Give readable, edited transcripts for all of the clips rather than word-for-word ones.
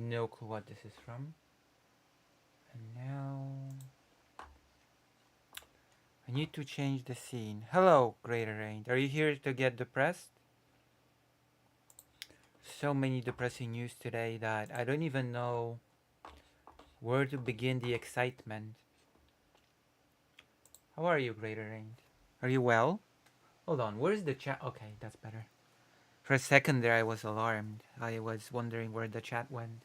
No clue what this is from. And now I need to change the scene. Hello, Greater Range. Are you here to get depressed? So many depressing news today that I don't even know where to begin the excitement. How are you, Greater Range? Are you well? Hold on, where's the chat? Okay, that's better. For a second there I was alarmed. I was wondering where the chat went.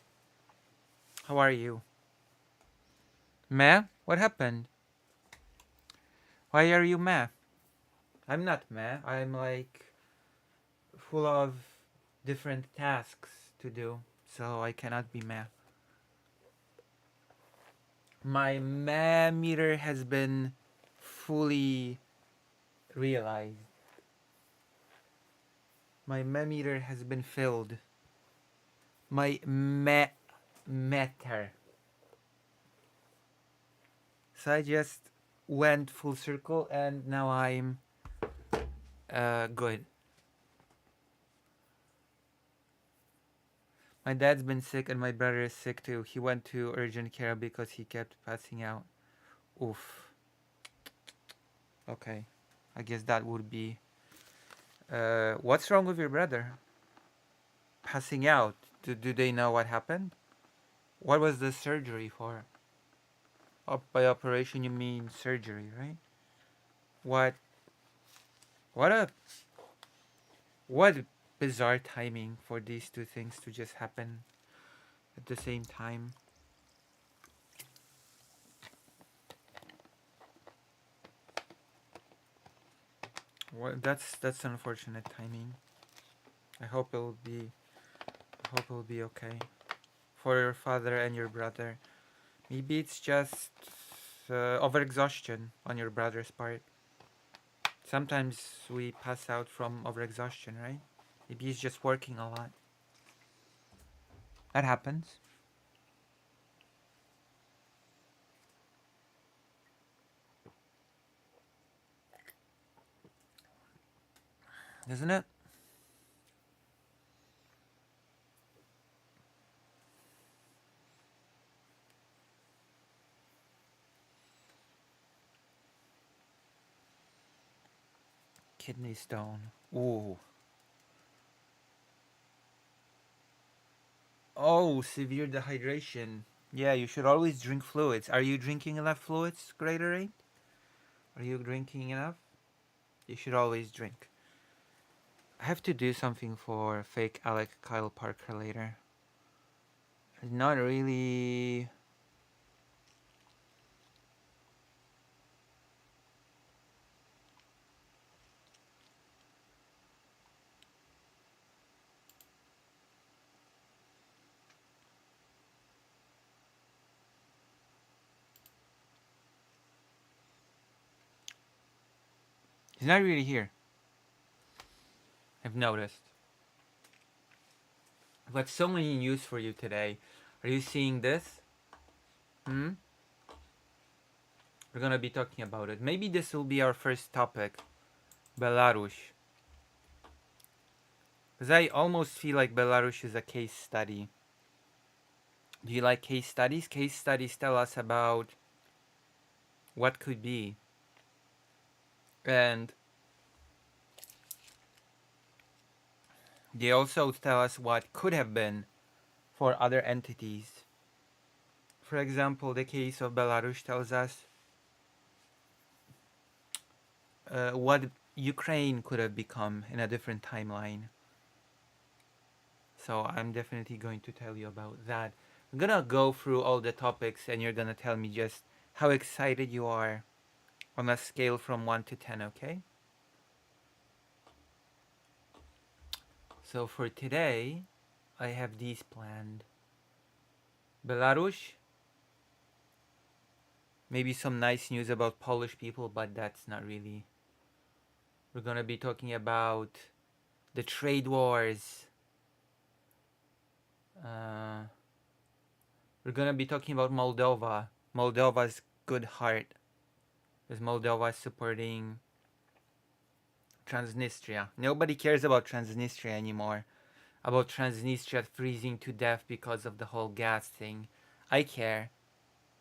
How are you? Meh? What happened? Why are you meh? I'm not meh. I'm like full of different tasks to do, so I cannot be meh. My meh meter has been fully realized. My meh meter has been filled. My meh meter. So I just went full circle and now I'm good. My dad's been sick and my brother is sick too. He went to urgent care because he kept passing out. Oof. Okay. I guess that would be. What's wrong with your brother? Passing out. Do they know what happened? What was the surgery for? By operation you mean surgery, right? What? What a what bizarre timing for these two things to just happen at the same time. What? That's unfortunate timing. I hope it'll be okay for your father and your brother. Maybe it's just overexhaustion on your brother's part. Sometimes we pass out from overexhaustion, right? Maybe he's just working a lot. That happens. Doesn't it? kidney stone. Ooh. Oh, severe dehydration. Yeah, you should always drink fluids. Are you drinking enough fluids, Greater? Are you drinking enough? You should always drink. I have to do something for fake Alec Kyle Parker later. Not really. He's not really here. I've noticed. I've got so many news for you today. Are you seeing this? Hmm? We're gonna be talking about it. Maybe this will be our first topic. Belarus. Because I almost feel like Belarus is a case study. Do you like case studies? Case studies tell us about what could be. And they also tell us what could have been for other entities. For example, the case of Belarus tells us what Ukraine could have become in a different timeline. So I'm definitely going to tell you about that. I'm gonna go through all the topics and you're gonna tell me just how excited you are on a scale from 1 to 10, okay? So for today, I have these planned. Belarus, maybe some nice news about Polish people, but that's not really. We're gonna be talking about the trade wars. Uh, we're gonna be talking about Moldova. Moldova's good heart. Because Moldova is supporting Transnistria. Nobody cares about Transnistria anymore. About Transnistria freezing to death because of the whole gas thing. I care.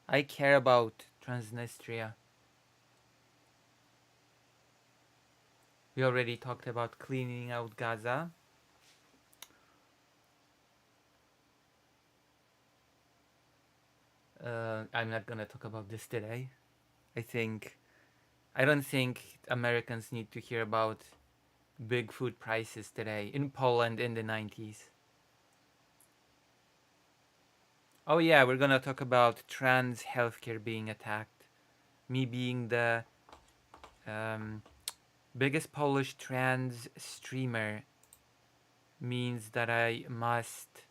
I care about Transnistria. We already talked about cleaning out Gaza. I'm not gonna talk about this today. I don't think Americans need to hear about big food prices today in Poland in the 90s. Oh yeah, we're gonna talk about trans healthcare being attacked. Me being the um, biggest Polish trans streamer means that I must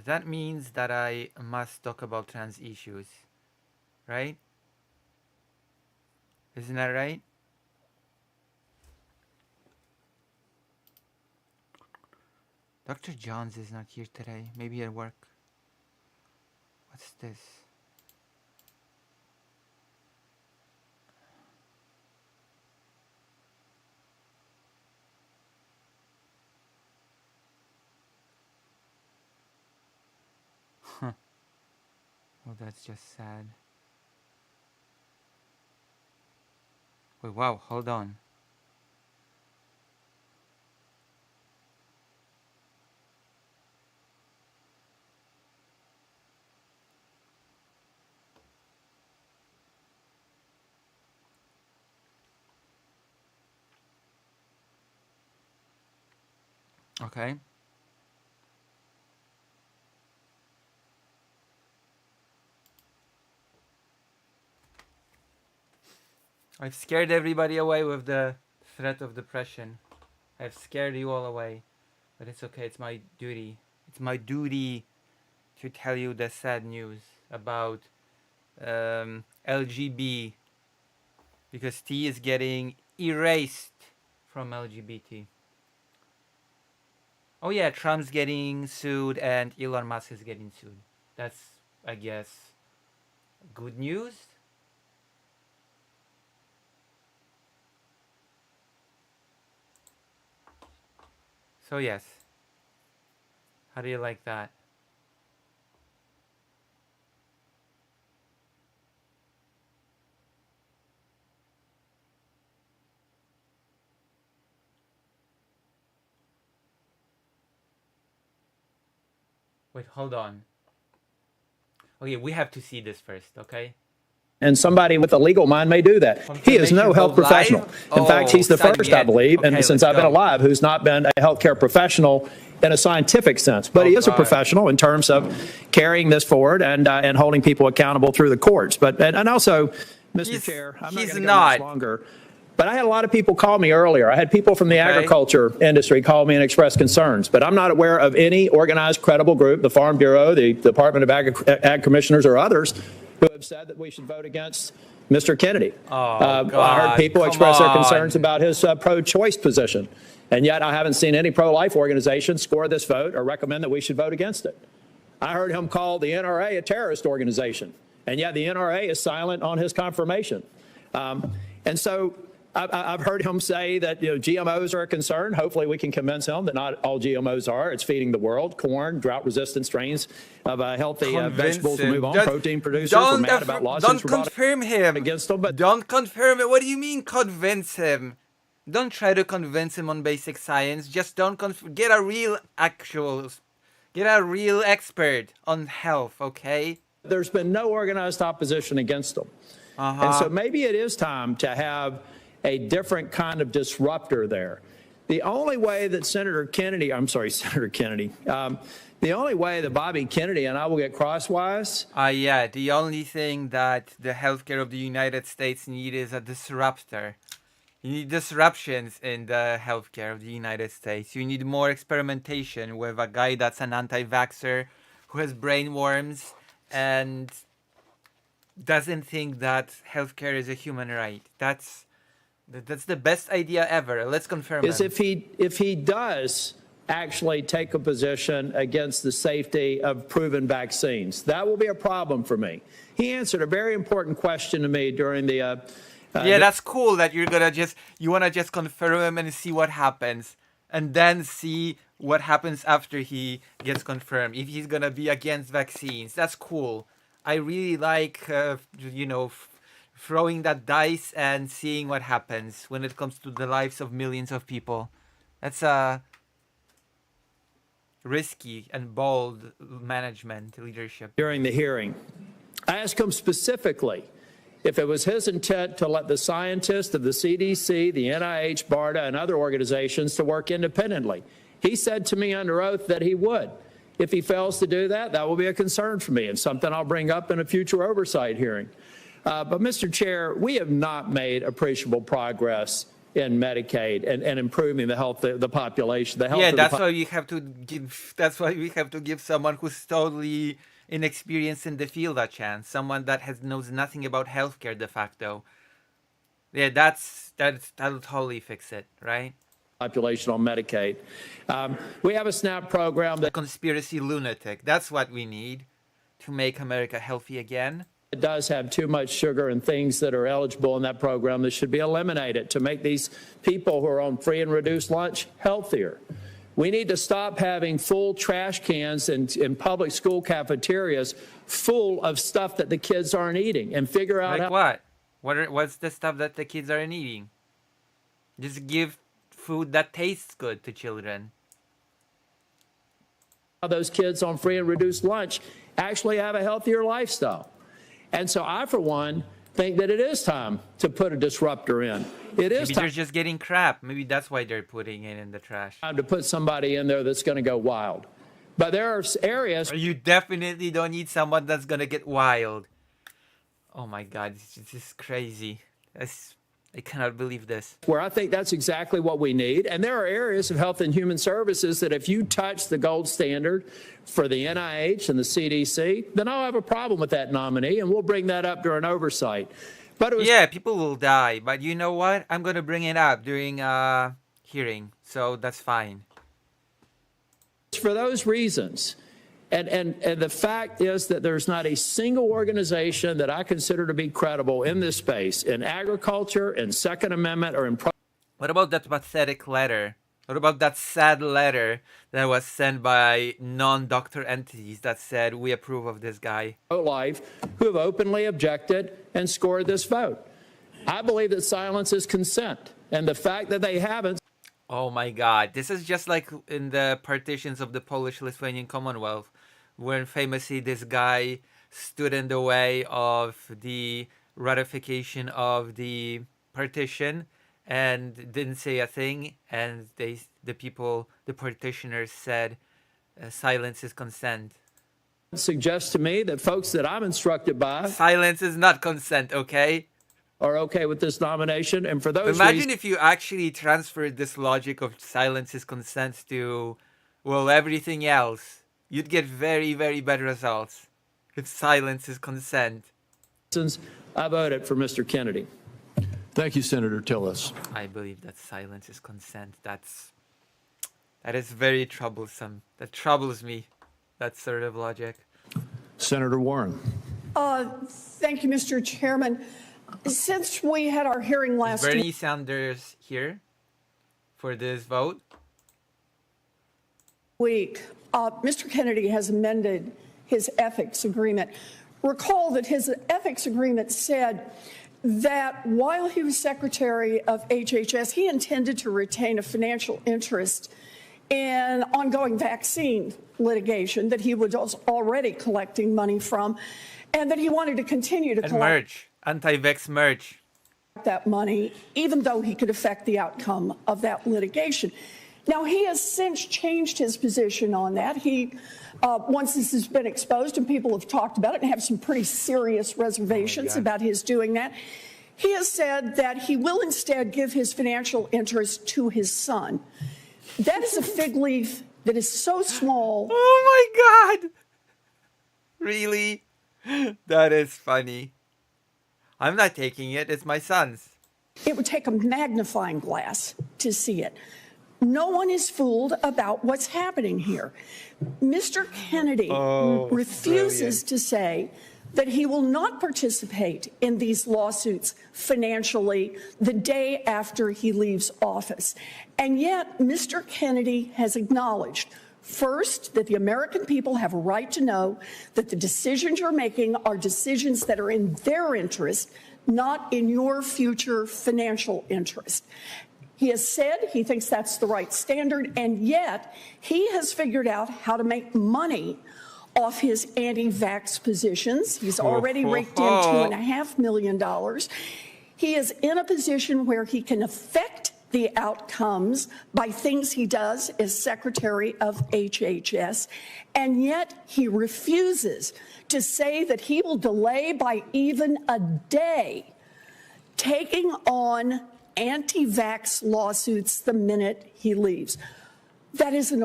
that means that I must talk about trans issues, right? Isn't that right? Dr. Johns is not here today. Maybe at work. What's this? Huh. Oh, that's just sad. Wait, wow, hold on. Okay. I've scared everybody away with the threat of depression. I've scared you all away. But it's okay, it's my duty. It's my duty to tell you the sad news about LGB because T is getting erased from LGBT. Oh yeah, Trump's getting sued and Elon Musk is getting sued. That's, I guess, good news. So yes, how do you like that? Wait, hold on. Okay, we have to see this first, okay? And somebody with a legal mind may do that. He is no Confirmation health go professional. live? In fact, he's the Sign first, me I in. believe, Okay, and since let's I've been go. alive, who's not been a healthcare professional in a scientific sense. But Oh, he is a God. professional in terms of carrying this forward and holding people accountable through the courts. But and also, Mr. Chair, I'm not going to go much longer. But I had a lot of people call me earlier. I had people from the agriculture industry call me and express concerns. But I'm not aware of any organized, credible group, the Farm Bureau, the Department of Ag Commissioners, or others, who have said that we should vote against Mr. Kennedy. God, I heard people express their concerns on. about his pro-choice position. And yet I haven't seen any pro-life organization score this vote or recommend that we should vote against it. I heard him call the NRA a terrorist organization. And yet the NRA is silent on his confirmation. And so I've heard him say that GMOs are a concern. Hopefully we can convince him that not all GMOs are. It's feeding the world. Corn, drought-resistant strains of healthy vegetables will move on. Protein producers were mad about lawsuits. Don't confirm him. Against them, but don't confirm it. What do you mean convince him? Don't try to convince him on basic science. Just don't get a real expert on health, okay? There's been no organized opposition against them. And so maybe it is time to have a different kind of disruptor there. The only way that Senator Kennedy, the only way that Bobby Kennedy and I will get crosswise. Yeah, the only thing that the healthcare of the United States need is a disruptor. You need disruptions in the healthcare of the United States. You need more experimentation with a guy that's an anti-vaxxer who has brain worms and doesn't think that healthcare is a human right. That's the best idea ever. Let's confirm it. If he does actually take a position against the safety of proven vaccines, that will be a problem for me. He answered a very important question to me during the that's cool that you want to just confirm him and see what happens, and then see what happens after he gets confirmed. If he's gonna be against vaccines, that's cool. I really like throwing that dice and seeing what happens when it comes to the lives of millions of people. That's a risky and bold leadership. During the hearing, I asked him specifically if it was his intent to let the scientists of the CDC, the NIH, BARDA, and other organizations to work independently. He said to me under oath that he would. If he fails to do that, that will be a concern for me and something I'll bring up in a future oversight hearing. But, Mr. Chair, we have not made appreciable progress in Medicaid and improving the health of the population. That's why we have to give. That's why we have to give someone who's totally inexperienced in the field a chance. Someone that knows nothing about healthcare de facto. Yeah, that'll totally fix it, right? Population on Medicaid. We have a SNAP program that conspiracy lunatic. That's what we need to make America healthy again. It does have too much sugar and things that are eligible in that program that should be eliminated to make these people who are on free and reduced lunch healthier. We need to stop having full trash cans in public school cafeterias full of stuff that the kids aren't eating and figure out like what's the stuff that the kids aren't eating. Just give food that tastes good to children. Those kids on free and reduced lunch actually have a healthier lifestyle. And so I, for one, think that it is time to put a disruptor in. It is Maybe they're just getting crap. Maybe that's why they're putting it in the trash. Time to put somebody in there that's going to go wild. But there are areas. You definitely don't need someone that's going to get wild. Oh my God, this is crazy. I cannot believe this. Where I think that's exactly what we need. And there are areas of health and human services that if you touch the gold standard for the NIH and the CDC, then I'll have a problem with that nominee, and we'll bring that up during oversight. But people will die. But you know what? I'm going to bring it up during hearing. So that's fine. For those reasons. And the fact is that there's not a single organization that I consider to be credible in this space, in agriculture, in Second Amendment, or in... What about that pathetic letter? What about that sad letter that was sent by non-doctor entities that said, we approve of this guy? ...life who have openly objected and scored this vote. I believe that silence is consent. And the fact that they haven't... Oh my God, this is just like in the partitions of the Polish-Lithuanian Commonwealth, when famously this guy stood in the way of the ratification of the partition and didn't say a thing, and the petitioners said, silence is consent. Suggests to me that folks that I'm instructed by Silence is not consent, okay? are okay with this nomination, and for those Imagine reasons, if you actually transferred this logic of silence is consent to, well, everything else. You'd get very, very bad results if silence is consent. I voted for Mr. Kennedy. Thank you, Senator Tillis. I believe that silence is consent. That is very troublesome. That troubles me, that sort of logic. Senator Warren. Thank you, Mr. Chairman. Since we had our hearing Is last Bernie Sanders here for this vote? week, Mr. Kennedy has amended his ethics agreement. Recall that his ethics agreement said that while he was Secretary of HHS, he intended to retain a financial interest in ongoing vaccine litigation that he was already collecting money from, and that he wanted to continue to And collect merch. Anti-vax merch. that money, even though he could affect the outcome of that litigation. Now, he has since changed his position on that. He, once this has been exposed and people have talked about it and have some pretty serious reservations about his doing that, he has said that he will instead give his financial interest to his son. That is a fig leaf that is so small. Oh my God! Really? That is funny. I'm not taking it. It's my son's. It would take a magnifying glass to see it. No one is fooled about what's happening here. Mr. Kennedy refuses to say that he will not participate in these lawsuits financially the day after he leaves office. And yet, Mr. Kennedy has acknowledged, first, that the American people have a right to know that the decisions you're making are decisions that are in their interest, not in your future financial interest. He has said he thinks that's the right standard, and yet he has figured out how to make money off his anti-vax positions. He's already raked in $2.5 million. He is in a position where he can affect the outcomes by things he does as Secretary of HHS, and yet he refuses to say that he will delay by even a day taking on anti-vax lawsuits the minute he leaves. That is an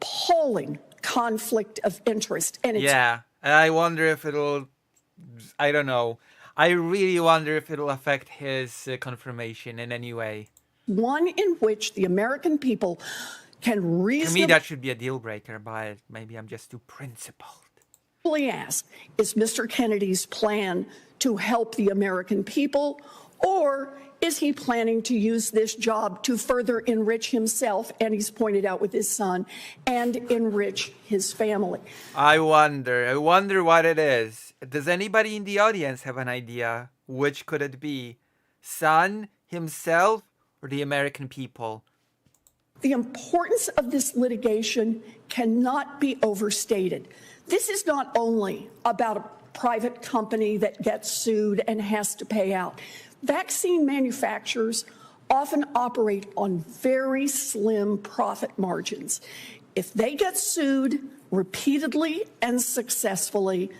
appalling conflict of interest. And it's Yeah, and I wonder if it'll, I don't know. I really wonder if it'll affect his confirmation in any way. one in which the American people can To me, reasonably that should be a deal breaker, but maybe I'm just too principled. ask, is Mr. Kennedy's plan to help the American people, or is he planning to use this job to further enrich himself, and he's pointed out with his son, and enrich his family? I wonder what it is. Does anybody in the audience have an idea? Which could it be? Son, himself, or the American people? The importance of this litigation cannot be overstated. This is not only about a private company that gets sued and has to pay out. Vaccine manufacturers often operate on very slim profit margins. If they get sued repeatedly and successfully,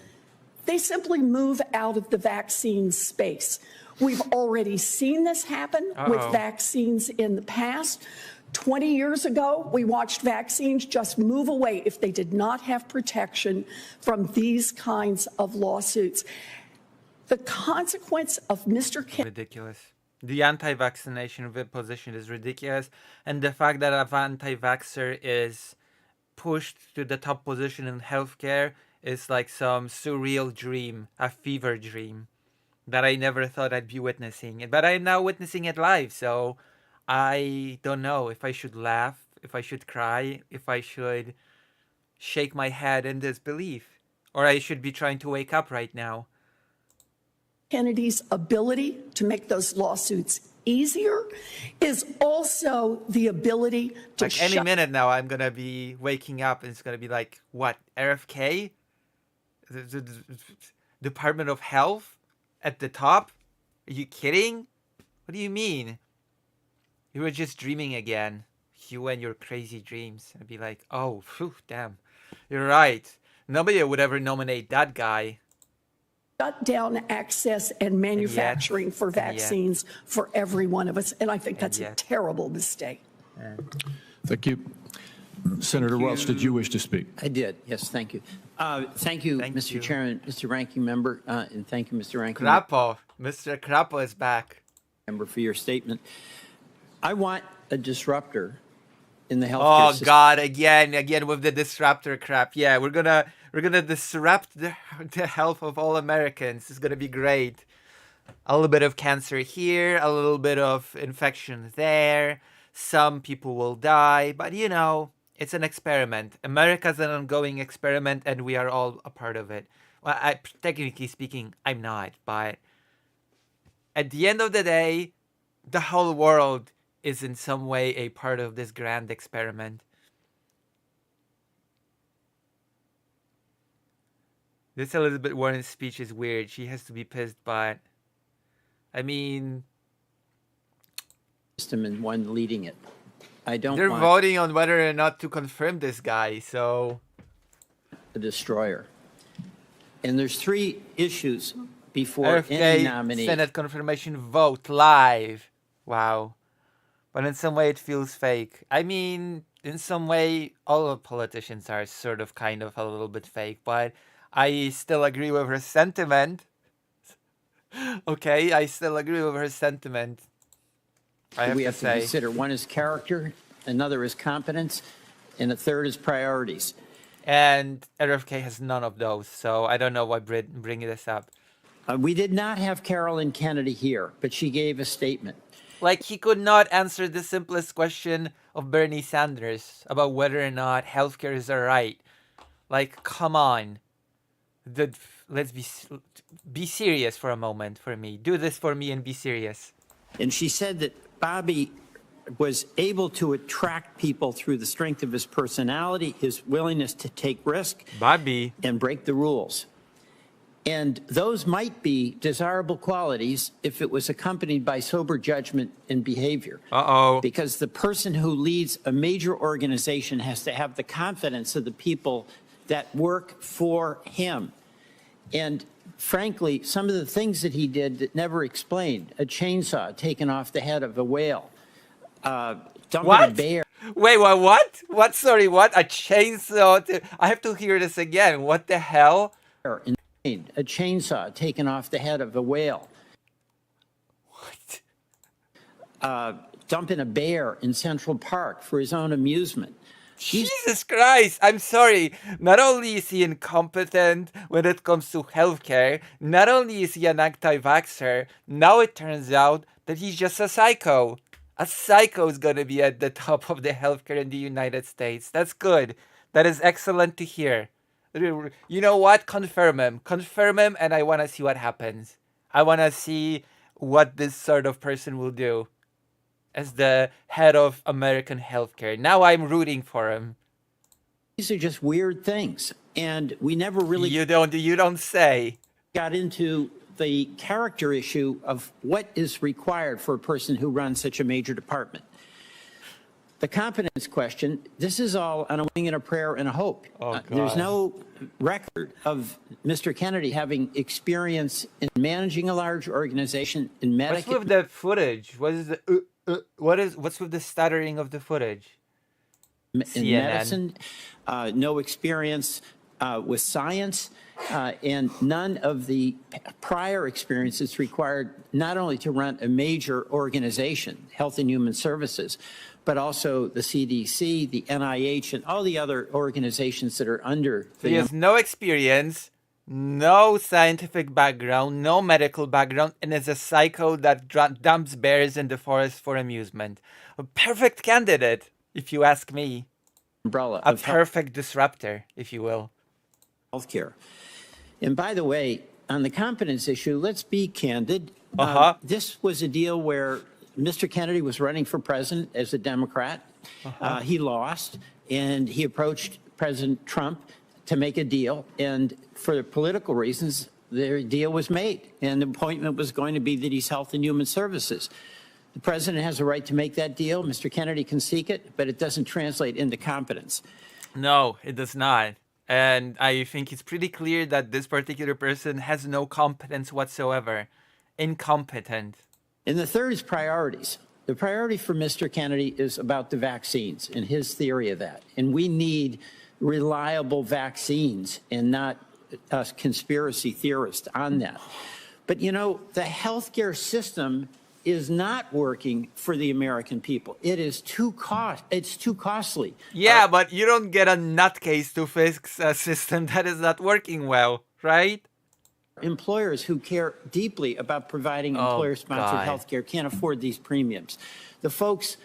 they simply move out of the vaccine space. We've already seen this happen with vaccines in the past. 20 years ago, we watched vaccines just move away if they did not have protection from these kinds of lawsuits. The consequence of Mr. Ridiculous. The anti-vaccination position is ridiculous, and the fact that an anti-vaxxer is pushed to the top position in healthcare is like some surreal dream, a fever dream that I never thought I'd be witnessing. But I'm now witnessing it live, so I don't know if I should laugh, if I should cry, if I should shake my head in disbelief, or I should be trying to wake up right now. Kennedy's ability to make those lawsuits easier is also the ability to Like any minute now, I'm gonna be waking up and it's gonna be like, what, RFK? The Department of Health at the top? Are you kidding? What do you mean? You were just dreaming again. You and your crazy dreams. I'd be like, oh, phew, damn. You're right. Nobody would ever nominate that guy. shut down access and manufacturing for vaccines for every one of us. And I think that's a terrible mistake. Thank you. Senator Welch, did you wish to speak? I did. Yes, thank you. Thank you, Mr. Chairman, Mr. Ranking Member, and thank you, Mr. Ranking Crapo. Mr. Crapo is back. Member, for your statement. I want a disruptor in the healthcare system. Oh God, again with the disruptor crap. Yeah, we're gonna disrupt the health of all Americans. It's gonna be great. A little bit of cancer here, a little bit of infection there. Some people will die, but you know, it's an experiment. America's an ongoing experiment, and we are all a part of it. Well, technically speaking, I'm not, but at the end of the day, the whole world is in some way a part of this grand experiment. This Elizabeth Warren's speech is weird. She has to be pissed, but I mean, System and one leading it. I don't they're want voting on whether or not to confirm this guy, so a destroyer. And there's three issues before any RFK nominee. Senate confirmation vote live. Wow. But in some way it feels fake. I mean, in some way all of politicians are sort of kind of a little bit fake, but I still agree with her sentiment. Okay, I still agree with her sentiment. We have to consider one is character, another is competence, and a third is priorities. And RFK has none of those, so I don't know why bringing this up. We did not have Carolyn Kennedy here, but she gave a statement. Like, he could not answer the simplest question of Bernie Sanders about whether or not healthcare is a right. Like, come on. Let's be serious for a moment for me. Do this for me and be serious. And she said that Bobby was able to attract people through the strength of his personality, his willingness to take risk, Bobby, and break the rules. And those might be desirable qualities if it was accompanied by sober judgment and behavior. Because the person who leads a major organization has to have the confidence of the people that work for him. And frankly, some of the things that he did that never explained, a chainsaw taken off the head of a whale, dumping a bear. Wait, what? What? Sorry, what? A chainsaw? I have to hear this again. What the hell? A chainsaw taken off the head of a whale. What? Dumping a bear in Central Park for his own amusement. Jesus Christ, I'm sorry. Not only is he incompetent when it comes to healthcare, not only is he an anti-vaxxer, now it turns out that he's just a psycho. A psycho is going to be at the top of the healthcare in the United States. That's good. That is excellent to hear. You know what? Confirm him, and I want to see what happens. I want to see what this sort of person will do as the head of American healthcare. Now I'm rooting for him. These are just weird things, and we never really you don't say got into the character issue of what is required for a person who runs such a major department. The competence question, this is all on a wing and a prayer and a hope. There's no record of Mr. Kennedy having experience in managing a large organization in What's with the footage? What's with the stuttering of the footage? In medicine, no experience with science, and none of the prior experiences required not only to run a major organization, Health and Human Services, but also the CDC, the NIH, and all the other organizations that are under. So he has no experience, no scientific background, no medical background, and is a psycho that dumps bears in the forest for amusement. A perfect candidate, if you ask me. Umbrella. A perfect disruptor, if you will. Healthcare. And by the way, on the competence issue, let's be candid. This was a deal where Mr. Kennedy was running for president as a Democrat. He lost, and he approached President Trump to make a deal. And for political reasons, the deal was made, and the appointment was going to be that he's Health and Human Services. The president has a right to make that deal. Mr. Kennedy can seek it, but it doesn't translate into competence. No, it does not. And I think it's pretty clear that this particular person has no competence whatsoever. Incompetent. And the third is priorities. The priority for Mr. Kennedy is about the vaccines and his theory of that. And we need reliable vaccines and not a conspiracy theorist on that. But, you know, the healthcare system is not working for the American people. It is it's too costly. Yeah, but you don't get a nutcase to fix a system that is not working well, right? Employers who care deeply about providing employer-sponsored health care can't afford these premiums. The folks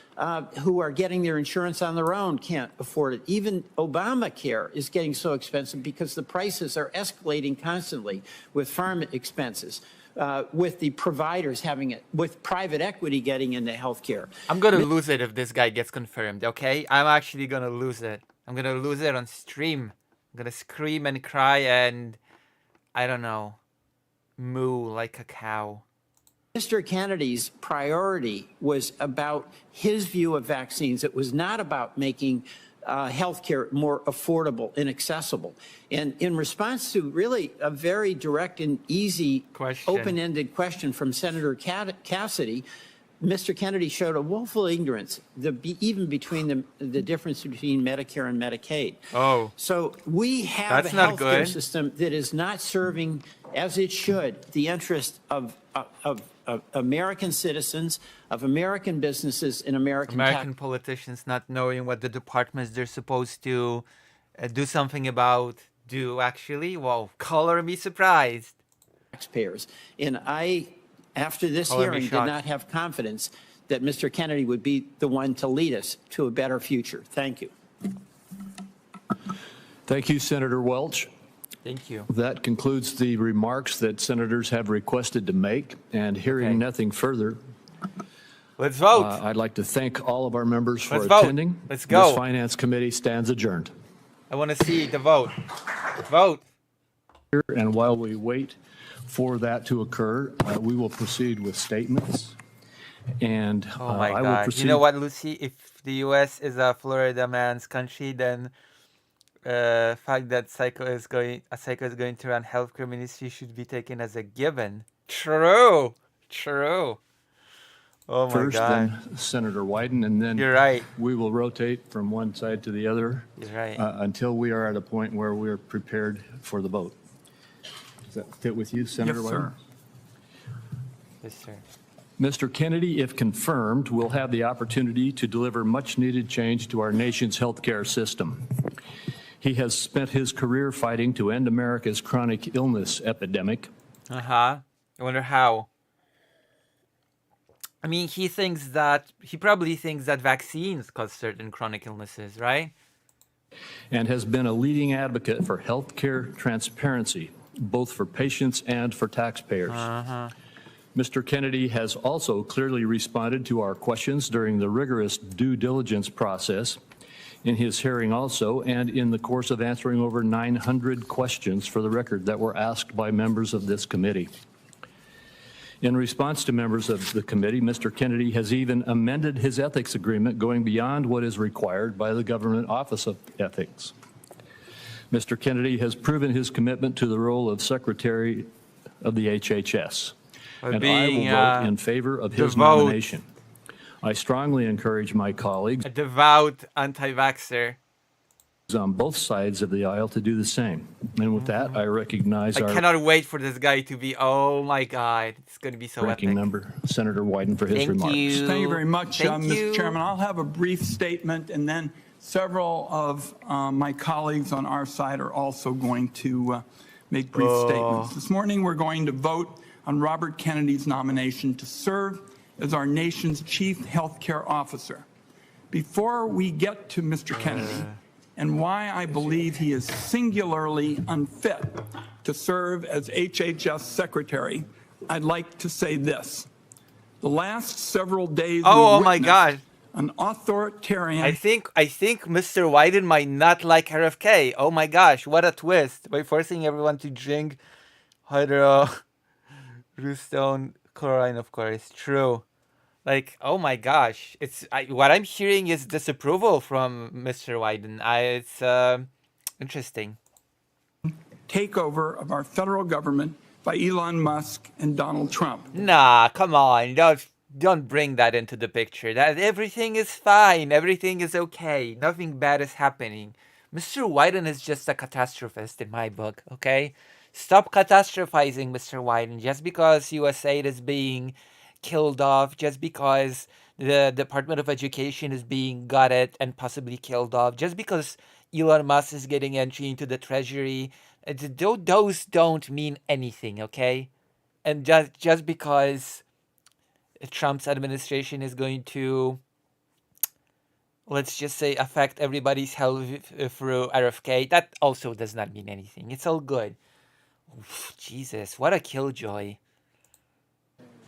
who are getting their insurance on their own can't afford it. Even Obamacare is getting so expensive because the prices are escalating constantly with pharma expenses, with the providers having it, with private equity getting into health care. I'm going to lose it if this guy gets confirmed, okay? I'm actually going to lose it. I'm going to lose it on stream. I'm going to scream and cry and, I don't know, moo like a cow. Mr. Kennedy's priority was about his view of vaccines. It was not about making health care more affordable and accessible. And in response to really a very direct and easy, open-ended question from Senator Cassidy, Mr. Kennedy showed a woeful ignorance, even between the difference between Medicare and Medicaid. Oh. So we have a healthcare system that is not serving, as it should, the interest of American citizens, of American businesses, and American politicians not knowing what the departments they're supposed to do something about do actually. Well, color me surprised. Taxpayers. And I, after this hearing, did not have confidence that Mr. Kennedy would be the one to lead us to a better future. Thank you. Thank you, Senator Welch. Thank you. That concludes the remarks that senators have requested to make, and hearing nothing further, let's vote. I'd like to thank all of our members for vote. attending. Let's go. This Finance Committee stands adjourned. I want to see the vote. Vote. And while we wait for that to occur, we will proceed with statements. And oh my I will God. proceed. You know what, Lucy? If the U.S. is a Florida man's country, then fact that a psycho is going to run healthcare ministry should be taken as a given. True. Oh my First, God. then Senator Wyden, and then You're right. we will rotate from one side to the other. You're right. Until we are at a point where we're prepared for the vote. Does that fit with you, Senator Wyden? Yes, sir. Mr. Kennedy, if confirmed, will have the opportunity to deliver much-needed change to our nation's healthcare system. He has spent his career fighting to end America's chronic illness epidemic. I wonder how. I mean, he probably thinks that vaccines cause certain chronic illnesses, right? And has been a leading advocate for healthcare transparency, both for patients and for taxpayers. Mr. Kennedy has also clearly responded to our questions during the rigorous due diligence process in his hearing also, and in the course of answering over 900 questions for the record that were asked by members of this committee. In response to members of the committee, Mr. Kennedy has even amended his ethics agreement, going beyond what is required by the Government Office of Ethics. Mr. Kennedy has proven his commitment to the role of Secretary of the HHS, and I will vote in favor of his nomination. I strongly encourage my colleagues, a devout anti-vaxxer, on both sides of the aisle to do the same. And with that, I recognize I cannot wait for this guy to be, oh my God, it's going to be so Ranking epic. Member Senator Wyden for his remarks. Thank you very much, Mr. Chairman. I'll have a brief statement, and then several of my colleagues on our side are also going to make brief statements. This morning, we're going to vote on Robert Kennedy's nomination to serve as our nation's chief healthcare officer. Before we get to Mr. Kennedy, and why I believe he is singularly unfit to serve as HHS Secretary, I'd like to say this. The last several days Oh we my witnessed God. an authoritarian. I think Mr. Wyden might not like RFK. Oh my gosh, what a twist! By forcing everyone to drink hydrostone chlorine, of course. True. Like, oh my gosh, what I'm hearing is disapproval from Mr. Wyden. It's interesting. Takeover of our federal government by Elon Musk and Donald Trump. Nah, come on, don't bring that into the picture. That everything is fine, everything is okay, nothing bad is happening. Mr. Wyden is just a catastrophist in my book. Okay, stop catastrophizing, Mr. Wyden. Just because USAID is being killed off, just because the Department of Education is being gutted and possibly killed off, just because Elon Musk is getting entry into the Treasury, those don't mean anything, okay? And just because Trump's administration is going to, let's just say, affect everybody's health through RFK, that also does not mean anything. It's all good. Oof, Jesus, what a killjoy.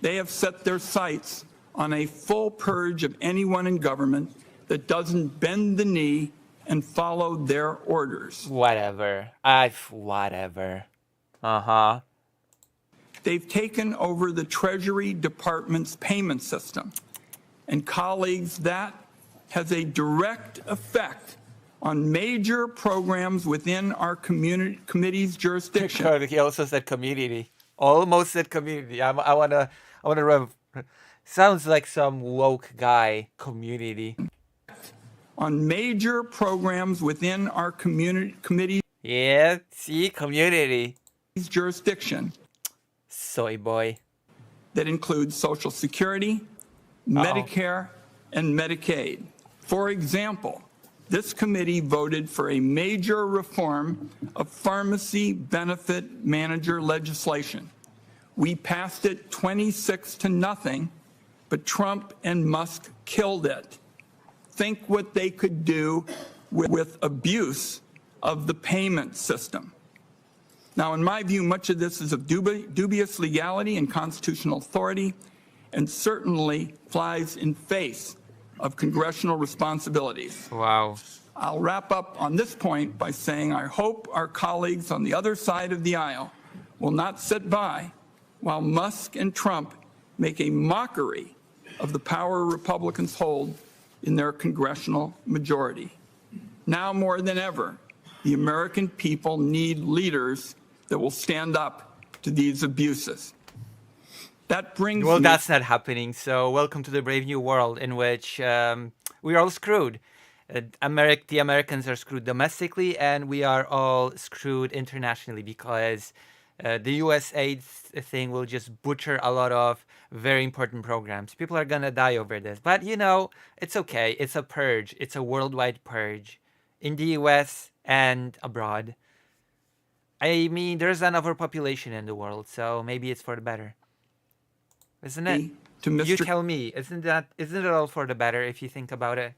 They have set their sights on a full purge of anyone in government that doesn't bend the knee and follow their orders. Whatever. Whatever. Uh-huh. They've taken over the Treasury Department's payment system. And colleagues, that has a direct effect on major programs within our committee's jurisdiction. He also said community. Almost said community. I wanna sounds like some woke guy. Community. On major programs within our committee's Yeah, see, community. jurisdiction. Soy boy. That includes Social Security, Medicare, and Medicaid. For example, this committee voted for a major reform of pharmacy benefit manager legislation. We passed it 26-0, but Trump and Musk killed it. Think what they could do with abuse of the payment system. Now, in my view, much of this is of dubious legality and constitutional authority, and certainly flies in face of congressional responsibilities. Wow. I'll wrap up on this point by saying I hope our colleagues on the other side of the aisle will not sit by while Musk and Trump make a mockery of the power Republicans hold in their congressional majority. Now more than ever, the American people need leaders that will stand up to these abuses. That brings Well, me that's not happening. So welcome to the brave new world in which we're all screwed. The Americans are screwed domestically, and we are all screwed internationally because the US aid thing will just butcher a lot of very important programs. People are gonna die over this. But, you know, it's okay. It's a purge. It's a worldwide purge in the US and abroad. I mean, there's an overpopulation in the world, so maybe it's for the better. Isn't it? to Mr. You tell me, isn't it all for the better if you think about it?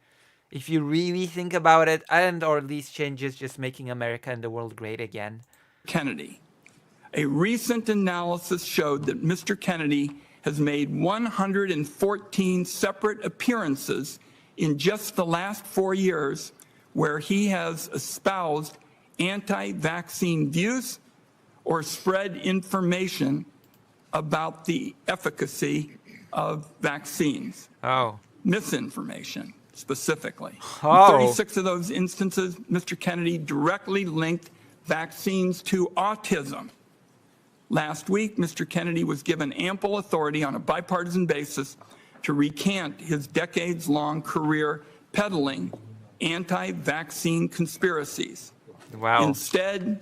If you really think about it, and or at least changes just making America and the world great again. Kennedy. A recent analysis showed that Mr. Kennedy has made 114 separate appearances in just the last 4 years where he has espoused anti-vaccine views or spread information about the efficacy of vaccines. Oh. Misinformation, specifically. Oh. In 36 of those instances, Mr. Kennedy directly linked vaccines to autism. Last week, Mr. Kennedy was given ample authority on a bipartisan basis to recant his decades-long career peddling anti-vaccine conspiracies. Wow. Instead,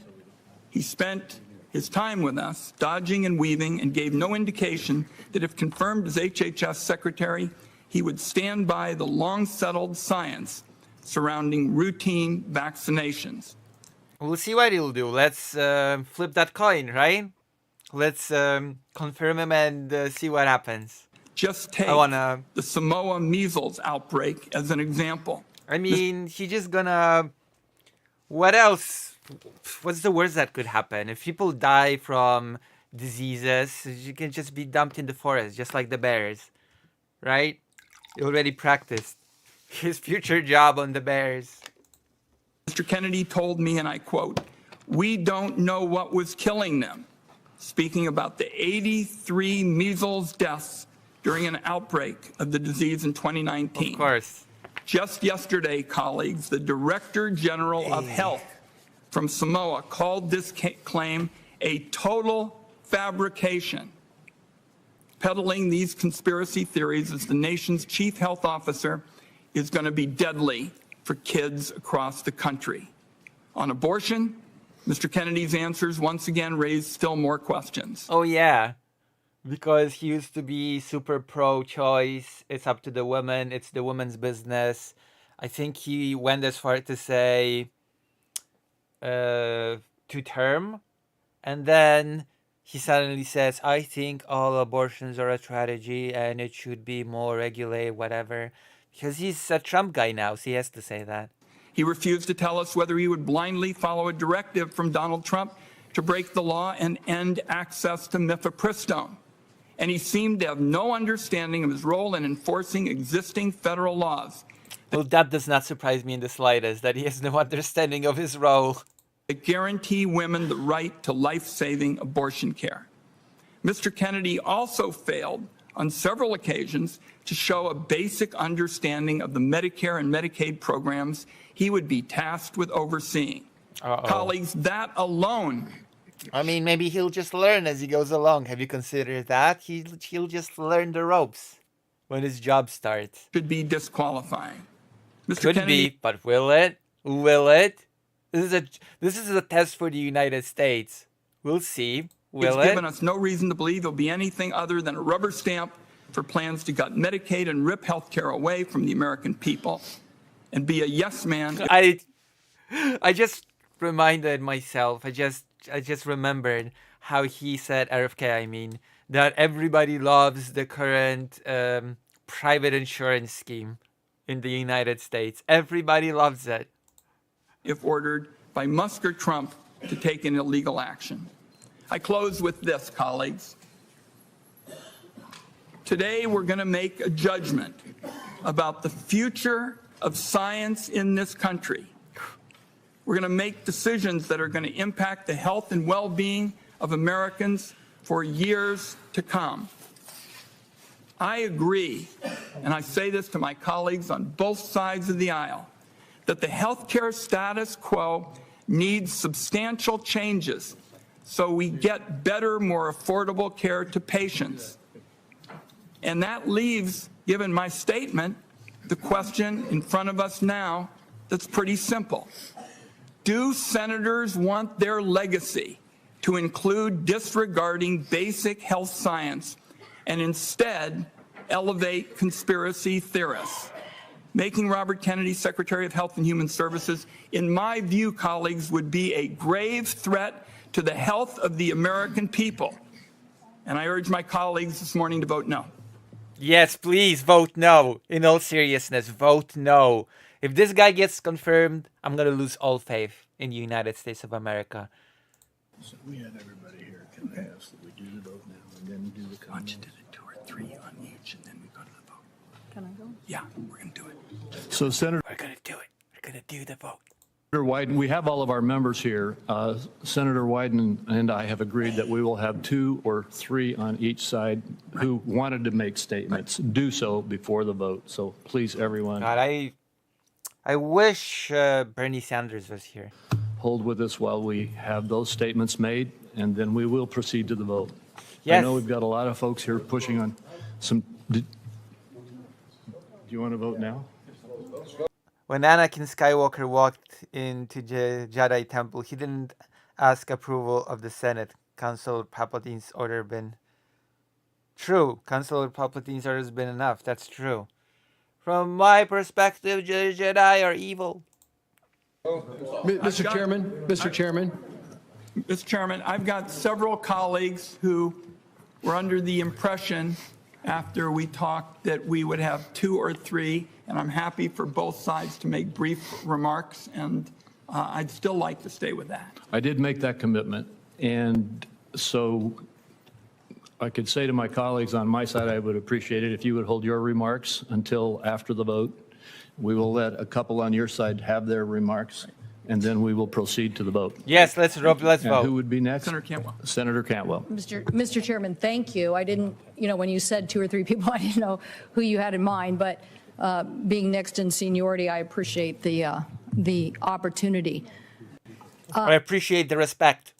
he spent his time with us, dodging and weaving, and gave no indication that if confirmed as HHS Secretary, he would stand by the long-settled science surrounding routine vaccinations. We'll see what he'll do. Let's flip that coin, right? Let's confirm him and see what happens. Just take the Samoa measles outbreak as an example. I mean, he's just gonna... What else? What's the worst that could happen? If people die from diseases, you can just be dumped in the forest, just like the bears. right? He already practiced his future job on the Bears. Mr. Kennedy told me, and I quote, "We don't know what was killing them," speaking about the 83 measles deaths during an outbreak of the disease in 2019. Of course. Just yesterday, colleagues, the Director General of Health from Samoa called this claim a total fabrication. Peddling these conspiracy theories as the nation's chief health officer is going to be deadly for kids across the country. On abortion, Mr. Kennedy's answers once again raised still more questions. Oh, yeah. Because he used to be super pro-choice. It's up to the woman. It's the woman's business. I think he went as far to say to term. And then he suddenly says, I think all abortions are a tragedy and it should be more regulated, whatever. Because he's a Trump guy now, so he has to say that. He refused to tell us whether he would blindly follow a directive from Donald Trump to break the law and end access to mifepristone. And he seemed to have no understanding of his role in enforcing existing federal laws. Well, that does not surprise me in the slightest, that he has no understanding of his role. That guarantee women the right to life-saving abortion care. Mr. Kennedy also failed on several occasions to show a basic understanding of the Medicare and Medicaid programs he would be tasked with overseeing. Colleagues, that alone... I mean, maybe he'll just learn as he goes along. Have you considered that? He'll just learn the ropes when his job starts. ...should be disqualifying. Mr. Could Kennedy, be, but will it? Will it? This is a test for the United States. We'll see. Will He's it? given us no reason to believe there'll be anything other than a rubber stamp for plans to gut Medicaid and rip health care away from the American people and be a yes man. I just reminded myself, I just remembered how he said, RFK, I mean, that everybody loves the current private insurance scheme in the United States. Everybody loves it. If ordered by Musk or Trump to take an illegal action. I close with this, colleagues. Today, we're going to make a judgment about the future of science in this country. We're going to make decisions that are going to impact the health and well-being of Americans for years to come. I agree, and I say this to my colleagues on both sides of the aisle, that the healthcare status quo needs substantial changes so we get better, more affordable care to patients. And that leaves, given my statement, the question in front of us now that's pretty simple. Do senators want their legacy to include disregarding basic health science and instead elevate conspiracy theorists? Making Robert Kennedy Secretary of Health and Human Services, in my view, colleagues, would be a grave threat to the health of the American people. And I urge my colleagues this morning to vote no. Yes, please vote no. In all seriousness, vote no. If this guy gets confirmed, I'm going to lose all faith in the United States of America. So we have everybody here. Can I ask that we do the vote now and then do the comments? Why don't you do the 2 or 3 on each and then we go to the vote? Can I go? Yeah, we're going to do it. So, Senator We're going to do it. We're going to do the vote. Wyden, we have all of our members here. Senator Wyden and I have agreed that we will have 2 or 3 on each side who wanted to make statements. Do so before the vote. So please, everyone, God, I wish Bernie Sanders was here. hold with us while we have those statements made, and then we will proceed to the vote. Yes. I know we've got a lot of folks here pushing on some. Do you want to vote now? When Anakin Skywalker walked into the Jedi Temple, he didn't ask approval of the Senate. Council Palpatine's order been true. Council Palpatine's order has been enough. That's true. From my perspective, the Jedi are evil. Mr. Chairman, Mr. Chairman. Mr. Chairman, I've got several colleagues who were under the impression after we talked that we would have 2 or 3, and I'm happy for both sides to make brief remarks, and I'd still like to stay with that. I did make that commitment, and so I could say to my colleagues on my side, I would appreciate it if you would hold your remarks until after the vote. We will let a couple on your side have their remarks, and then we will proceed to the vote. Yes, let's And who vote. would be next? Senator Cantwell. Senator Cantwell. Mr. Chairman, thank you. I didn't, when you said 2 or 3 people, I didn't know who you had in mind, but being next in seniority, I appreciate the opportunity. I appreciate the respect.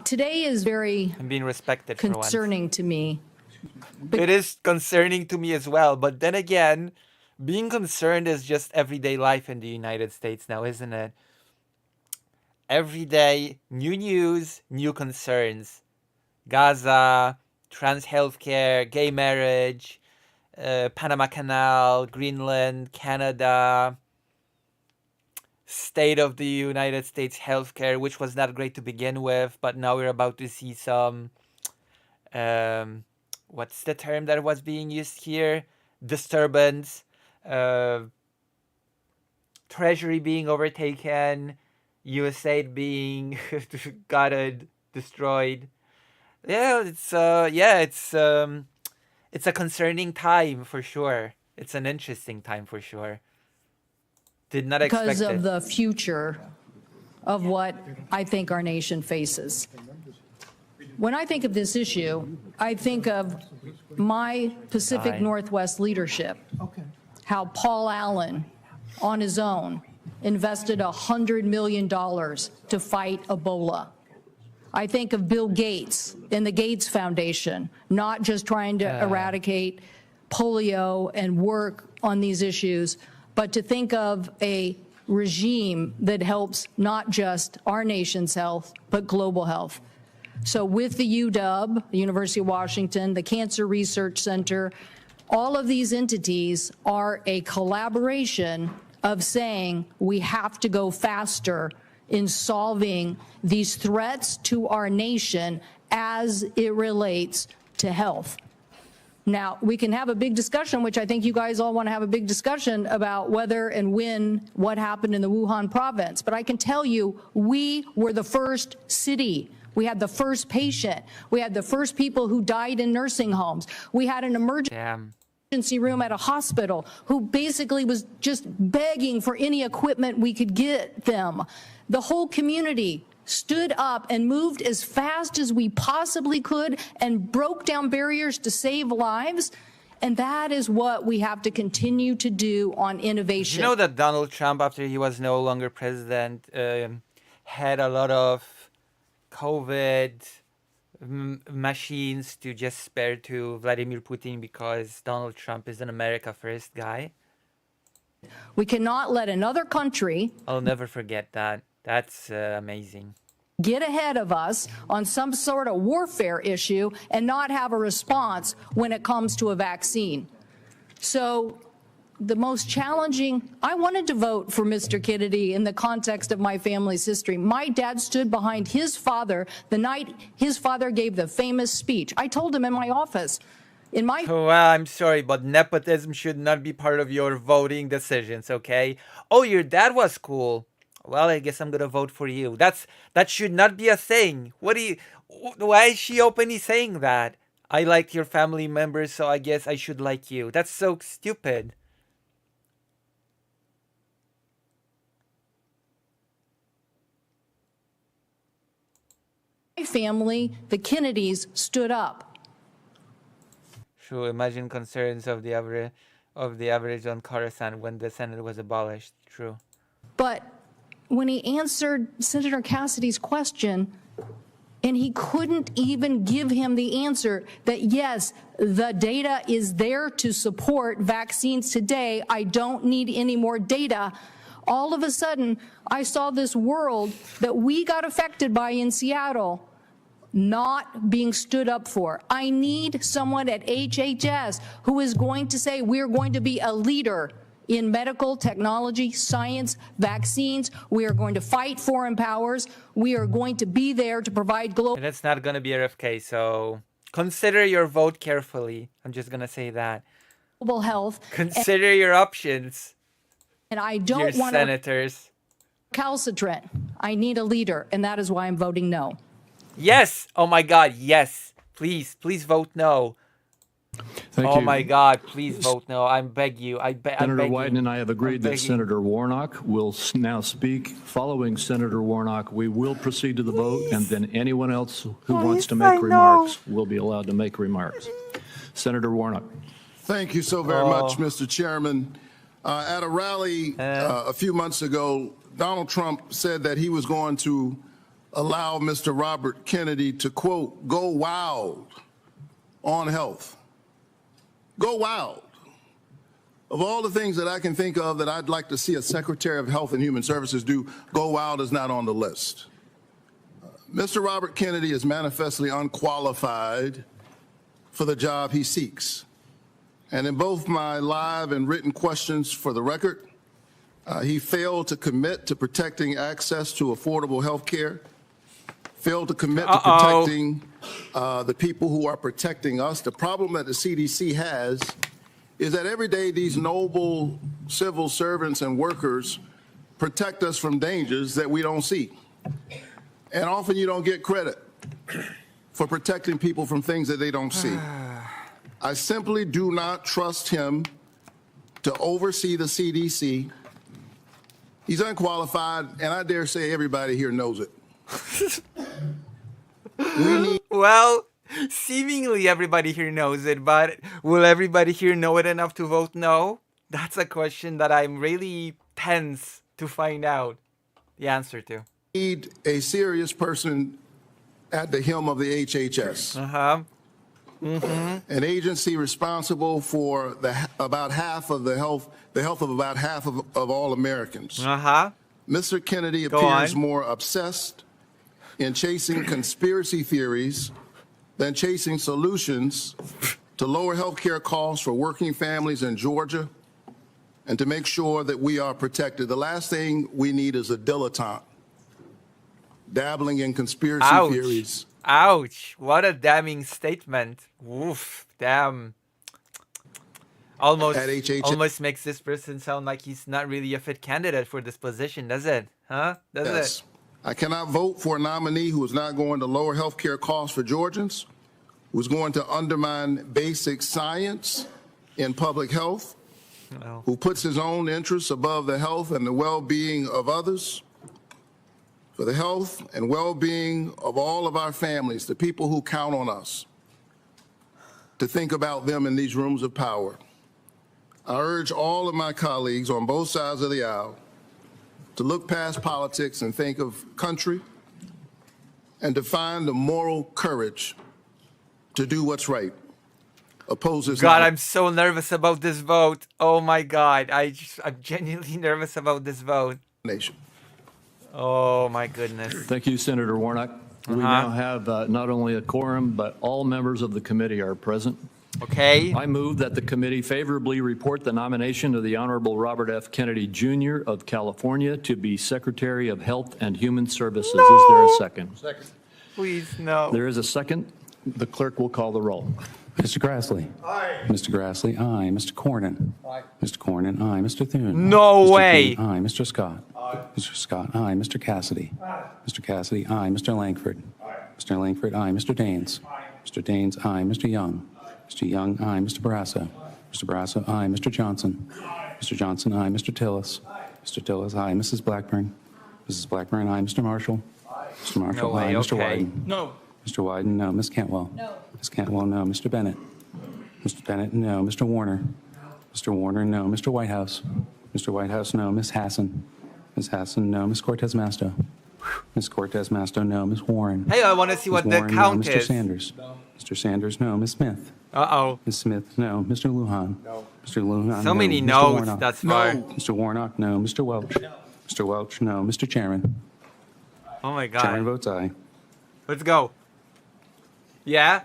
Today is very I'm being respected for once. concerning to me. It is concerning to me as well. But then again, being concerned is just everyday life in the United States now, isn't it? Every day, new news, new concerns. Gaza, trans healthcare, gay marriage, Panama Canal, Greenland, Canada, state of the United States healthcare, which was not great to begin with, but now we're about to see some, what's the term that was being used here? Disturbance, Treasury being overtaken, USAID being gutted, destroyed. Yeah, it's a concerning time for sure. It's an interesting time for sure. Did not expect Because of it. the future of what I think our nation faces. When I think of this issue, I think of my Pacific Northwest leadership, how Paul Allen, on his own, invested $100 million to fight Ebola. I think of Bill Gates and the Gates Foundation, not just trying to eradicate polio and work on these issues, but to think of a regime that helps not just our nation's health, but global health. So with the UW, the University of Washington, the Cancer Research Center, all of these entities are a collaboration of saying we have to go faster in solving these threats to our nation as it relates to health. Now, we can have a big discussion, which I think you guys all want to have a big discussion about whether and when what happened in the Wuhan province. But I can tell you, we were the first city. We had the first patient. We had the first people who died in nursing homes. We had an emergency room at a hospital who basically was just begging for any equipment we could get them. The whole community stood up and moved as fast as we possibly could and broke down barriers to save lives. And that is what we have to continue to do on innovation. You know that Donald Trump, after he was no longer president, had a lot of COVID machines to just spare to Vladimir Putin because Donald Trump is an America First guy? We cannot let another country... I'll never forget that. That's amazing. ...get ahead of us on some sort of warfare issue and not have a response when it comes to a vaccine. So the most challenging, I wanted to vote for Mr. Kennedy in the context of my family's history. My dad stood behind his father the night his father gave the famous speech. I told him in my office, well, I'm sorry, but nepotism should not be part of your voting decisions, okay? Oh, your dad was cool. Well, I guess I'm gonna vote for you. That should not be a thing. Why is she openly saying that? I like your family members, so I guess I should like you. That's so stupid. My family, the Kennedys, stood up. True. Imagine concerns of the average on Coruscant when the Senate was abolished. True. But when he answered Senator Cassidy's question, and he couldn't even give him the answer that, yes, the data is there to support vaccines today. I don't need any more data. All of a sudden, I saw this world that we got affected by in Seattle not being stood up for. I need someone at HHS who is going to say we're going to be a leader in medical technology, science, vaccines. We are going to fight foreign powers. We are going to be there to provide global... And it's not going to be RFK, so consider your vote carefully. I'm just going to say that. Global health. Consider your options. And I don't want senators. Recalcitrant. I need a leader, and that is why I'm voting no. Yes! Oh my God, yes! Please vote no. Thank Oh you. my God, please vote no. I beg you. Senator Wyden and I have agreed that Senator Warnock will now speak. Following Senator Warnock, we will proceed to the vote, and then anyone else who wants to make remarks will be allowed to make remarks. Senator Warnock. Thank you so very much, Mr. Chairman. At a rally a few months ago, Donald Trump said that he was going to allow Mr. Robert Kennedy to, quote, go wild on health. Go wild. Of all the things that I can think of that I'd like to see a Secretary of Health and Human Services do, go wild is not on the list. Mr. Robert Kennedy is manifestly unqualified for the job he seeks. And in both my live and written questions for the record, he failed to commit to protecting access to affordable health care, failed to commit to protecting the people who are protecting us. The problem that the CDC has is that every day these noble civil servants and workers protect us from dangers that we don't see. And often you don't get credit for protecting people from things that they don't see. I simply do not trust him to oversee the CDC. He's unqualified, and I dare say everybody here knows it. Well, seemingly everybody here knows it, but will everybody here know it enough to vote no? That's a question that I'm really tense to find out the answer to. Need a serious person at the helm of the HHS. An agency responsible for about half of the health of about half of all Americans. Mr. Kennedy appears more obsessed in chasing conspiracy theories than chasing solutions to lower health care costs for working families in Georgia and to make sure that we are protected. The last thing we need is a dilettante dabbling in conspiracy theories. Ouch. What a damning statement. Oof. Damn. Almost makes this person sound like he's not really a fit candidate for this position, does it? Huh? Does it? I cannot vote for a nominee who is not going to lower health care costs for Georgians, who's going to undermine basic science in public health, who puts his own interests above the health and the well-being of others. For the health and well-being of all of our families, the people who count on us, to think about them in these rooms of power. I urge all of my colleagues on both sides of the aisle to look past politics and think of country and to find the moral courage to do what's right. Oppose this. God, I'm so nervous about this vote. Oh my God, I'm genuinely nervous about this vote. Nation. Oh my goodness. Thank you, Senator Warnock. We now have not only a quorum, but all members of the committee are present. Okay. I move that the committee favorably report the nomination of the Honorable Robert F. Kennedy, Jr. of California to be Secretary of Health and Human Services. No. Is there a second? Second. Please, no. There is a second. The clerk will call the roll. Mr. Grassley. Aye. Mr. Grassley, aye. Mr. Cornyn. Aye. Mr. Cornyn, aye. Mr. Thune. No Mr. way. Thune, aye. Mr. Scott. Aye. Mr. Scott, aye. Mr. Cassidy. Aye. Mr. Cassidy, aye. Mr. Langford. Aye. Mr. Langford, aye. Mr. Daines. Aye. Mr. Daines, aye. Mr. Young. Mr. Young, aye. Mr. Barrasso. Mr. Barrasso, aye. Mr. Johnson. Mr. Johnson, aye. Mr. Tillis. Mr. Tillis, aye. Mrs. Blackburn. Mrs. Blackburn, aye. Mr. Marshall. Mr. Marshall, No way, aye. Mr. okay. Wyden. No. Mr. Wyden, no. Ms. Cantwell. No. Ms. Cantwell, no. Mr. Bennett. Mr. Bennett, no. Mr. Warner. Mr. Warner, no. Mr. Whitehouse. Mr. Whitehouse, no. Ms. Hassan. Ms. Hassan, no. Ms. Cortez Masto. Ms. Cortez Masto, no. Ms. Warren. Hey, I want to see what Ms. the Warren, count no. Mr. is. Sanders. Mr. Sanders, no. Ms. Smith. Uh-oh. Ms. Smith, no. Mr. Lujan. No. Mr. Lujan, So no. many Mr. no's Warnock. thus far. No. Mr. Warnock, no. Mr. Welch. Mr. Welch, no. Mr. Chairman. Oh my Chairman God. votes aye. Let's go. Yeah?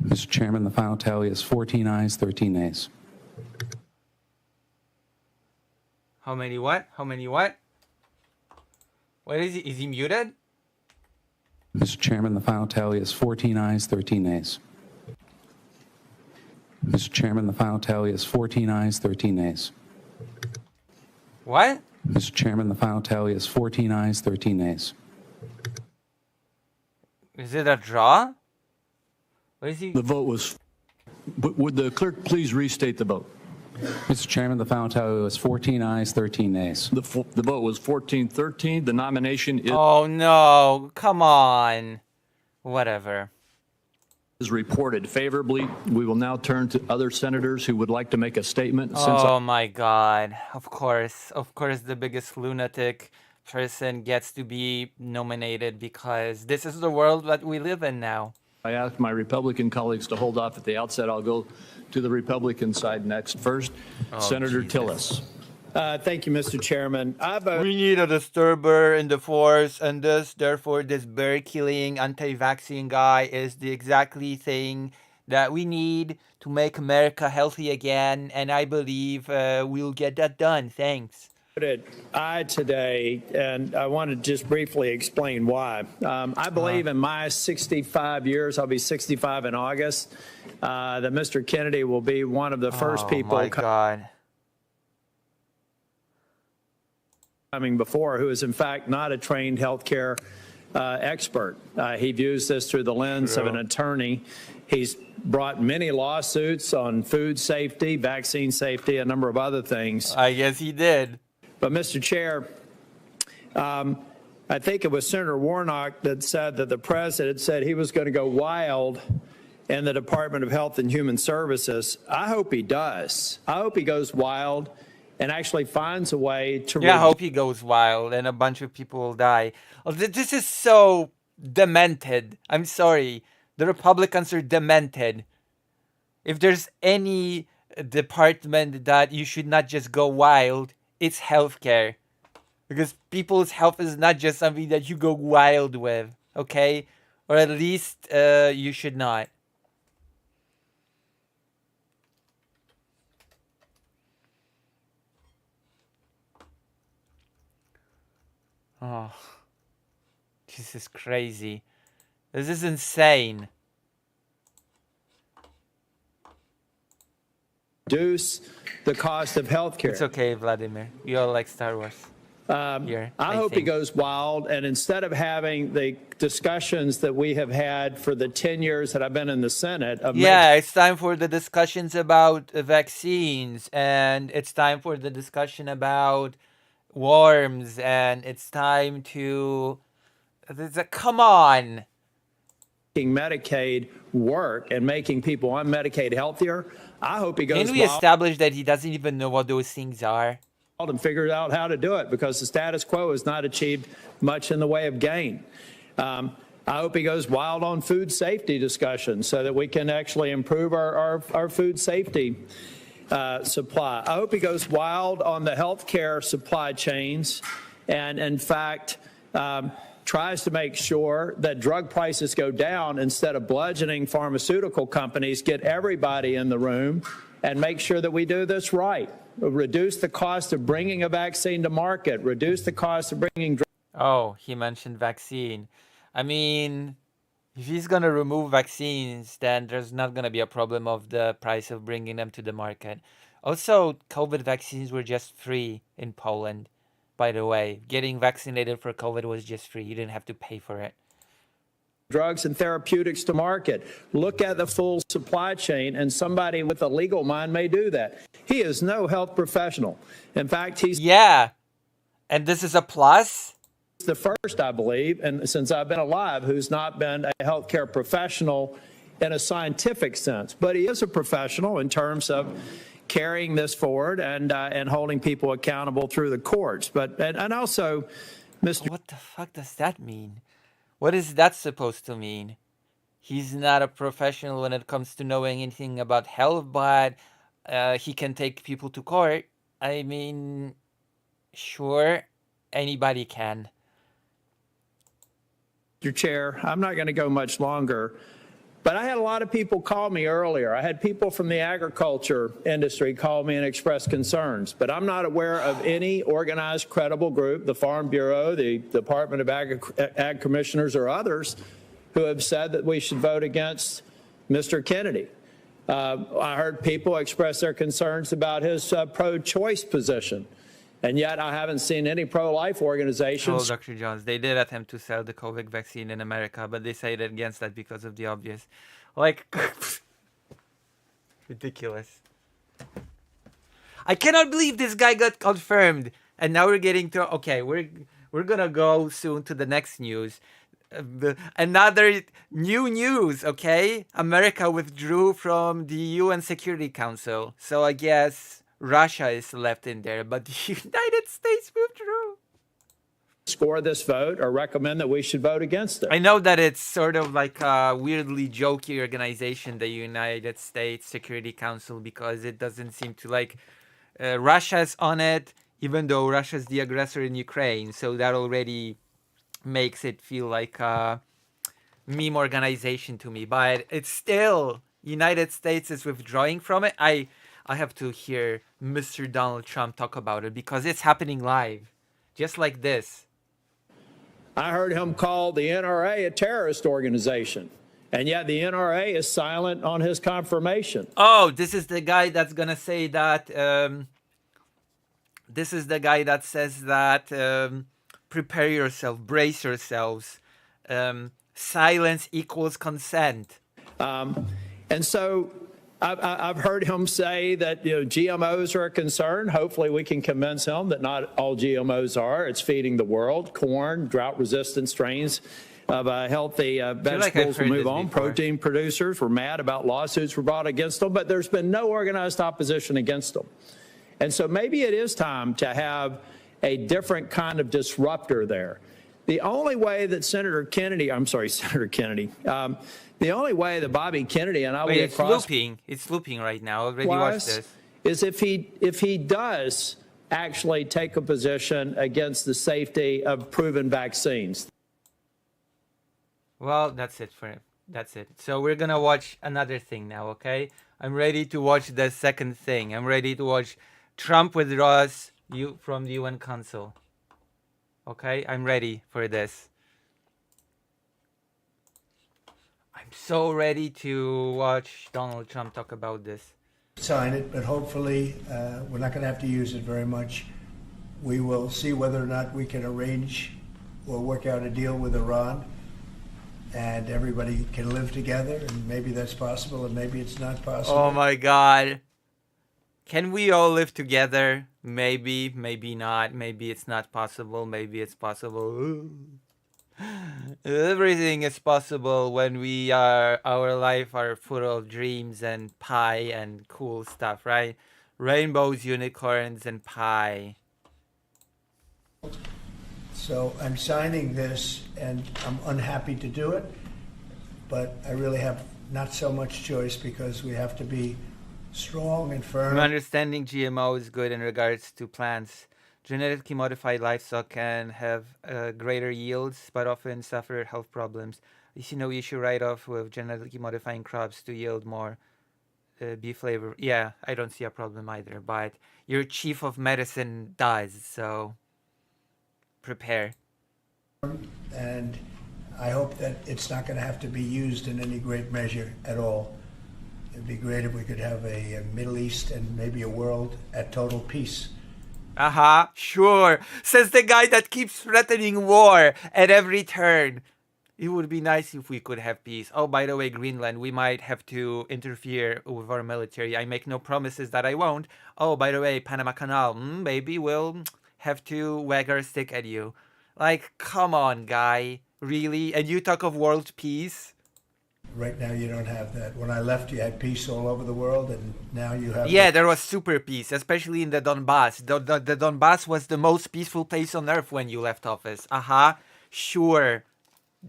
Mr. Chairman, the final tally is 14 ayes, 13 nays. How many what? How many what? What is he? Is he muted? Mr. Chairman, the final tally is 14 ayes, 13 nays. Mr. Chairman, the final tally is 14 ayes, 13 nays. What? Mr. Chairman, the final tally is 14 ayes, 13 nays. Is it a draw? What is he? The vote was, would the clerk please restate the vote? Mr. Chairman, the final tally was 14 ayes, 13 nays. The vote was 14-13. The nomination Oh, no. Come on. Whatever. is reported favorably. We will now turn to other senators who would like to make a statement. Oh, my God. Of course. Of course, the biggest lunatic person gets to be nominated because this is the world that we live in now. I ask my Republican colleagues to hold off at the outset. I'll go to the Republican side next. First, Senator Tillis. Thank you, Mr. Chairman. We need a disturber in the force, and therefore, this bear-killing anti-vaccine guy is the exactly thing that we need to make America healthy again, and I believe we'll get that done. Thanks. I today, and I want to just briefly explain why. I believe in my 65 years, I'll be 65 in August, that Mr. Kennedy will be one of the first people coming before who is in fact not a trained healthcare expert. He views this through the lens of an attorney. He's brought many lawsuits on food safety, vaccine safety, a number of other things. I guess he did. But, Mr. Chair, I think it was Senator Warnock that said that the president said he was going to go wild in the Department of Health and Human Services. I hope he does. I hope he goes wild and actually finds a way to... Yeah, I hope he goes wild and a bunch of people will die. Oh, this is so demented. I'm sorry. The Republicans are demented. If there's any department that you should not just go wild, it's healthcare, because people's health is not just something that you go wild with, okay? Or at least you should not. Oh, this is crazy. This is insane. Reduce the cost of health care. It's okay, Vladimir. You all like Star Wars. I hope he goes wild, and instead of having the discussions that we have had for the 10 years that I've been in the Senate... it's time for the discussions about vaccines, and it's time for the discussion about worms, and it's time to... Come on! Making Medicaid work and making people on Medicaid healthier. I hope he goes Can we establish that he doesn't even know what those things are? And figure out how to do it, because the status quo has not achieved much in the way of gain. I hope he goes wild on food safety discussions so that we can actually improve our food safety supply. I hope he goes wild on the healthcare supply chains and, in fact, tries to make sure that drug prices go down instead of bludgeoning pharmaceutical companies, get everybody in the room and make sure that we do this right. Reduce the cost of bringing a vaccine to market, reduce the cost of bringing drugs. Oh, he mentioned vaccine. I mean, if he's going to remove vaccines, then there's not going to be a problem of the price of bringing them to the market. Also, COVID vaccines were just free in Poland. By the way, getting vaccinated for COVID was just free. You didn't have to pay for it. Drugs and therapeutics to market. Look at the full supply chain, and somebody with a legal mind may do that. He is no health professional. In fact, he's... Yeah, and this is a plus? The first, I believe, and since I've been alive, who's not been a healthcare professional in a scientific sense. But he is a professional in terms of carrying this forward and holding people accountable through the courts. But and also, Mr. What the fuck does that mean? What is that supposed to mean? He's not a professional when it comes to knowing anything about health, but he can take people to court. I mean, sure, anybody can. Mr. Chair, I'm not going to go much longer. But I had a lot of people call me earlier. I had people from the agriculture industry call me and express concerns. But I'm not aware of any organized, credible group, the Farm Bureau, the Department of Ag Commissioners, or others, who have said that we should vote against Mr. Kennedy. I heard people express their concerns about his pro-choice position. And yet I haven't seen any pro-life organizations. Oh, Dr. Jones, they did attempt to sell the COVID vaccine in America, but they decided against that because of the obvious. Like, ridiculous. I cannot believe this guy got confirmed. And now we're getting to, okay, we're gonna go soon to the next news. Another new news, okay? America withdrew from the UN Security Council. So I guess Russia is left in there, but the United States withdrew. Score this vote or recommend that we should vote against it. I know that it's sort of like a weirdly jokey organization, the United States Security Council, because it doesn't seem to like Russia's on it, even though Russia's the aggressor in Ukraine. So that already makes it feel like a meme organization to me, but it's still United States is withdrawing from it. I have to hear Mr. Donald Trump talk about it because it's happening live, just like this. I heard him call the NRA a terrorist organization, and yet the NRA is silent on his confirmation. Oh, this is the guy that's gonna say that. This is the guy that says that. Prepare yourself, brace yourselves. Silence equals consent. And so I've heard him say that GMOs are a concern. Hopefully we can convince him that not all GMOs are. It's feeding the world. Corn, drought-resistant strains of healthy vegetables will move on. Protein producers were mad about lawsuits were brought against them, but there's been no organized opposition against them. And so maybe it is time to have a different kind of disruptor there. The only way that Senator Kennedy, the only way that Bobby Kennedy and I will get across... It's looping right now. I already watched this. Is if he does actually take a position against the safety of proven vaccines. Well, that's it for him. That's it. So we're going to watch another thing now, okay? I'm ready to watch the second thing. I'm ready to watch Trump withdraws from the UN Council. Okay, I'm ready for this. I'm so ready to watch Donald Trump talk about this. Sign it, but hopefully we're not going to have to use it very much. We will see whether or not we can arrange or work out a deal with Iran, and everybody can live together, and maybe that's possible, and maybe it's not possible. Oh my God. Can we all live together? Maybe, maybe not. Maybe it's not possible. Maybe it's possible. Everything is possible when our life are full of dreams and pie and cool stuff, right? Rainbows, unicorns, and pie. So I'm signing this, and I'm unhappy to do it, but I really have not so much choice because we have to be strong and firm. Understanding GMO is good in regards to plants. Genetically modified livestock can have greater yields, but often suffer health problems. You see no issue right off with genetically modifying crops to yield more beef flavor. Yeah, I don't see a problem either, but your chief of medicine does, so prepare. And I hope that it's not going to have to be used in any great measure at all. It'd be great if we could have a Middle East and maybe a world at total peace. Sure. Says the guy that keeps threatening war at every turn. It would be nice if we could have peace. Oh, by the way, Greenland, we might have to interfere with our military. I make no promises that I won't. Oh, by the way, Panama Canal, maybe we'll have to wag our stick at you. Like, come on, guy. Really? And you talk of world peace? Right now, you don't have that. When I left, you had peace all over the world, and now you have... Yeah, there was super peace, especially in the Donbass. The Donbass was the most peaceful place on earth when you left office. Sure,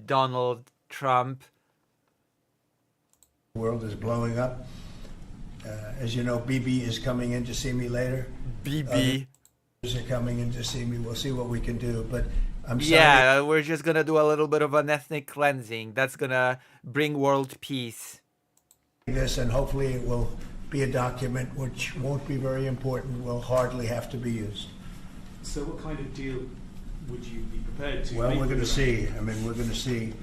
Donald Trump. The world is blowing up. As you know, BB is coming in to see me later. BB. Others are coming in to see me. We'll see what we can do, but... Yeah, we're just gonna do a little bit of an ethnic cleansing. That's gonna bring world peace. This, and hopefully it will be a document which won't be very important, will hardly have to be used. So what kind of deal would you be prepared to Well, make? we're going to see. I mean, we're going to see.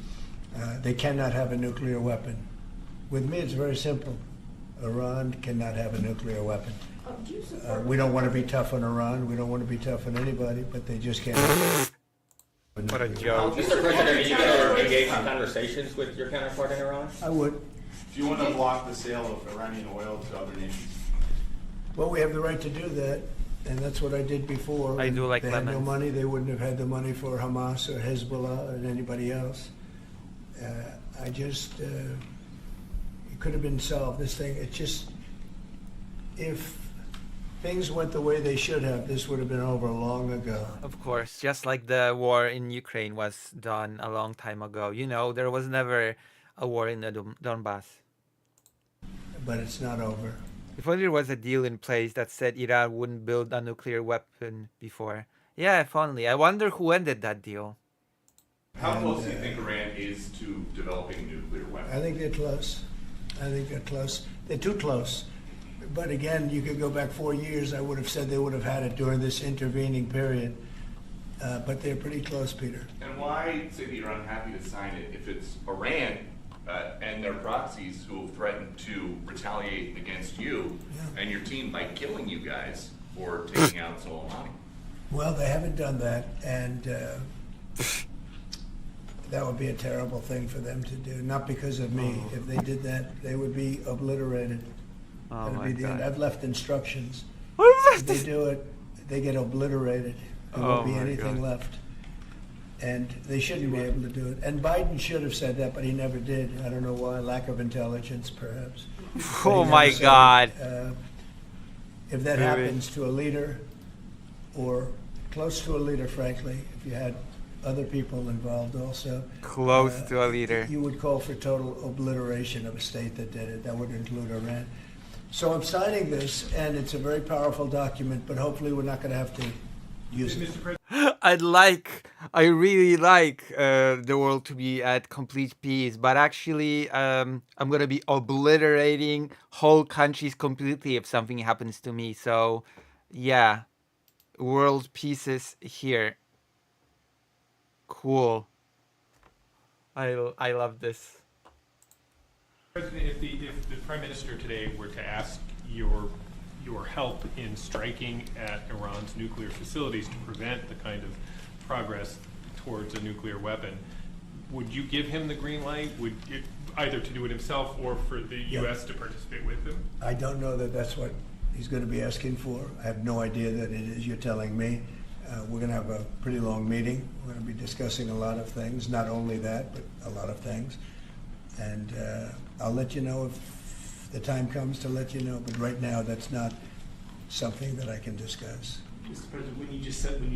They cannot have a nuclear weapon. With me, it's very simple. Iran cannot have a nuclear weapon. We don't want to be tough on Iran. We don't want to be tough on anybody, but they just can't. What a joke. Mr. President, are you going to engage in conversations with your counterpart in Iran? I would. Do you want to block the sale of Iranian oil to other nations? Well, we have the right to do that, and that's what I did before. I do like They had no lemons. money, they wouldn't have had the money for Hamas or Hezbollah or anybody else. It could have been solved, this thing. It just, if things went the way they should have, this would have been over long ago. Of course, just like the war in Ukraine was done a long time ago. You know, there was never a war in the Donbass. But it's not over. If only there was a deal in place that said Iran wouldn't build a nuclear weapon before. Yeah, if only. I wonder who ended that deal. How close do you think Iran is to developing a nuclear weapon? I think they're close. I think they're close. They're too close. But again, you could go back 4 years, I would have said they would have had it during this intervening period. But they're pretty close, Peter. And why say that you're unhappy to sign it if it's Iran and their proxies who have threatened to retaliate against you and your team by killing you guys for taking out Soleimani? Well, they haven't done that, and that would be a terrible thing for them to do. Not because of me. If they did that, they would be obliterated. Oh That'd my be the end. God. I've left instructions. What is If this? they do it, they get obliterated. There Oh won't be my anything God. left. And they shouldn't be able to do it. And Biden should have said that, but he never did. I don't know why. Lack of intelligence, perhaps. But he Oh never my said it. God. If that Really? happens to a leader, or close to a leader, frankly, if you had other people involved also. Close to a leader. You would call for total obliteration of a state that did it. That would include Iran. So I'm signing this, and it's a very powerful document, but hopefully we're not going to have to use it. I really like the world to be at complete peace, but actually, I'm gonna be obliterating whole countries completely if something happens to me. So, yeah, world peace is here. Cool. I love this. President, if the Prime Minister today were to ask your help in striking at Iran's nuclear facilities to prevent the kind of progress towards a nuclear weapon, would you give him the green light? Would you, either to do it himself or for the U.S. to participate with him? I don't know that that's what he's going to be asking for. I have no idea that it is. You're telling me. We're going to have a pretty long meeting. We're going to be discussing a lot of things, not only that, but a lot of things. And I'll let you know if the time comes to let you know. But right now, that's not something that I can discuss. Mr. President, when you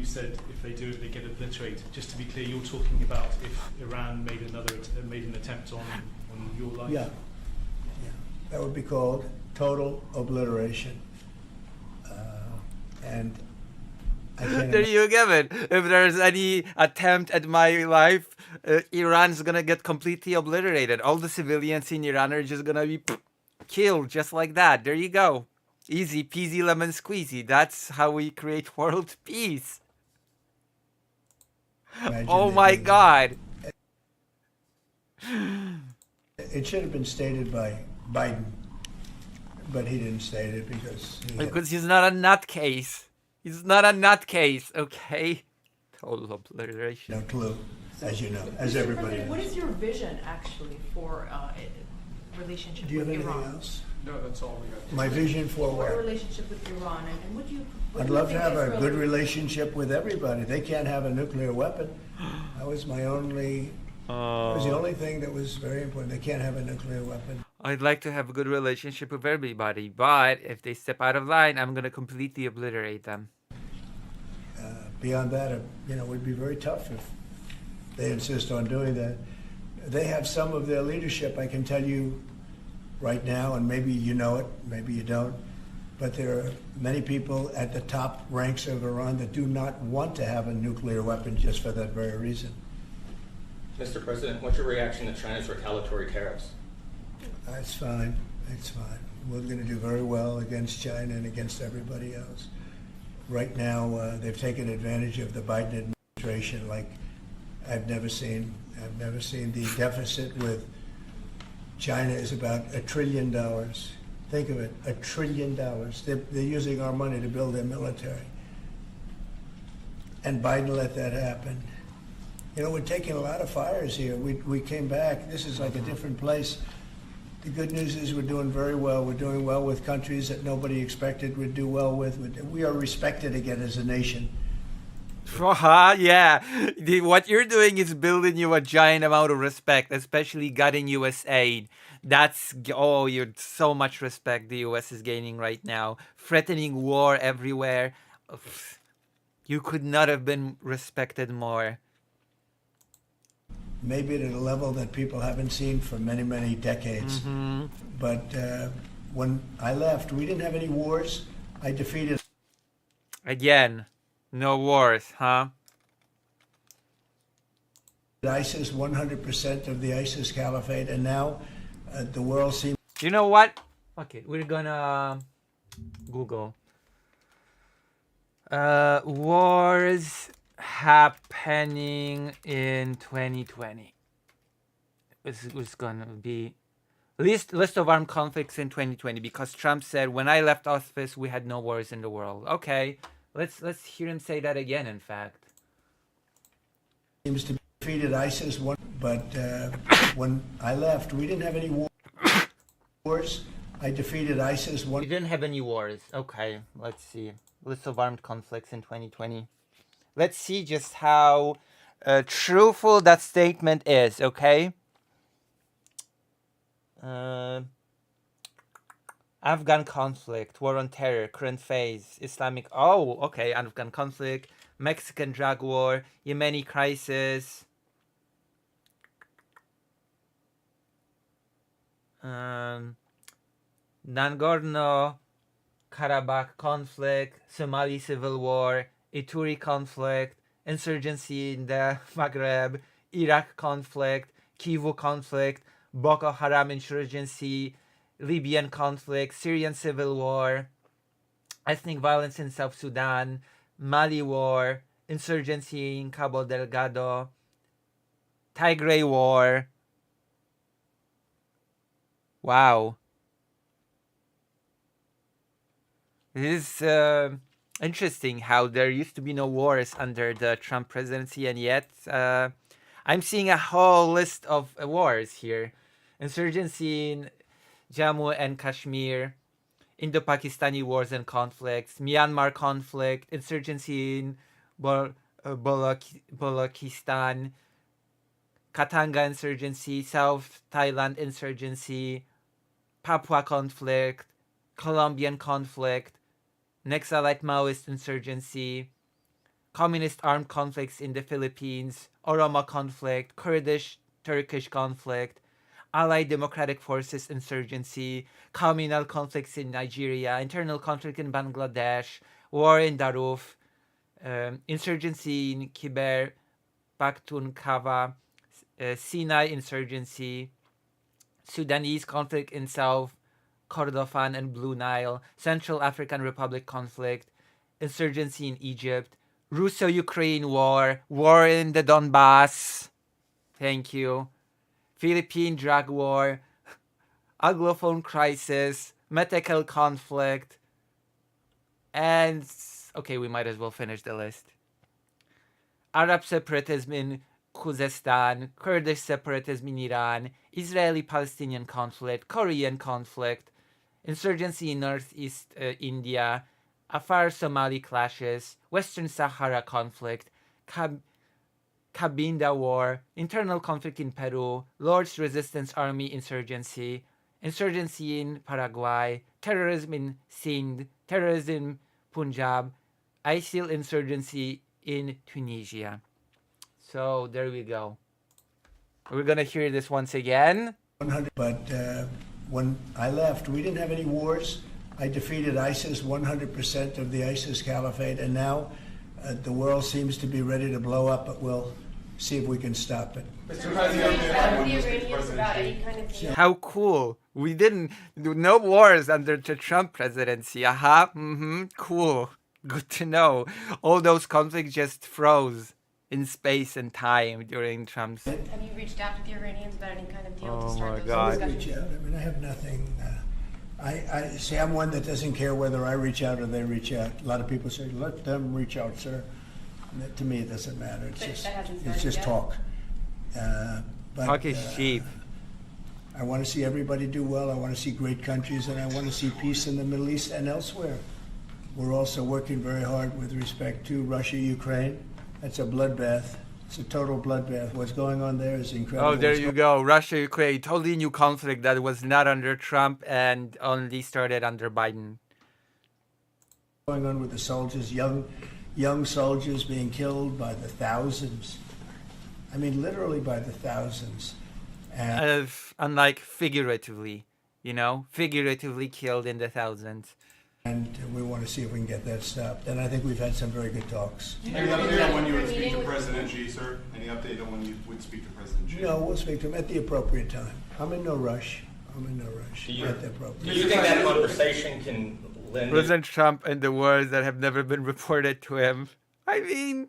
said if they do it, they get obliterated. Just to be clear, you're talking about if Iran made an attempt on your life. Yeah, that would be called total obliteration. And I can't There you give it. If there's any attempt at my life, Iran's gonna get completely obliterated. All the civilians in Iran are just gonna be killed just like that. There you go. Easy peasy lemon squeezy. That's how we create world peace. Oh my God. It should have been stated by Biden, but he didn't state it because he's not a nutcase. He's not a nutcase, okay? Total obliteration. No clue, as you know, as everybody knows. What is your vision, actually, for relationship Do you have with anything Iran? else? No, that's all we got. My vision for For a what? relationship with Iran, and would you? I'd love to have a good relationship with everybody. They can't have a nuclear weapon. That was my only. That was the only thing that was very important. They can't have a nuclear weapon. I'd like to have a good relationship with everybody, but if they step out of line, I'm gonna completely obliterate them. Beyond that, it would be very tough if they insist on doing that. They have some of their leadership, I can tell you right now, and maybe you know it, maybe you don't, but there are many people at the top ranks of Iran that do not want to have a nuclear weapon just for that very reason. Mr. President, what's your reaction to China's retaliatory tariffs? It's fine. It's fine. We're going to do very well against China and against everybody else. Right now, they've taken advantage of the Biden administration like I've never seen. I've never seen. The deficit with China is about $1 trillion. Think of it, $1 trillion. They're using our money to build their military. And Biden let that happen. We're taking a lot of fires here. We came back. This is like a different place. The good news is we're doing very well. We're doing well with countries that nobody expected we'd do well with. We are respected again as a nation. Yeah, what you're doing is building you a giant amount of respect, especially getting U.S. aid. You're so much respect the U.S. is gaining right now. Threatening war everywhere. You could not have been respected more. Maybe at a level that people haven't seen for many, many decades. Mm-hmm. But when I left, we didn't have any wars. I defeated... Again, no wars, huh? ISIS, 100% of the ISIS caliphate, and now the world seems... You know what? Fuck it, we're gonna Google. Wars happening in 2020. It was gonna be list of armed conflicts in 2020 because Trump said when I left office we had no wars in the world. Okay, let's hear him say that again. In fact, seems to be defeated ISIS, but when I left, we didn't have any wars. I defeated ISIS. We didn't have any wars. Okay, let's see. List of armed conflicts in 2020. Let's see just how truthful that statement is, okay? Afghan conflict, war on terror, current phase, Islamic... Oh, okay, Afghan conflict, Mexican drug war, Yemeni crisis, Nagorno-Karabakh conflict, Somali civil war, Ituri conflict, insurgency in the Maghreb, Iraq conflict, Kivu conflict, Boko Haram insurgency, Libyan conflict, Syrian civil war, ethnic violence in South Sudan, Mali war, insurgency in Cabo Delgado, Tigray war. Wow. It is interesting how there used to be no wars under the Trump presidency, and yet I'm seeing a whole list of wars here. Insurgency in Jammu and Kashmir, Indo-Pakistani wars and conflicts, Myanmar conflict, insurgency in Balochistan, Katanga insurgency, South Thailand insurgency, Papua conflict, Colombian conflict, Naxalite Maoist insurgency, communist armed conflicts in the Philippines, Oromo conflict, Kurdish-Turkish conflict, Allied Democratic Forces insurgency, communal conflicts in Nigeria, internal conflict in Bangladesh, war in Darfur, insurgency in Khyber Pakhtunkhwa, Sinai insurgency, Sudanese conflict in South Kordofan and Blue Nile, Central African Republic conflict, insurgency in Egypt, Russo-Ukraine war, war in the Donbass, thank you, Philippine drug war, Anglophone crisis, Metekel conflict, and, okay, we might as well finish the list. Arab separatism in Khuzestan, Kurdish separatism in Iran, Israeli-Palestinian conflict, Korean conflict, insurgency in Northeast India, Afar-Somali clashes, Western Sahara conflict, Cabinda war, internal conflict in Peru, Lord's Resistance Army insurgency, insurgency in Paraguay, terrorism in Sindh, terrorism in Punjab, ISIL insurgency in Tunisia. So there we go. We're gonna hear this once again. 100, but when I left, we didn't have any wars. I defeated ISIS, 100% of the ISIS caliphate, and now the world seems to be ready to blow up, but we'll see if we can stop it. Mr. President, how cool. We didn't do no wars under the Trump presidency. Cool. Good to know. All those conflicts just froze in space and time during Trump's... Have you reached out to the Iranians about any kind of deal to start those discussions? Reach out. I mean, I have nothing. I see, I'm one that doesn't care whether I reach out or they reach out. A lot of people say, let them reach out, sir. And to me, it doesn't matter. It's just talk. Talk is cheap. I want to see everybody do well. I want to see great countries, and I want to see peace in the Middle East and elsewhere. We're also working very hard with respect to Russia, Ukraine. That's a bloodbath. It's a total bloodbath. What's going on there is incredible. Oh, there you go. Russia, Ukraine, totally new conflict that was not under Trump and only started under Biden. Going on with the soldiers, young soldiers being killed by the thousands. I mean, literally by the thousands. Unlike figuratively, you know, figuratively killed in the thousands. And we want to see if we can get that stopped. And I think we've had some very good talks. Any update on when you would speak to President Xi, sir? Any update on when you would speak to President Xi? No, we'll speak to him at the appropriate time. I'm in no rush. Do you At the appropriate think that conversation can lend President Trump and the words that have never been reported to him. I mean,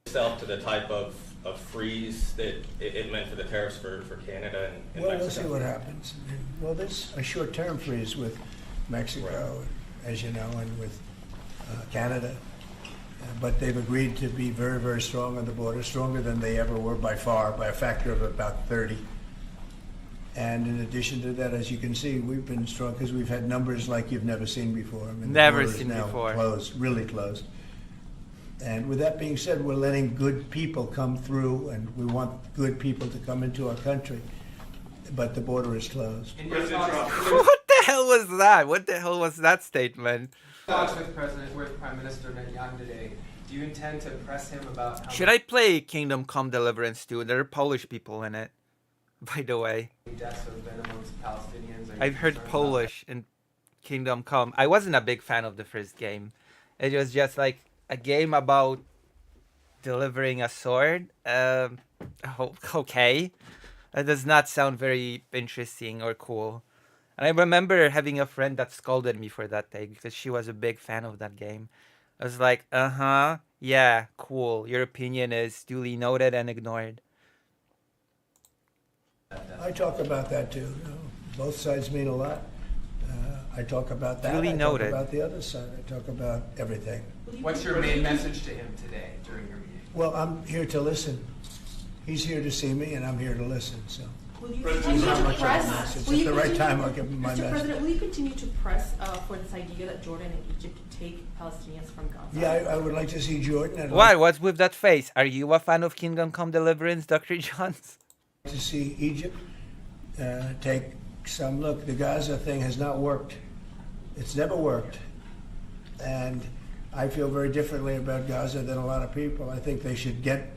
itself to the type of freeze that it meant for the tariffs for Canada and Well, Mexico? we'll see what happens. Well, there's a short-term freeze with Mexico, as you know, and with Canada. But they've agreed to be very, very strong on the border, stronger than they ever were by far, by a factor of about 30. And in addition to that, as you can see, we've been strong because we've had numbers like you've never seen before. I mean, never the border is seen now before. Closed, really closed. And with that being said, we're letting good people come through, and we want good people to come into our country. But the border is closed. What the hell was that? What the hell was that statement? Talks with Prime Minister Netanyahu today. Do you intend to press him about how Should I play Kingdom Come Deliverance too? There are Polish people in it, by the way. many deaths have been amongst Palestinians? Are you I've heard concerned about Polish in Kingdom Come. I wasn't a big fan of the first game. It was just like a game about delivering a sword. Okay. That does not sound very interesting or cool. And I remember having a friend that scolded me for that day because she was a big fan of that game. I was like, yeah, cool. Your opinion is duly noted and ignored. I talk about that too. You know, both sides mean a lot. I talk about that. Duly I noted. talk about the other side. I talk about everything. What's your main message to him today during your meeting? Well, I'm here to listen. He's here to see me, and I'm here to listen. So, Will you There's continue not to much of a press? message. Will At you the right continue- time, I'll give him my Mr. message. President, will you continue to press for this idea that Jordan and Egypt take Palestinians from Gaza? Yeah, I would like to see Jordan. I'd Why? What's with that face? Are you a fan of Kingdom Come Deliverance, Dr. Johns? like to see Egypt take some look. The Gaza thing has not worked. It's never worked. And I feel very differently about Gaza than a lot of people. I think they should get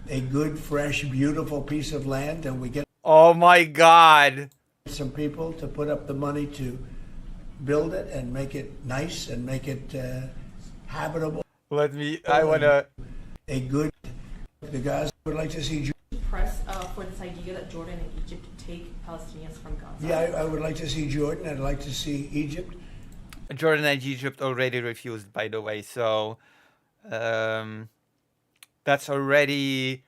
a good, fresh, beautiful piece of land, and we get Oh my God. some people to put up the money to build it and make it nice and make it habitable. I want to. A good, the Gaza would like to see. Press for this idea that Jordan and Egypt take Palestinians from Gaza. Yeah, I would like to see Jordan. I'd like to see Egypt. Jordan and Egypt already refused, by the way. So that's already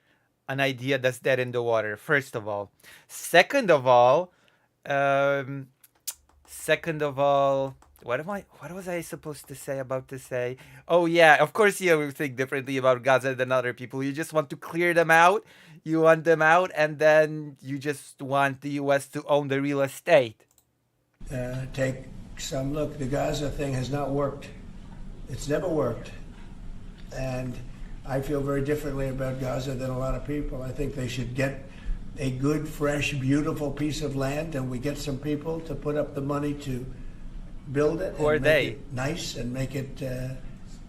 an idea that's dead in the water, first of all. Second of all, what was I supposed to say about to say? Oh yeah, of course you think differently about Gaza than other people. You just want to clear them out. You want them out, and then you just want the US to own the real estate. Take some look. The Gaza thing has not worked. It's never worked. And I feel very differently about Gaza than a lot of people. I think they should get a good, fresh, beautiful piece of land, and we get some people to put up the money to build it. Who are and make they? it nice and make it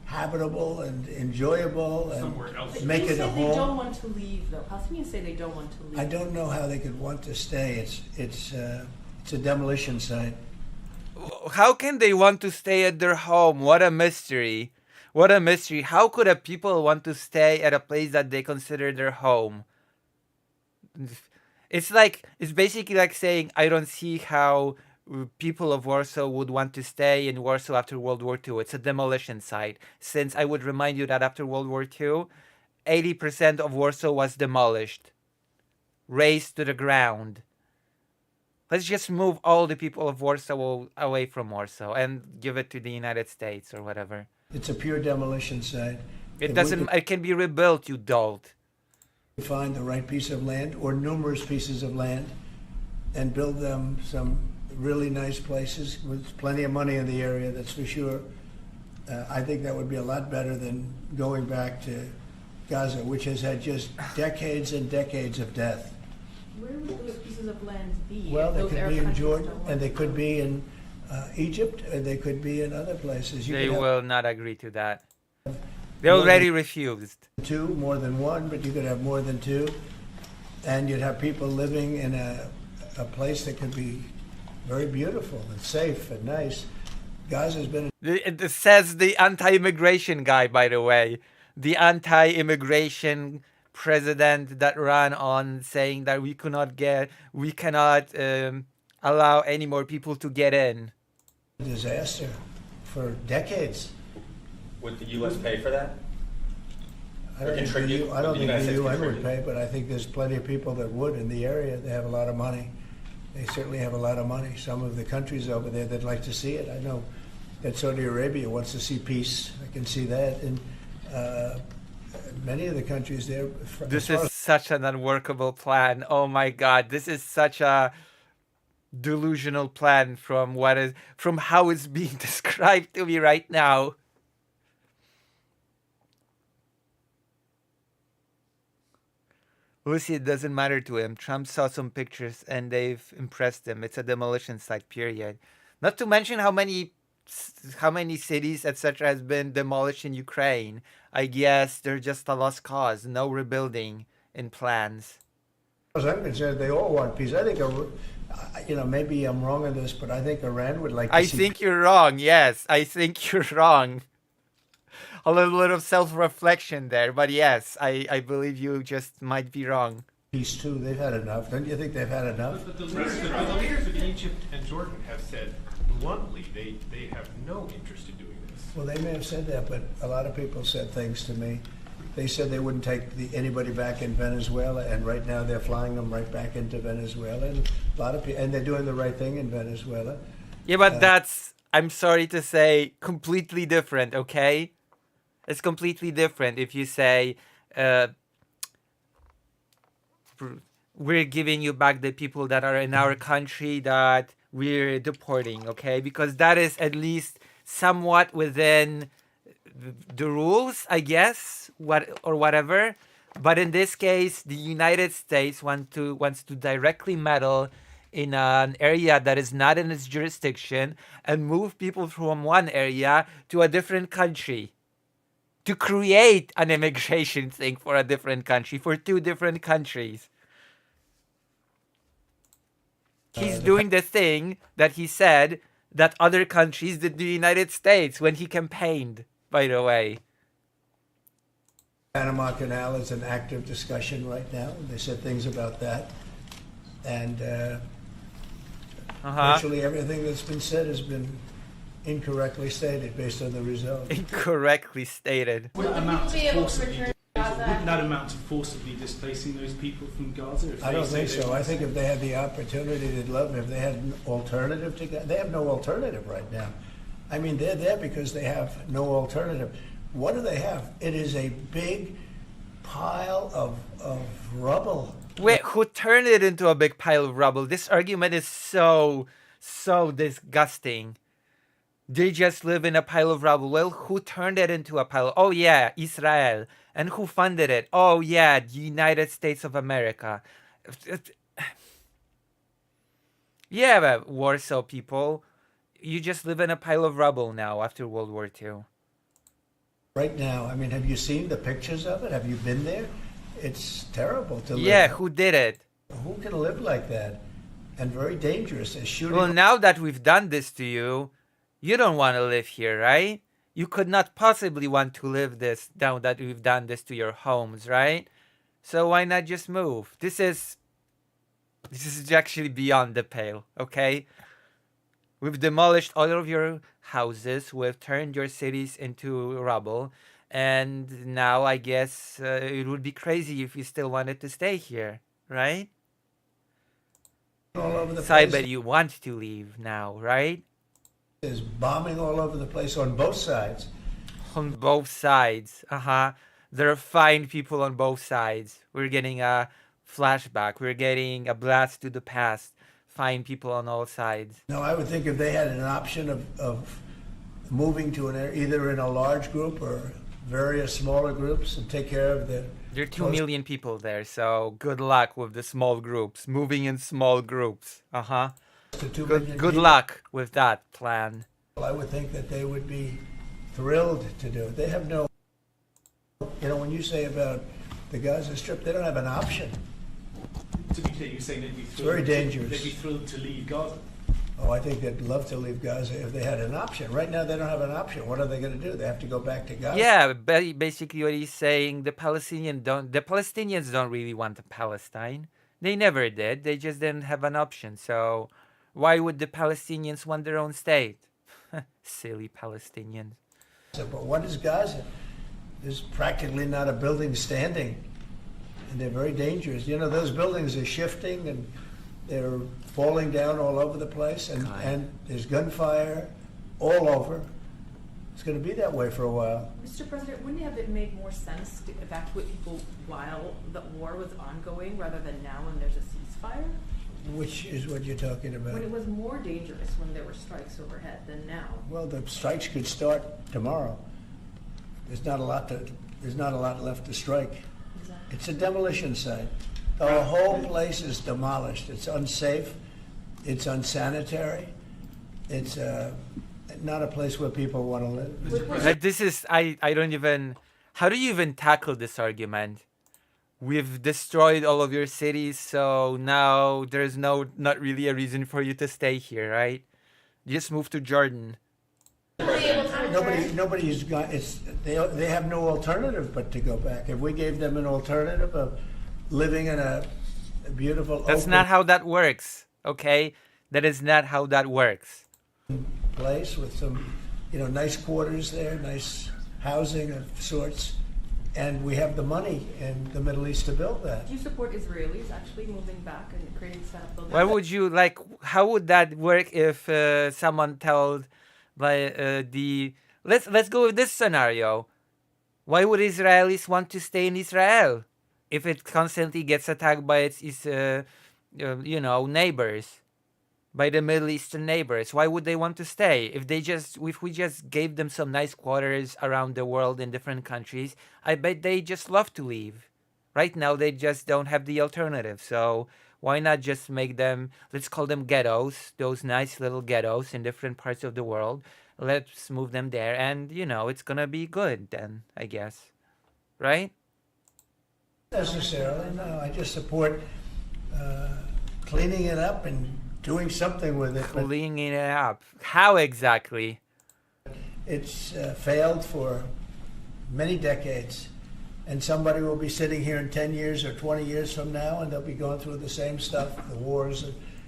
habitable and enjoyable and Somewhere else. make They it a say they don't home. want to leave, though. Palestinians say they don't want to leave. I don't know how they could want to stay. It's a demolition site. How can they want to stay at their home? What a mystery. What a mystery. How could a people want to stay at a place that they consider their home? It's basically like saying, I don't see how people of Warsaw would want to stay in Warsaw after World War II. It's a demolition site. Since I would remind you that after World War II, 80% of Warsaw was demolished, razed to the ground. Let's just move all the people of Warsaw away from Warsaw and give it to the United States or whatever. It's a pure demolition site. It If we doesn't. could It can be rebuilt, you dolt. find the right piece of land or numerous pieces of land and build them some really nice places with plenty of money in the area, that's for sure. I think that would be a lot better than going back to Gaza, which has had just decades and decades of death. Where would those pieces of land be? Well, they Those could Arab be in countries Jordan, don't want and they to could go. be in Egypt, and they could be in other places. They could have will not agree to that. They already refused. two, more than one, but you could have more than two, and you'd have people living in a place that could be very beautiful and safe and nice. Gaza's been. It says the anti-immigration guy, by the way. The anti-immigration president that ran on saying that we cannot allow any more people to get in. Disaster for decades. Would the U.S. pay for that? I don't think the UN would pay, but I think there's plenty of people that would in the area. They have a lot of money. They certainly have a lot of money. Some of the countries over there, they'd like to see it. I know that Saudi Arabia wants to see peace. I can see that. And many of the countries there. This is such an unworkable plan. Oh my God, this is such a delusional plan from how it's being described to me right now. Lucy, it doesn't matter to him. Trump saw some pictures and they've impressed him. It's a demolition site, period. Not to mention how many cities, etc., has been demolished in Ukraine. I guess they're just a lost cause. No rebuilding in plans. As I'm concerned, they all want peace. I think, maybe I'm wrong on this, but I think Iran would like to see. I think you're wrong. Yes, I think you're wrong. A little bit of self-reflection there, but yes, I believe you just might be wrong. Peace too. They've had enough. Don't you think they've had enough? But the leaders of Egypt and Jordan have said bluntly they have no interest in doing this. Well, they may have said that, but a lot of people said things to me. They said they wouldn't take anybody back in Venezuela, and right now they're flying them right back into Venezuela. And a lot of people, and they're doing the right thing in Venezuela. Yeah, but that's, I'm sorry to say, completely different. Okay. It's completely different if you say, we're giving you back the people that are in our country that we're deporting, okay? Because that is at least somewhat within the rules, I guess, whatever. But in this case, the United States wants to directly meddle in an area that is not in its jurisdiction and move people from one area to a different country. To create an immigration thing for a different country, for two different countries. He's doing the thing that he said that other countries did the United States when he campaigned, by the way. Panama Canal is an active discussion right now. They said things about that. And virtually everything that's been said has been incorrectly stated based on the result. Incorrectly stated. Would that amount to forcibly displacing those people from Gaza? I don't think so. I think if they had the opportunity, they'd love it. If they had an alternative to Gaza, they have no alternative right now. I mean, they're there because they have no alternative. What do they have? It is a big pile of rubble. Wait, who turned it into a big pile of rubble? This argument is so disgusting. They just live in a pile of rubble. Well, who turned it into a pile? Oh, yeah, Israel. And who funded it? Oh, yeah, the United States of America. Yeah, but Warsaw people, you just live in a pile of rubble now after World War II. Right now, I mean, have you seen the pictures of it? Have you been there? It's terrible to live. Yeah, who did it? Who can live like that? And very dangerous. Well, now that we've done this to you, you don't want to live here, right? You could not possibly want to live this now that we've done this to your homes, right? So why not just move? This is actually beyond the pale, okay? We've demolished all of your houses. We've turned your cities into rubble. And now I guess it would be crazy if you still wanted to stay here, right? All over the so I place. bet you want to leave now, right? There's bombing all over the place on both sides. On both sides. There are fine people on both sides. We're getting a flashback. We're getting a blast to the past. find people on all sides. No, I would think if they had an option of moving to either in a large group or various smaller groups and take care of the... There are 2 million people there, so good luck with the small groups, moving in small groups. Good luck with that plan. I would think that they would be thrilled to do it. They have no... when you say about the Gaza Strip, they don't have an option. To be clear, you're saying they'd be thrilled. It's very dangerous. They'd be thrilled to leave Gaza. Oh, I think they'd love to leave Gaza if they had an option. Right now, they don't have an option. What are they going to do? They have to go back to Gaza. Yeah, basically what he's saying, the Palestinians don't really want Palestine. They never did. They just didn't have an option. So why would the Palestinians want their own state? Silly Palestinians. But what is Gaza? There's practically not a building standing, and they're very dangerous. Those buildings are shifting and they're falling down all over the place, and there's gunfire all over. It's going to be that way for a while. Mr. President, wouldn't it have made more sense to evacuate people while the war was ongoing rather than now when there's a ceasefire? Which is what you're talking about? When it was more dangerous when there were strikes overhead than now. Well, the strikes could start tomorrow. There's not a lot left to strike. Exactly. It's a demolition site. The whole place is demolished. It's unsafe. It's unsanitary. It's not a place where people want to live. This is I don't even. How do you even tackle this argument? We've destroyed all of your cities, so now there's not really a reason for you to stay here, right? Just move to Jordan. Nobody's got. They have no alternative but to go back. If we gave them an alternative of living in a beautiful... That's not how that works, okay? That is not how that works. Place with some, nice quarters there, nice housing of sorts, and we have the money in the Middle East to build that. Do you support Israelis actually moving back and creating setup buildings? Why would you, how would that work if someone told, let's go with this scenario. Why would Israelis want to stay in Israel if it constantly gets attacked by its neighbors, by the Middle Eastern neighbors? Why would they want to stay? If we just gave them some nice quarters around the world in different countries, I bet they just love to leave. Right now, they just don't have the alternative. So why not just make them, let's call them ghettos, those nice little ghettos in different parts of the world. Let's move them there, and, it's going to be good then, I guess. Right? Necessarily, no. I just support cleaning it up and doing something with it. Cleaning it up. How exactly? It's failed for many decades, and somebody will be sitting here in 10 years or 20 years from now, and they'll be going through the same stuff, the wars.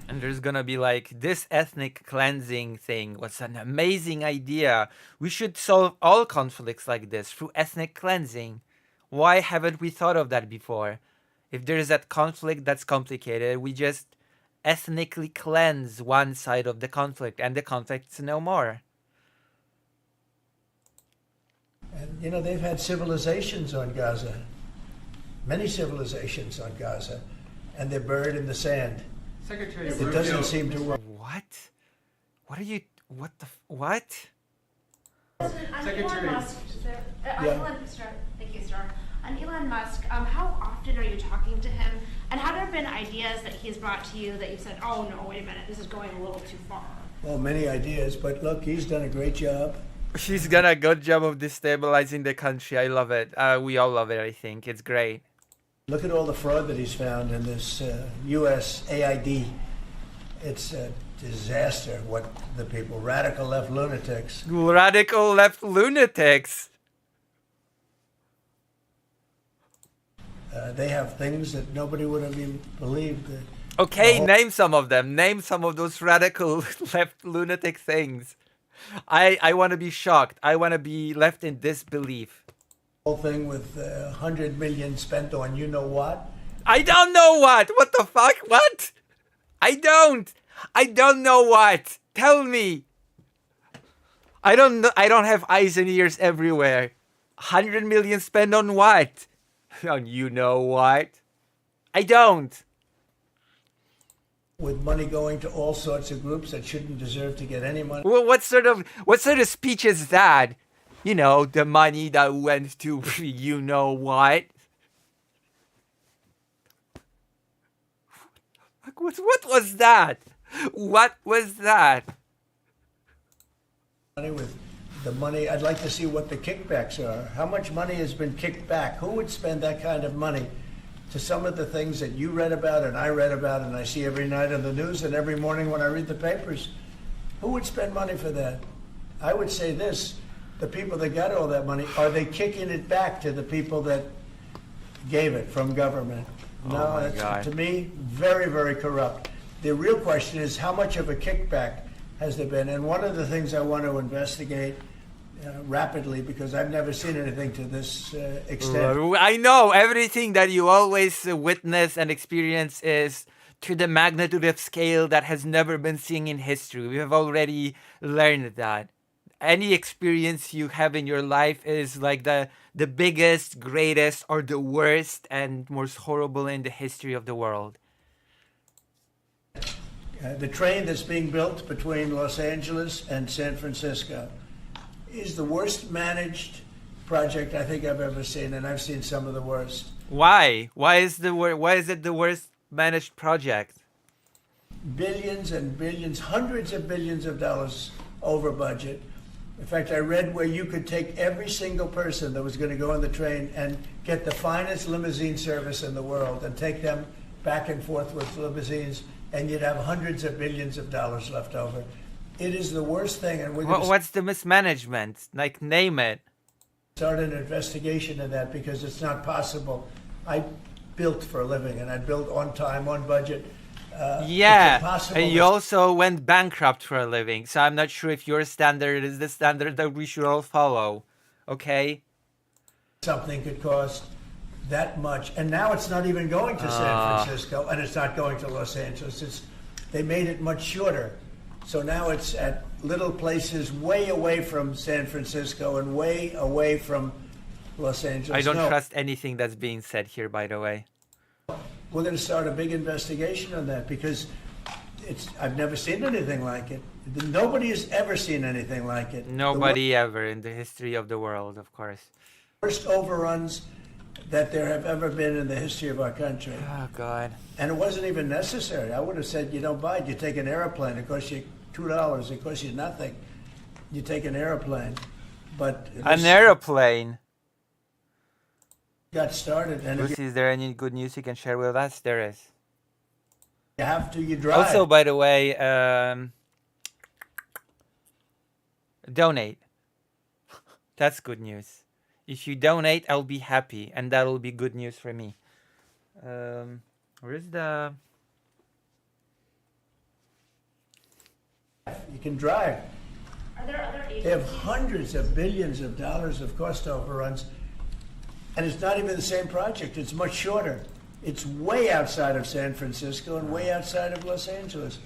And there's gonna be this ethnic cleansing thing was an amazing idea. We should solve all conflicts like this through ethnic cleansing. Why haven't we thought of that before? If there's that conflict that's complicated, we just ethnically cleanse one side of the conflict, and the conflict's no more. And, they've had civilizations on Gaza, many civilizations on Gaza, and they're buried in the sand. Secretary It doesn't seem to work. What? What are you... What the... What? Secretary. Thank you, sir. On Elon Musk, how often are you talking to him? And have there been ideas that he's brought to you that you said, oh, no, wait a minute, this is going a little too far? Well, many ideas, but look, he's done a great job. She's done a good job of destabilizing the country. I love it. We all love it, I think. It's great. Look at all the fraud that he's found in this U.S. AID. It's a disaster what the people, radical left lunatics. Radical left lunatics. They have things that nobody would have even believed. Okay, name some of them. Name some of those radical left lunatic things. I want to be shocked. I want to be left in disbelief. Whole thing with 100 million spent on you know what? I don't know what. What the fuck? What? I don't know what. Tell me. I don't know. I don't have eyes and ears everywhere. 100 million spent on what? On you know what? I don't. with money going to all sorts of groups that shouldn't deserve to get any money. Well, what sort of speech is that? You know, the money that went to you know what. Like, what was that? What was that? With the money, I'd like to see what the kickbacks are. How much money has been kicked back? Who would spend that kind of money to some of the things that you read about and I read about and I see every night on the news and every morning when I read the papers? Who would spend money for that? I would say this, the people that got all that money, are they kicking it back to the people that gave it from government? No, that's, to me, very, very corrupt. The real question is how much of a kickback has there been? And one of the things I want to investigate rapidly, because I've never seen anything to this extent. I know everything that you always witness and experience is to the magnitude of scale that has never been seen in history. We have already learned that. Any experience you have in your life is like the biggest, greatest, or the worst and most horrible in the history of the world. The train that's being built between Los Angeles and San Francisco is the worst managed project I think I've ever seen, and I've seen some of the worst. Why? Why is it the worst managed project? Billions and billions, hundreds of billions of dollars over budget. In fact, I read where you could take every single person that was going to go on the train and get the finest limousine service in the world and take them back and forth with limousines, and you'd have hundreds of billions of dollars left over. It is the worst thing. And what's the mismanagement? Like, name it. Start an investigation of that, because it's not possible. I built for a living, and I built on time, on budget. Yeah, and you also went bankrupt for a living, so I'm not sure if your standard is the standard that we should all follow, okay? Something could cost that much, and now it's not even going to San Francisco, and it's not going to Los Angeles. They made it much shorter, so now it's at little places way away from San Francisco and way away from Los Angeles. I don't trust anything that's being said here, by the way. We're going to start a big investigation on that, because I've never seen anything like it. Nobody has ever seen anything like it. Nobody ever in the history of the world, of course. Worst overruns that there have ever been in the history of our country. Oh, God. And it wasn't even necessary. I would have said, you don't buy it. You take an airplane. It costs you $2. It costs you nothing. You take an airplane. But an airplane? Got started. And Lucy, is there any good news you can share with us? There is. You have to, you drive. Also, by the way, donate. That's good news. If you donate, I'll be happy, and that'll be good news for me. Where is the... You can drive. Are there other agencies? They have hundreds of billions of dollars of cost overruns. And it's not even the same project. It's much shorter. It's way outside of San Francisco and way outside of Los Angeles.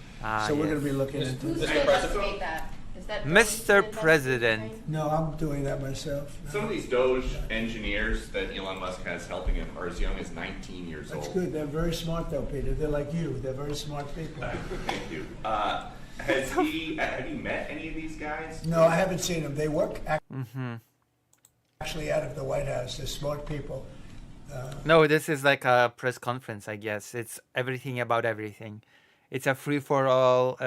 So we're going to be looking into Who's going to investigate that? Is that Mr. President. No, I'm doing that myself. Some of these Doge engineers that Elon Musk has helping him are as young as 19 years old. That's good. They're very smart, though, Peter. They're like you. They're very smart people. Thank you. Have you met any of these guys? No, I haven't seen them. They work actually out of the White House. They're smart people. No, this is like a press conference, I guess. It's everything about everything. It's a free-for-all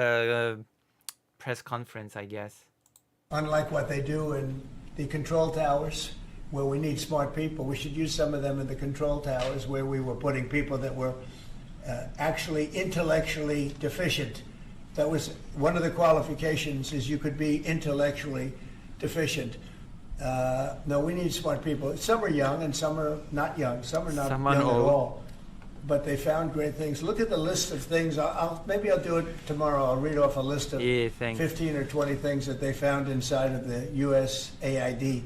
press conference, I guess. Unlike what they do in the control towers, where we need smart people, we should use some of them in the control towers, where we were putting people that were actually intellectually deficient. That was one of the qualifications, is you could be intellectually deficient. No, we need smart people. Some are young and some are not young. Some are not young at all. But they found great things. Look at the list of things. Maybe I'll do it tomorrow. I'll read off a list of 15 or 20 things that they found inside of the USAID.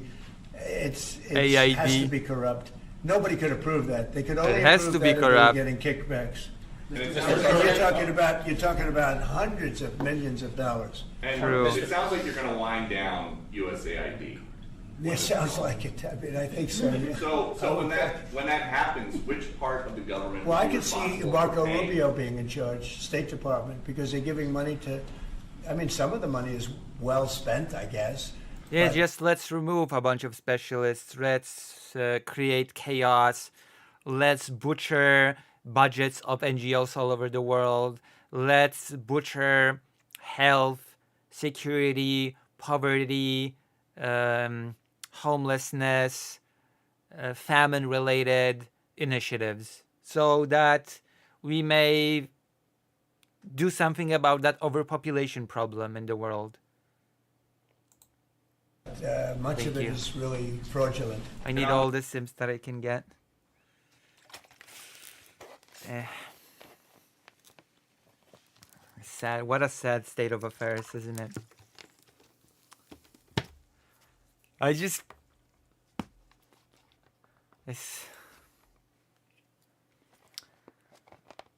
It has to be corrupt. Nobody could approve that. They could only approve that if they were getting kickbacks. You're talking about hundreds of millions of dollars. And it sounds like you're going to wind down USAID. It sounds like it. I mean, I think so. Yeah. So when that happens, which part of the government? Well, I is could see responsible Marco for paying? Rubio being in charge, State Department, because they're giving money to. I mean, some of the money is well spent, I guess. Yeah, but- just let's remove a bunch of specialists. Let's create chaos. Let's butcher budgets of NGOs all over the world. Let's butcher health, security, poverty, homelessness, famine-related initiatives, so that we may do something about that overpopulation problem in the world. Much Thank of it you. is really fraudulent. I need all the Sims that I can get. Sad. What a sad state of affairs, isn't it? I just... It's...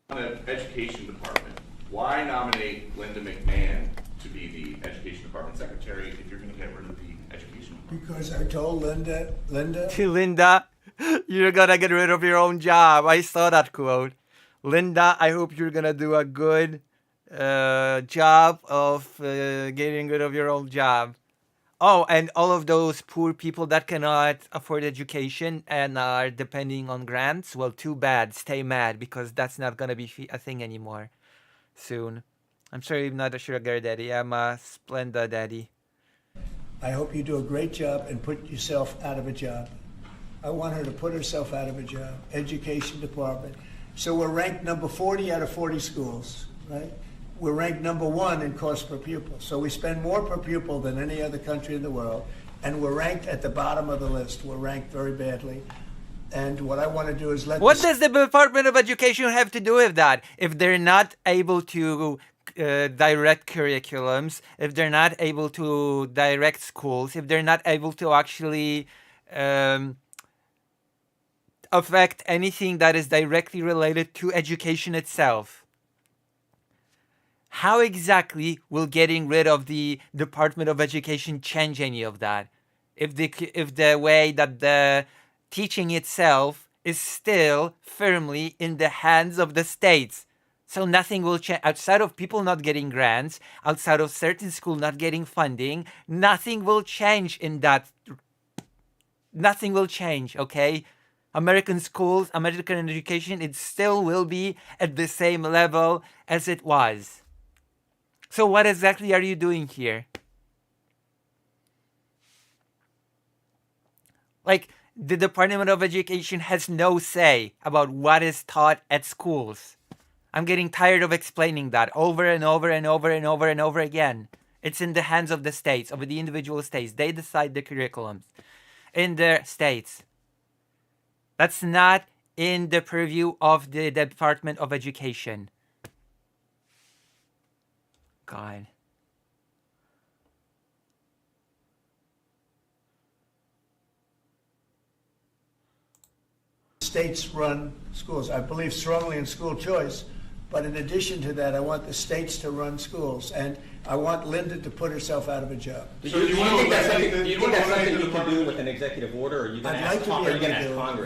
On the education department, why nominate Linda McMahon to be the education department secretary if you're going to get rid of the education department? Because I told Linda, Linda, you're gonna get rid of your own job. I saw that quote. Linda, I hope you're gonna do a good job of getting rid of your old job. Oh, and all of those poor people that cannot afford education and are depending on grants, well, too bad. Stay mad, because that's not going to be a thing anymore soon. I'm sorry I'm not a sugar daddy. I'm a Splenda daddy. I hope you do a great job and put yourself out of a job. I want her to put herself out of a job. Education department. So we're ranked number 40 out of 40 schools, right? We're ranked number 1 in cost per pupil. So we spend more per pupil than any other country in the world. And we're ranked at the bottom of the list. We're ranked very badly. And what I want to do is let... What does the Department of Education have to do with that? If they're not able to direct curriculums, if they're not able to direct schools, if they're not able to actually affect anything that is directly related to education itself, how exactly will getting rid of the Department of Education change any of that? If the way that the teaching itself is still firmly in the hands of the states. So nothing will change. Outside of people not getting grants, outside of certain schools not getting funding, nothing will change in that. Nothing will change, okay? American schools, American education, it still will be at the same level as it was. So what exactly are you doing here? Like, the Department of Education has no say about what is taught at schools. I'm getting tired of explaining that over and over and over and over and over again. It's in the hands of the states, of the individual states. They decide the curriculums in their states. That's not in the purview of the Department of Education. God. States run schools. I believe strongly in school choice, but in addition to that, I want the states to run schools, and I want Linda to put herself out of a job. Do you think that's something you can do with an executive order, or are you going to ask Congress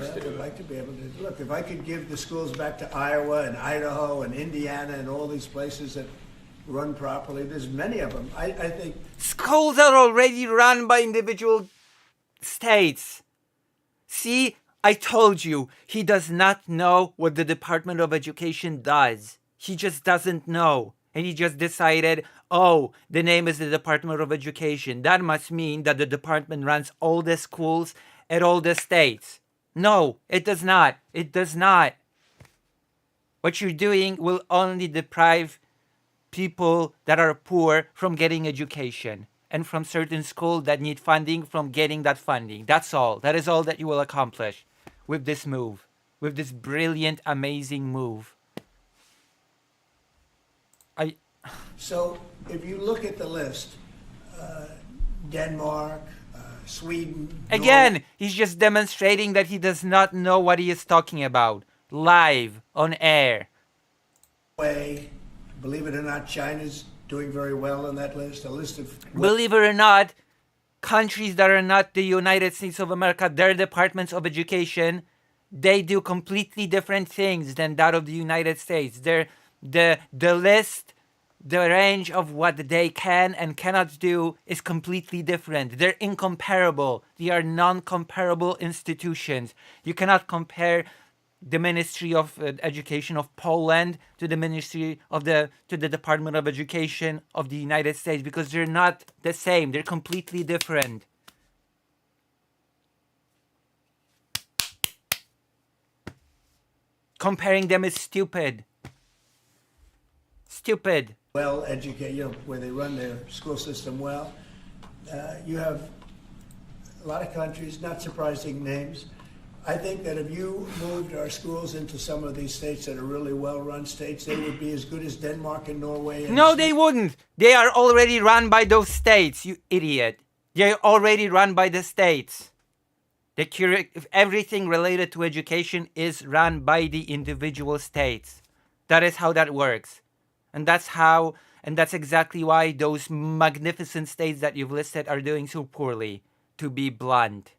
to do it? I'd like to be able to. Look, if I could give the schools back to Iowa and Idaho and Indiana and all these places that run properly, there's many of them. I think schools are already run by individual states. See, I told you, he does not know what the Department of Education does. He just doesn't know. And he just decided, oh, the name is the Department of Education. That must mean that the department runs all the schools at all the states. No, it does not. It does not. What you're doing will only deprive people that are poor from getting education, and from certain schools that need funding from getting that funding. That's all. That is all that you will accomplish with this move, with this brilliant, amazing move. So if you look at the list, Denmark, Sweden... Again, he's just demonstrating that he does not know what he is talking about. Live, on air. Believe it or not, China's doing very well on that list. A list of... Believe it or not, countries that are not the United States of America, their departments of education, they do completely different things than that of the United States. The list, the range of what they can and cannot do is completely different. They're incomparable. They are non-comparable institutions. You cannot compare the Ministry of Education of Poland to the Department of Education of the United States, because they're not the same. They're completely different. Comparing them is stupid. Stupid. Well educated, where they run their school system well. You have a lot of countries, not surprising names. I think that if you moved our schools into some of these states that are really well-run states, they would be as good as Denmark and Norway. And no, they wouldn't. They are already run by those states, you idiot. They're already run by the states. Everything related to education is run by the individual states. That is how that works. And that's exactly why those magnificent states that you've listed are doing so poorly, to be blunt.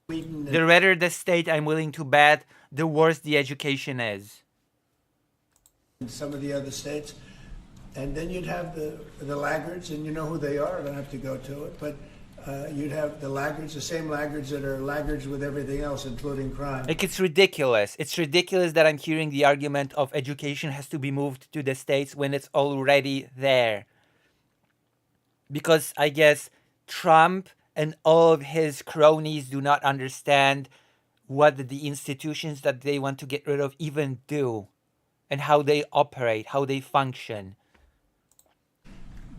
The redder the state, I'm willing to bet, the worse the education is. In some of the other states. And then you'd have the laggards, and you know who they are. I don't have to go to it. But you'd have the laggards, the same laggards that are laggards with everything else, including crime. Like, it's ridiculous. It's ridiculous that I'm hearing the argument of education has to be moved to the states when it's already there. Because I guess Trump and all of his cronies do not understand what the institutions that they want to get rid of even do, and how they operate, how they function.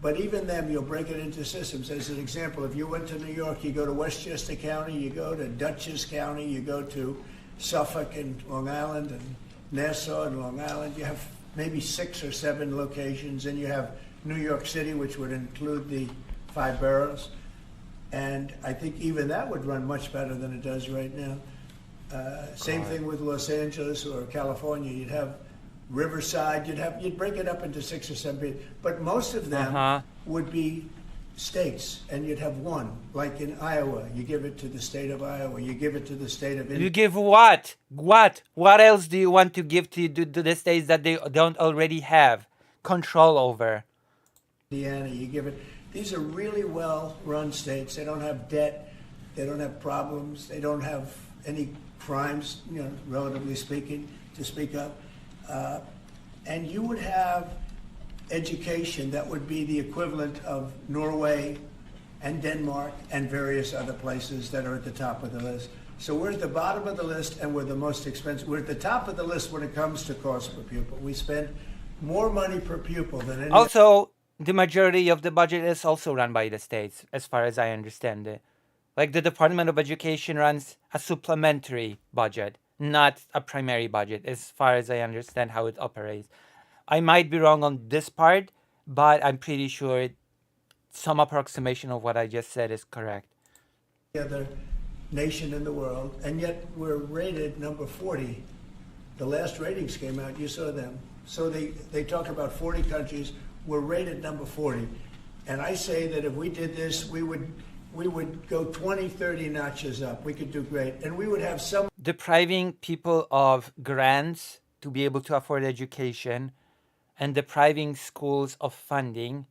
But even them, you'll break it into systems. As an example, if you went to New York, you go to Westchester County, you go to Dutchess County, you go to Suffolk and Long Island and Nassau and Long Island. You have maybe 6 or 7 locations, and you have New York City, which would include the 5 boroughs. And I think even that would run much better than it does right now. Same thing with Los Angeles or California. You'd have Riverside. You'd break it up into 6 or 7, but most of them would be states, and you'd have one. Like in Iowa, you give it to the state of Iowa. You give it to the state of. You give what? What? What else do you want to give to the states that they don't already have control over? Indiana, you give it. These are really well-run states. They don't have debt. They don't have problems. They don't have any crimes, relatively speaking, to speak of. And you would have education that would be the equivalent of Norway and Denmark and various other places that are at the top of the list. So we're at the bottom of the list, and we're the most expensive. We're at the top of the list when it comes to cost per pupil. We spend more money per pupil than any. Also, the majority of the budget is also run by the states, as far as I understand it. Like, the Department of Education runs a supplementary budget, not a primary budget, as far as I understand how it operates. I might be wrong on this part, but I'm pretty sure some approximation of what I just said is correct. The other nation in the world, and yet we're rated number 40. The last ratings came out, you saw them. So they talk about 40 countries. We're rated number 40. And I say that if we did this, we would go 20, 30 notches up. We could do great. And we would have some. Depriving people of grants to be able to afford education and depriving schools of funding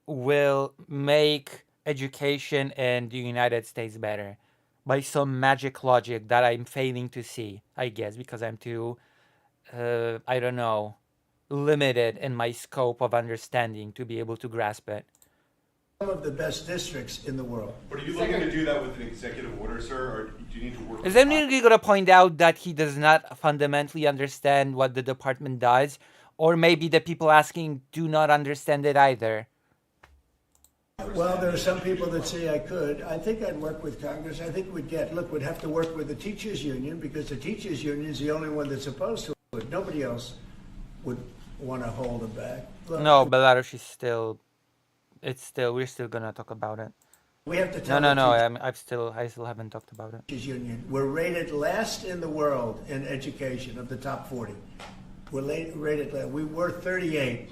will make education in the United States better by some magic logic that I'm failing to see, I guess, because I'm too, I don't know, limited in my scope of understanding to be able to grasp it. Some of the best districts in the world. But are you looking to do that with an executive order, sir, or do you need to work? Is anybody going to point out that he does not fundamentally understand what the department does? Or maybe the people asking do not understand it either? Well, there are some people that say I could. I think I'd work with Congress. I think we'd have to work with the teachers union, because the teachers union is the only one that's opposed to it. Nobody else would want to hold it back. Look, no, Belarus is still, we're still gonna talk about it. We have to tell I still haven't talked about it. Teachers union. We're rated last in the world in education of the top 40. We're rated last. We were 38.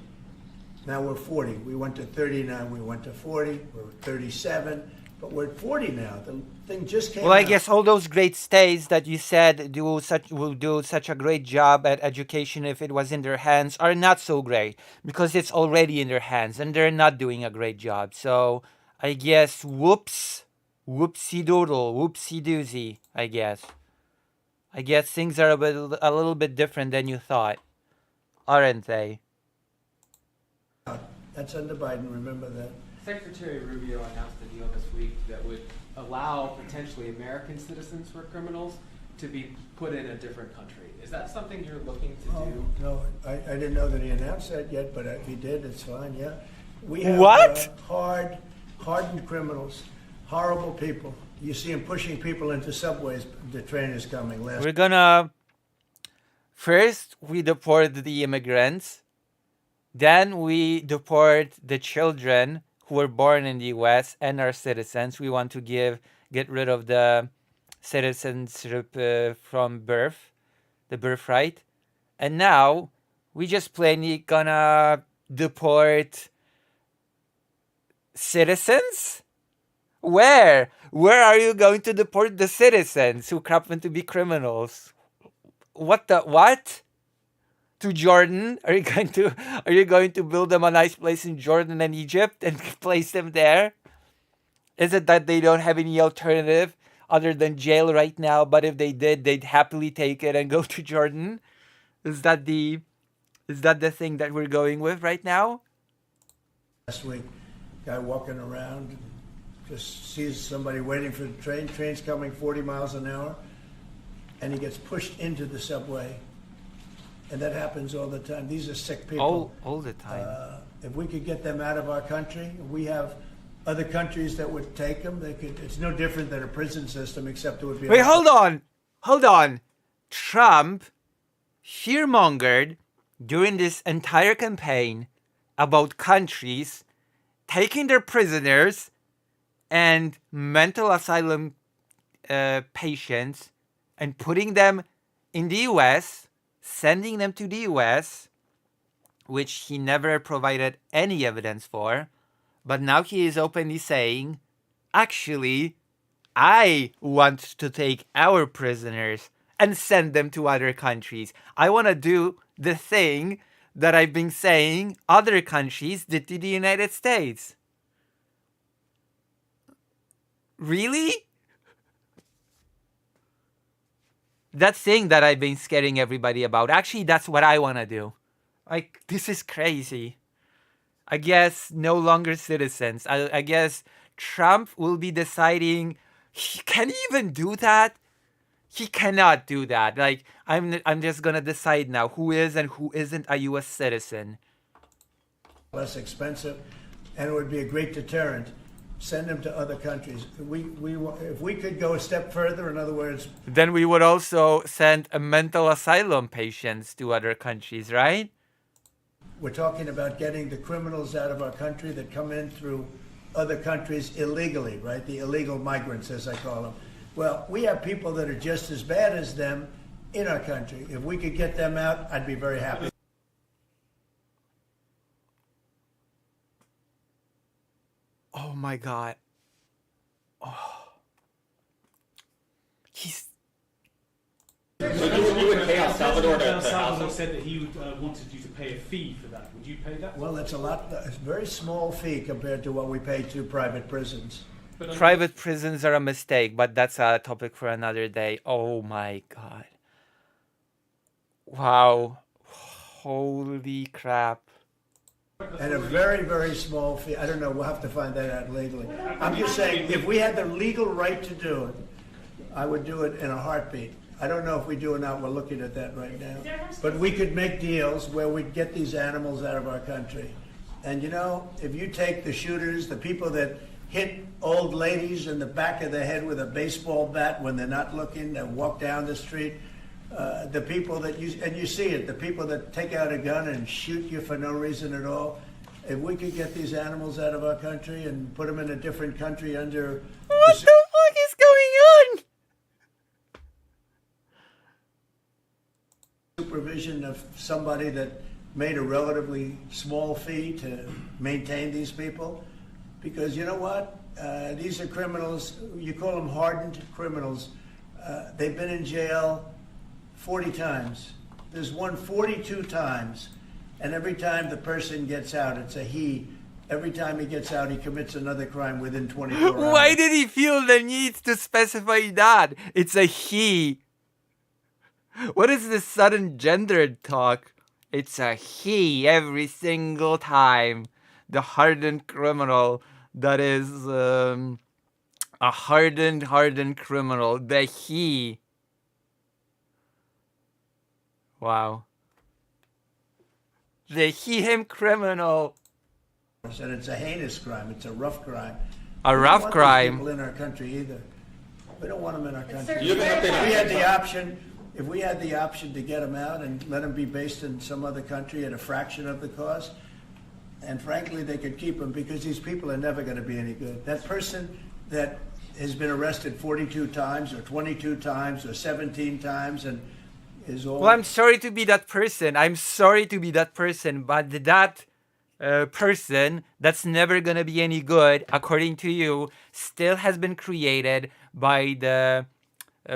Now we're 40. We went to 39. We went to 40. We're 37. But we're at 40 now. The thing just came Well, I out. guess all those great states that you said will do such a great job at education if it was in their hands are not so great because it's already in their hands and they're not doing a great job. So I guess whoopsie doodle, whoopsie doozy. I guess things are a little bit different than you thought, aren't they? That's under Biden. Remember that. Secretary Rubio announced a deal this week that would allow potentially American citizens who are criminals to be put in a different country. Is that something you're looking to do? No, I didn't know that he announced that yet, but if he did, it's fine, yeah. We have What? Hardened criminals, horrible people. You see them pushing people into subways. The train is coming. We're gonna first we deport the immigrants, then we deport the children who were born in the U.S. and are citizens. We want to get rid of the citizenship from birth, the birthright, and now we just plainly gonna deport citizens. Where are you going to deport the citizens who happen to be criminals? What? To Jordan? Are you going to build them a nice place in Jordan and Egypt and place them there? Is it that they don't have any alternative other than jail right now, but if they did, they'd happily take it and go to Jordan? Is that the thing that we're going with right now? Last week, guy walking around, just sees somebody waiting for the train. Train's coming 40 miles an hour, and he gets pushed into the subway. And that happens all the time. These are sick people. All the time. If we could get them out of our country, we have other countries that would take them. It's no different than a prison system, except it would be. Wait, hold on. Trump fearmongered during this entire campaign about countries taking their prisoners and mental asylum patients and putting them in the U.S., sending them to the U.S., which he never provided any evidence for. But now he is openly saying, actually, I want to take our prisoners and send them to other countries. I want to do the thing that I've been saying other countries did to the United States. Really? That thing that I've been scaring everybody about. Actually, that's what I want to do. Like, this is crazy. I guess no longer citizens. I guess Trump will be deciding. Can he even do that? He cannot do that. Like, I'm just gonna decide now who is and who isn't a U.S. citizen. Less expensive, and it would be a great deterrent. Send them to other countries. If we could go a step further, in other words, then we would also send a mental asylum patients to other countries, right? We're talking about getting the criminals out of our country that come in through other countries illegally, right? The illegal migrants, as I call them. Well, we have people that are just as bad as them in our country. If we could get them out, I'd be very happy. Oh my God. Oh. He's. So you would pay El Salvador to El Salvador house said that he wanted you to pay a fee for that. Would you pay that? Well, it's a very small fee compared to what we pay to private prisons. Private prisons are a mistake, but that's a topic for another day. Oh my God. Wow. Holy crap. And a very, very small fee. I don't know. We'll have to find that out legally. I'm just saying, if we had the legal right to do it, I would do it in a heartbeat. I don't know if we do or not. We're looking at that right now. But we could make deals where we'd get these animals out of our country. And you know, if you take the shooters, the people that hit old ladies in the back of the head with a baseball bat when they're not looking, that walk down the street, the people that you see it, the people that take out a gun and shoot you for no reason at all. If we could get these animals out of our country and put them in a different country under... What the fuck is going on? Supervision of somebody that made a relatively small fee to maintain these people, because you know what? These are criminals. You call them hardened criminals. They've been in jail 40 times. There's one 42 times, and every time the person gets out, it's a he. Every time he gets out, he commits another crime within 24 hours. Why did he feel the need to specify that? It's a he. What is this sudden gendered talk? It's a he every single time. The hardened criminal that is a hardened criminal. The he. Wow. The he-him criminal. And it's a heinous crime. It's a rough crime. A rough crime. We don't want these people in our country either. We don't want them in our country. If we had the option to get them out and let them be based in some other country at a fraction of the cost, and frankly, they could keep them because these people are never going to be any good. That person that has been arrested 42 times or 22 times or 17 times and is all... Well, I'm sorry to be that person. I'm sorry to be that person, but that person that's never going to be any good, according to you, still has been created by the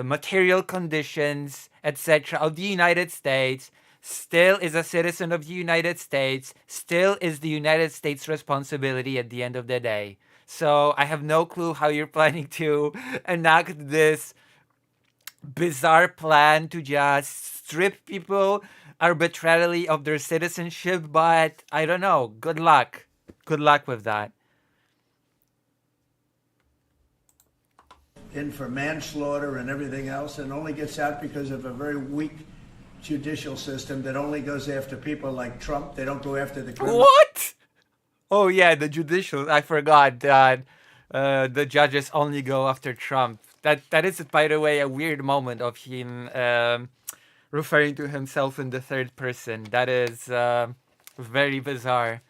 material conditions, etc. of the United States, still is a citizen of the United States, still is the United States' responsibility at the end of the day. So I have no clue how you're planning to enact this bizarre plan to just strip people arbitrarily of their citizenship, but I don't know. Good luck. Good luck with that. In for manslaughter and everything else, and only gets out because of a very weak judicial system that only goes after people like Trump. They don't go after the criminals. What? Oh yeah, the judicial. I forgot that the judges only go after Trump. That is, by the way, a weird moment of him referring to himself in the third person. That is very bizarre,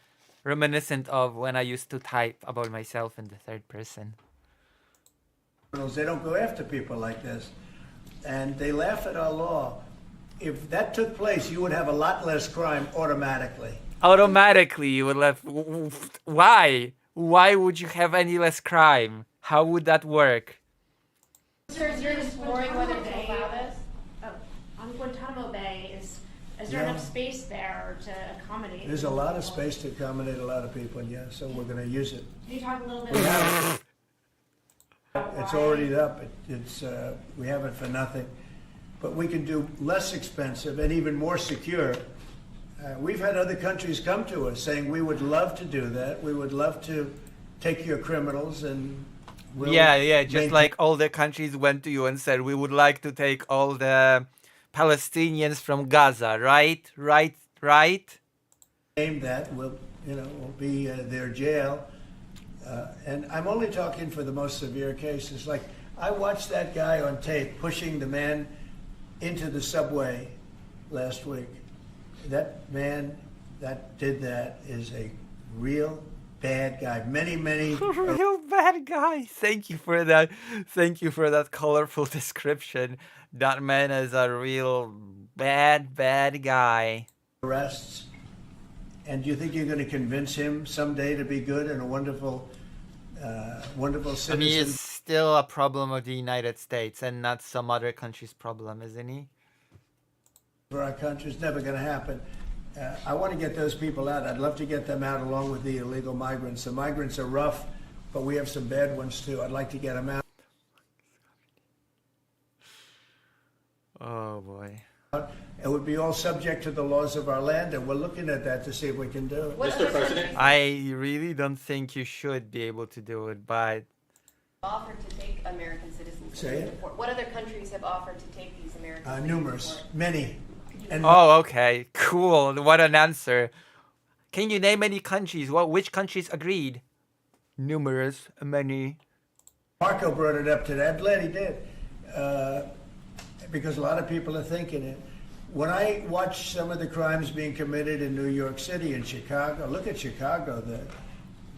reminiscent of when I used to type about myself in the third person. They don't go after people like this, and they laugh at our law. If that took place, you would have a lot less crime automatically. Automatically, you would have. Why? Why would you have any less crime? How would that work? Sir, you're exploring whether to allow this. On Guantanamo Bay, is there enough space there to accommodate? There's a lot of space to accommodate a lot of people, yeah. So we're going to use it. Can you talk a little bit about it? It's already up. We have it for nothing, but we can do less expensive and even more secure. We've had other countries come to us saying we would love to do that. We would love to take your criminals and just like all the countries went to you and said we would like to take all the Palestinians from Gaza, right? Name that will be their jail. And I'm only talking for the most severe cases. Like, I watched that guy on tape pushing the man into the subway last week. That man that did that is a real bad guy. Many real bad guy. Thank you for that. Thank you for that colorful description. That man is a real bad guy. Arrests. And do you think you're going to convince him someday to be good and a wonderful citizen? I mean, he's still a problem of the United States and not some other country's problem, isn't he? For our country, it's never going to happen. I want to get those people out. I'd love to get them out along with the illegal migrants. The migrants are rough, but we have some bad ones too. I'd like to get them out. Oh boy. It would be all subject to the laws of our land, and we're looking at that to see if we can do it. Mr. President? I really don't think you should be able to do it, but... Offered to take American citizens. Say it? What other countries have offered to take these American citizens? Numerous. Many. And okay. Cool. What an answer. Can you name any countries? Which countries agreed? Numerous. Many. Marco brought it up today. I'm glad he did. Because a lot of people are thinking it. When I watch some of the crimes being committed in New York City and Chicago, look at Chicago,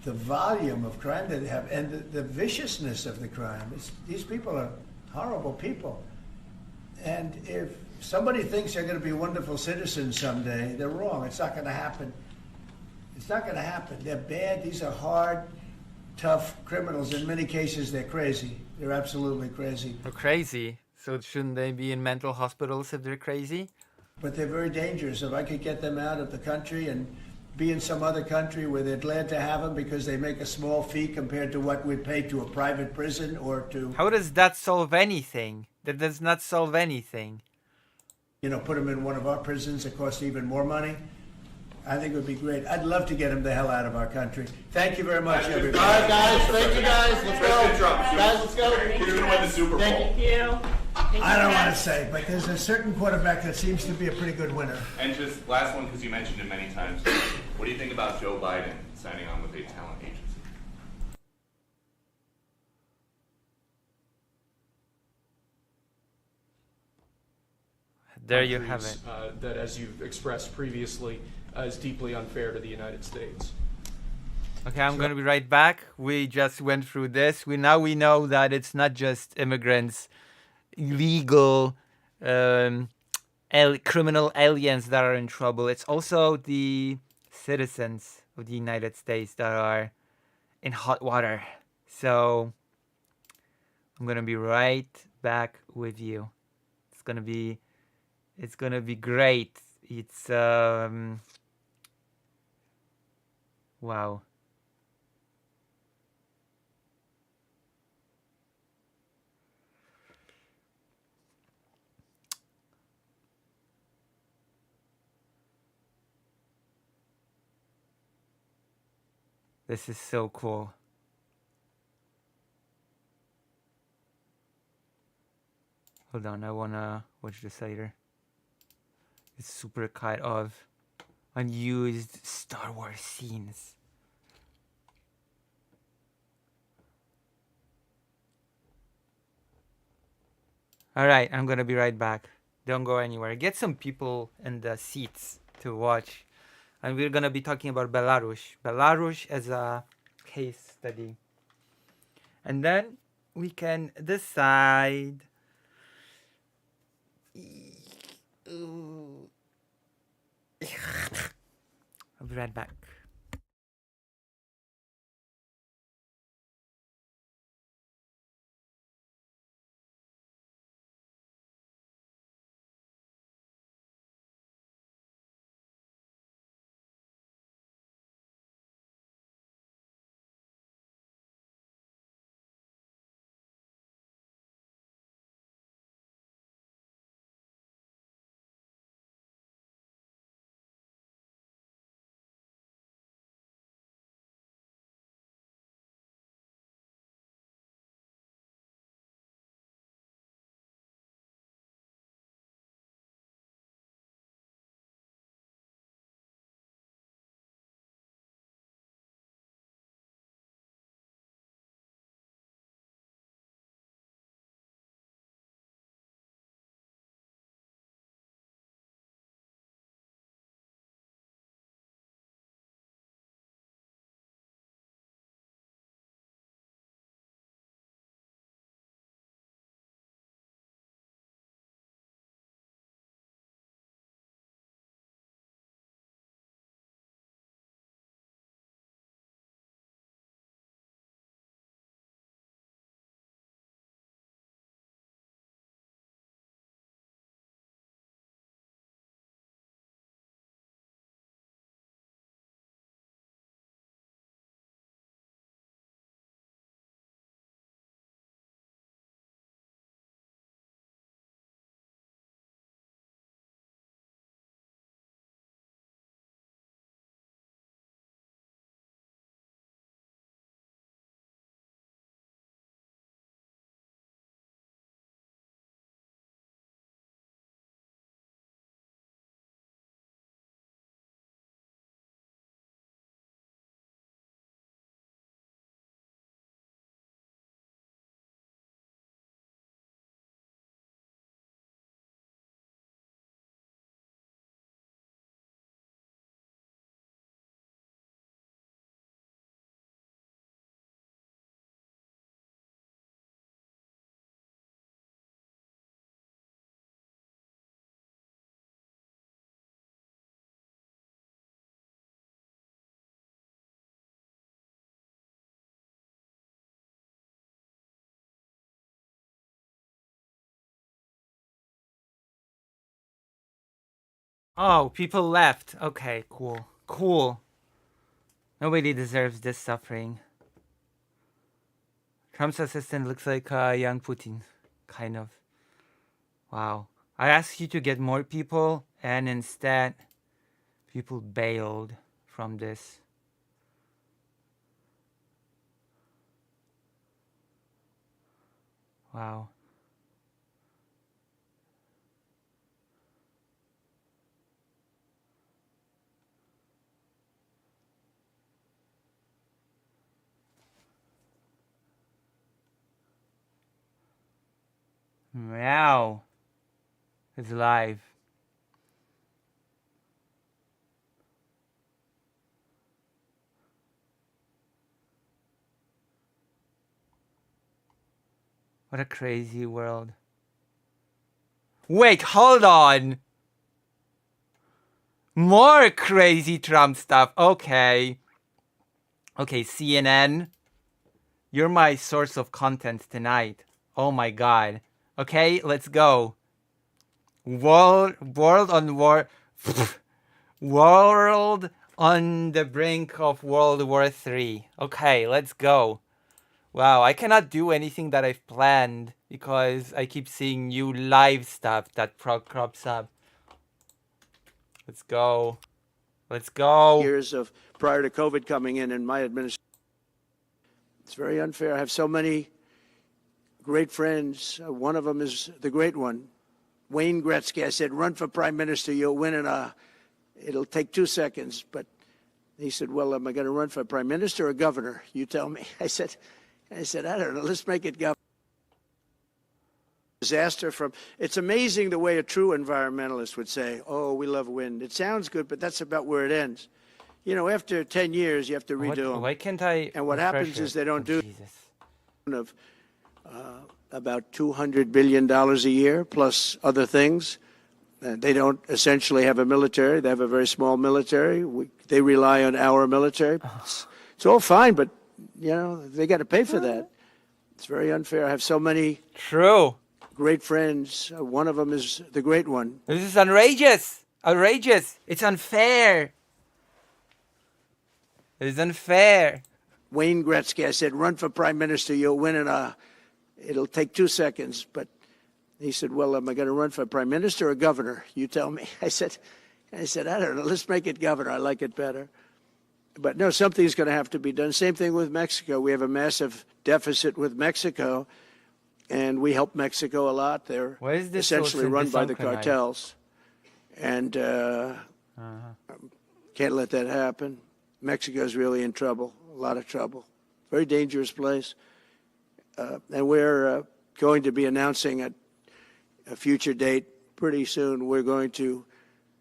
the volume of crime that they have and the viciousness of the crime. These people are horrible people. And if somebody thinks they're going to be wonderful citizens someday, they're wrong. It's not going to happen. It's not going to happen. They're bad. These are hard, tough criminals. In many cases, they're crazy. They're absolutely crazy. They're crazy. So shouldn't they be in mental hospitals if they're crazy? But they're very dangerous. If I could get them out of the country and be in some other country where they're glad to have them because they make a small fee compared to what we'd pay to a private prison or to... How does that solve anything? That does not solve anything. You know, put them in one of our prisons that cost even more money. I think it would be great. I'd love to get them the hell out of our country. Thank you very much, everybody. All right, guys. Thank you, guys. Let's go. Guys, let's go. You're going to win the Super Bowl. Thank you. I don't want to say, but there's a certain quarterback that seems to be a pretty good winner. And just last one, because you mentioned it many times. What do you think about Joe Biden signing on with a talent agency? There you have it. That, as you've expressed previously, is deeply unfair to the United States. Okay, I'm going to be right back. We just went through this. We know that it's not just immigrants, illegal, criminal aliens that are in trouble. It's also the citizens of the United States that are in hot water. So I'm going to be right back with you. It's going to be great. It's wow. This is so cool. Hold on, I wanna watch this later. It's super kind of unused Star Wars scenes. Alright, I'm gonna be right back. Don't go anywhere. Get some people in the seats to watch. And we're gonna be talking about Belarus. Belarus as a case study. And then we can decide. I'll be right back. Oh, people left. Okay, cool. Cool. Nobody deserves this suffering. Trump's assistant looks like young Putin. Kind of. Wow. I asked you to get more people, and instead, people bailed from this. Wow. Meow. It's live. What a crazy world. Wait, hold on. More crazy Trump stuff. Okay. Okay, CNN. You're my source of content tonight. Oh my god. Okay, let's go. World on war. World on the brink of World War III. Okay, let's go. Wow, I cannot do anything that I've planned because I keep seeing new live stuff that crops up. Let's go. Let's go. Years of prior to COVID coming in my administration. It's very unfair. I have so many great friends. One of them is the great one, Wayne Gretzky. I said, run for prime minister. You'll win it'll take 2 seconds. But he said, well, am I going to run for prime minister or governor? You tell me. I said, I don't know. Let's make it governor. Disaster it's amazing the way a true environmentalist would say, oh, we love wind. It sounds good, but that's about where it ends. You know, after 10 years, you have to redo them. Why can't I? And what happens is they don't do Jesus. Of about $200 billion a year, plus other things. They don't essentially have a military. They have a very small military. They rely on our military. It's all fine, but, you know, they got to pay for that. It's very unfair. I have so many great friends. One of them is the great one. This is outrageous. Outrageous. It's unfair. It is unfair. Wayne Gretzky. I said, run for prime minister. You'll win it'll take 2 seconds. But he said, well, am I going to run for prime minister or governor? You tell me. I said, I don't know. Let's make it governor. I like it better. But no, something's going to have to be done. Same thing with Mexico. We have a massive deficit with Mexico, and we help Mexico a lot. They're essentially run by the cartels. And can't let that happen. Mexico's really in trouble, a lot of trouble. Very dangerous place. And we're going to be announcing a future date pretty soon. We're going to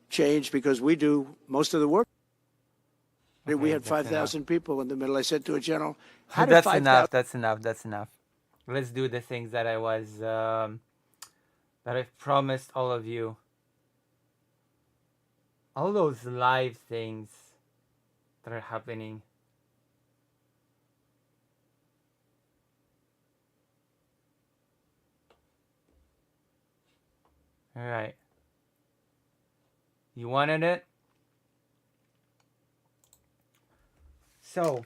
change because we do most of the work. Okay, we had 5,000 people in the middle. I said to a general, how did That's 5,000... enough. That's enough. That's enough. Let's do the things that that I've promised all of you. All those live things that are happening. All right. You wanted it? So,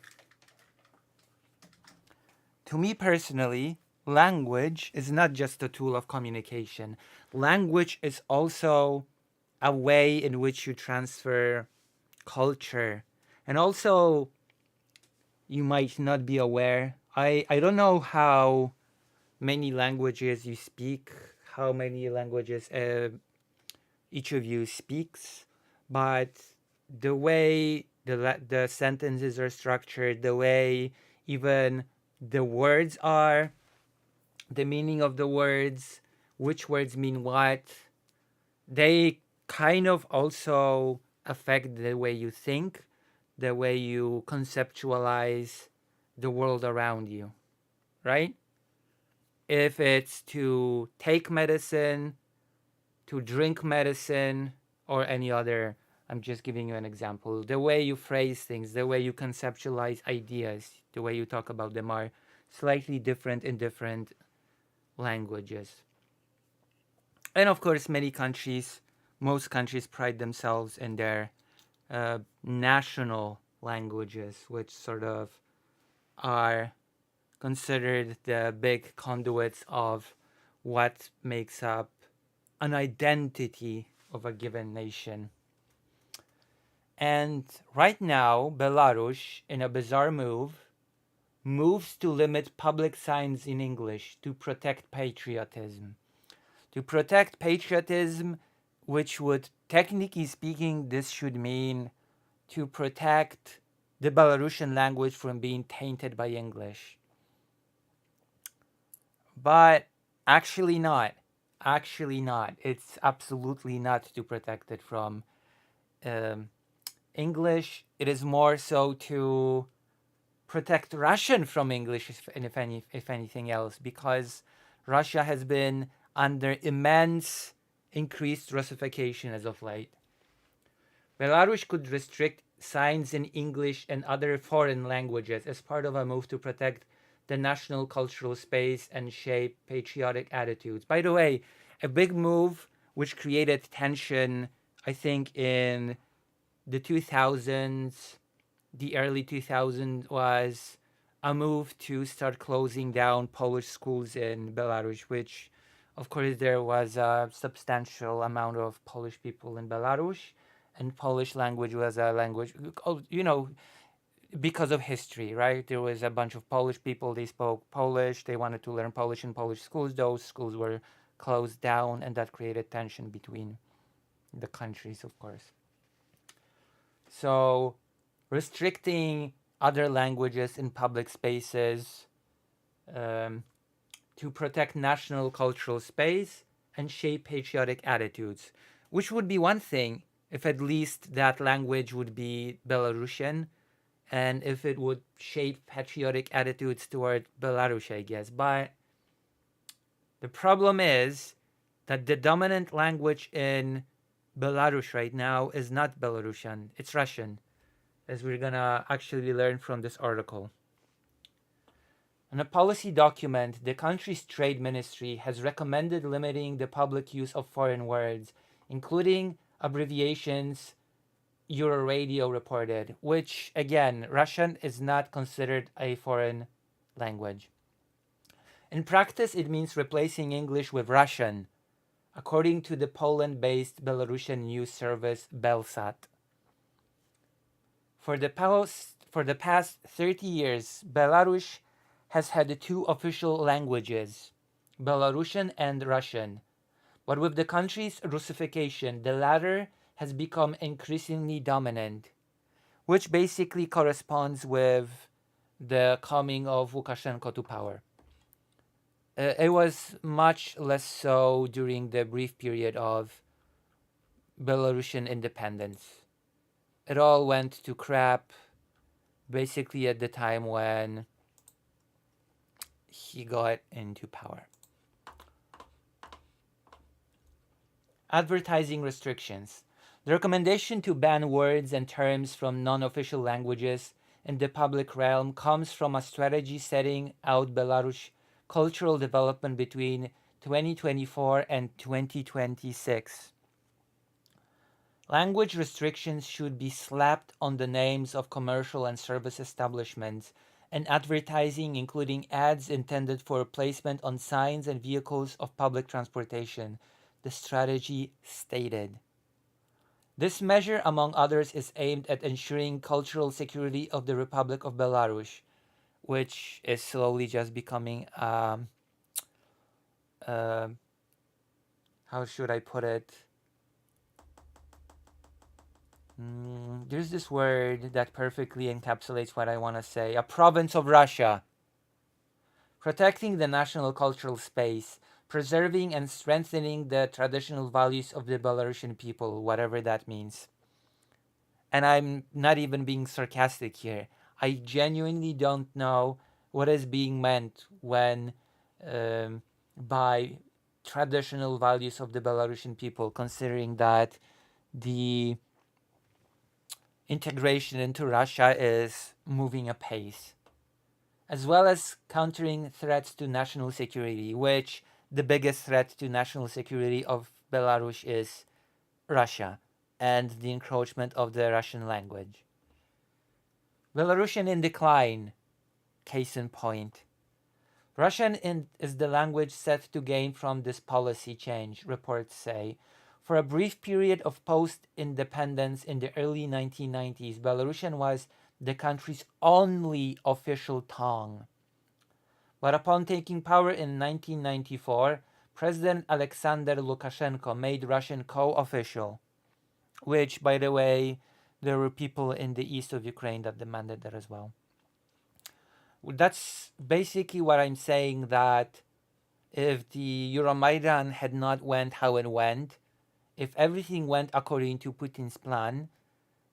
to me personally, language is not just a tool of communication. Language is also a way in which you transfer culture. And also, you might not be aware. I don't know how many languages you speak, how many languages each of you speaks, but the way the sentences are structured, the way even the words are, the meaning of the words, which words mean what, they kind of also affect the way you think, the way you conceptualize the world around you, right? If it's to take medicine, to drink medicine, or any other, I'm just giving you an example. The way you phrase things, the way you conceptualize ideas, the way you talk about them are slightly different in different languages. And of course, many countries most countries pride themselves in their national languages, which sort of are considered the big conduits of what makes up an identity of a given nation. And right now, Belarus, in a bizarre move, moves to limit public signs in English to protect patriotism. To protect patriotism, which would, technically speaking, this should mean to protect the Belarusian language from being tainted by English. But actually not. Actually not. It's absolutely not to protect it from English. It is more so to protect Russian from English, if anything else, because Russia has been under immense increased Russification as of late. Belarus could restrict signs in English and other foreign languages as part of a move to protect the national cultural space and shape patriotic attitudes. By the way, a big move which created tension, I think, in the 2000s, the early 2000s, was a move to start closing down Polish schools in Belarus, which, of course, there was a substantial amount of Polish people in Belarus, and Polish language was a language, because of history, right? There was a bunch of Polish people, they spoke Polish, they wanted to learn Polish in Polish schools. Those schools were closed down, and that created tension between the countries, of course. So restricting other languages in public spaces to protect national cultural space and shape patriotic attitudes, which would be one thing if at least that language would be Belarusian, and if it would shape patriotic attitudes toward Belarus, I guess. But the problem is that the dominant language in Belarus right now is not Belarusian, it's Russian, as we're gonna actually learn from this article. In a policy document, the country's trade ministry has recommended limiting the public use of foreign words, including abbreviations, Euroradio reported, which, again, Russian is not considered a foreign language. In practice, it means replacing English with Russian, according to the Poland-based Belarusian news service Belsat. For the past 30 years, Belarus has had two official languages, Belarusian and Russian. But with the country's Russification, the latter has become increasingly dominant, which basically corresponds with the coming of Lukashenko to power. It was much less so during the brief period of Belarusian independence. It all went to crap basically at the time when he got into power. Advertising restrictions. The recommendation to ban words and terms from non-official languages in the public realm comes from a strategy setting out Belarus cultural development between 2024 and 2026. Language restrictions should be slapped on the names of commercial and service establishments and advertising, including ads intended for placement on signs and vehicles of public transportation, the strategy stated. This measure, among others, is aimed at ensuring cultural security of the Republic of Belarus, which is slowly just becoming, how should I put it? There's this word that perfectly encapsulates what I want to say. A province of Russia. Protecting the national cultural space, preserving and strengthening the traditional values of the Belarusian people, whatever that means. And I'm not even being sarcastic here. I genuinely don't know what is being meant when by traditional values of the Belarusian people, considering that the integration into Russia is moving apace, as well as countering threats to national security, which the biggest threat to national security of Belarus is Russia and the encroachment of the Russian language. Belarusian in decline, case in point. Russian is the language set to gain from this policy change, reports say. For a brief period of post-independence in the early 1990s, Belarusian was the country's only official tongue. But upon taking power in 1994, President Alexander Lukashenko made Russian co-official, which, by the way, there were people in the east of Ukraine that demanded that as well. That's basically what I'm saying, that if the Euromaidan had not went how it went, if everything went according to Putin's plan,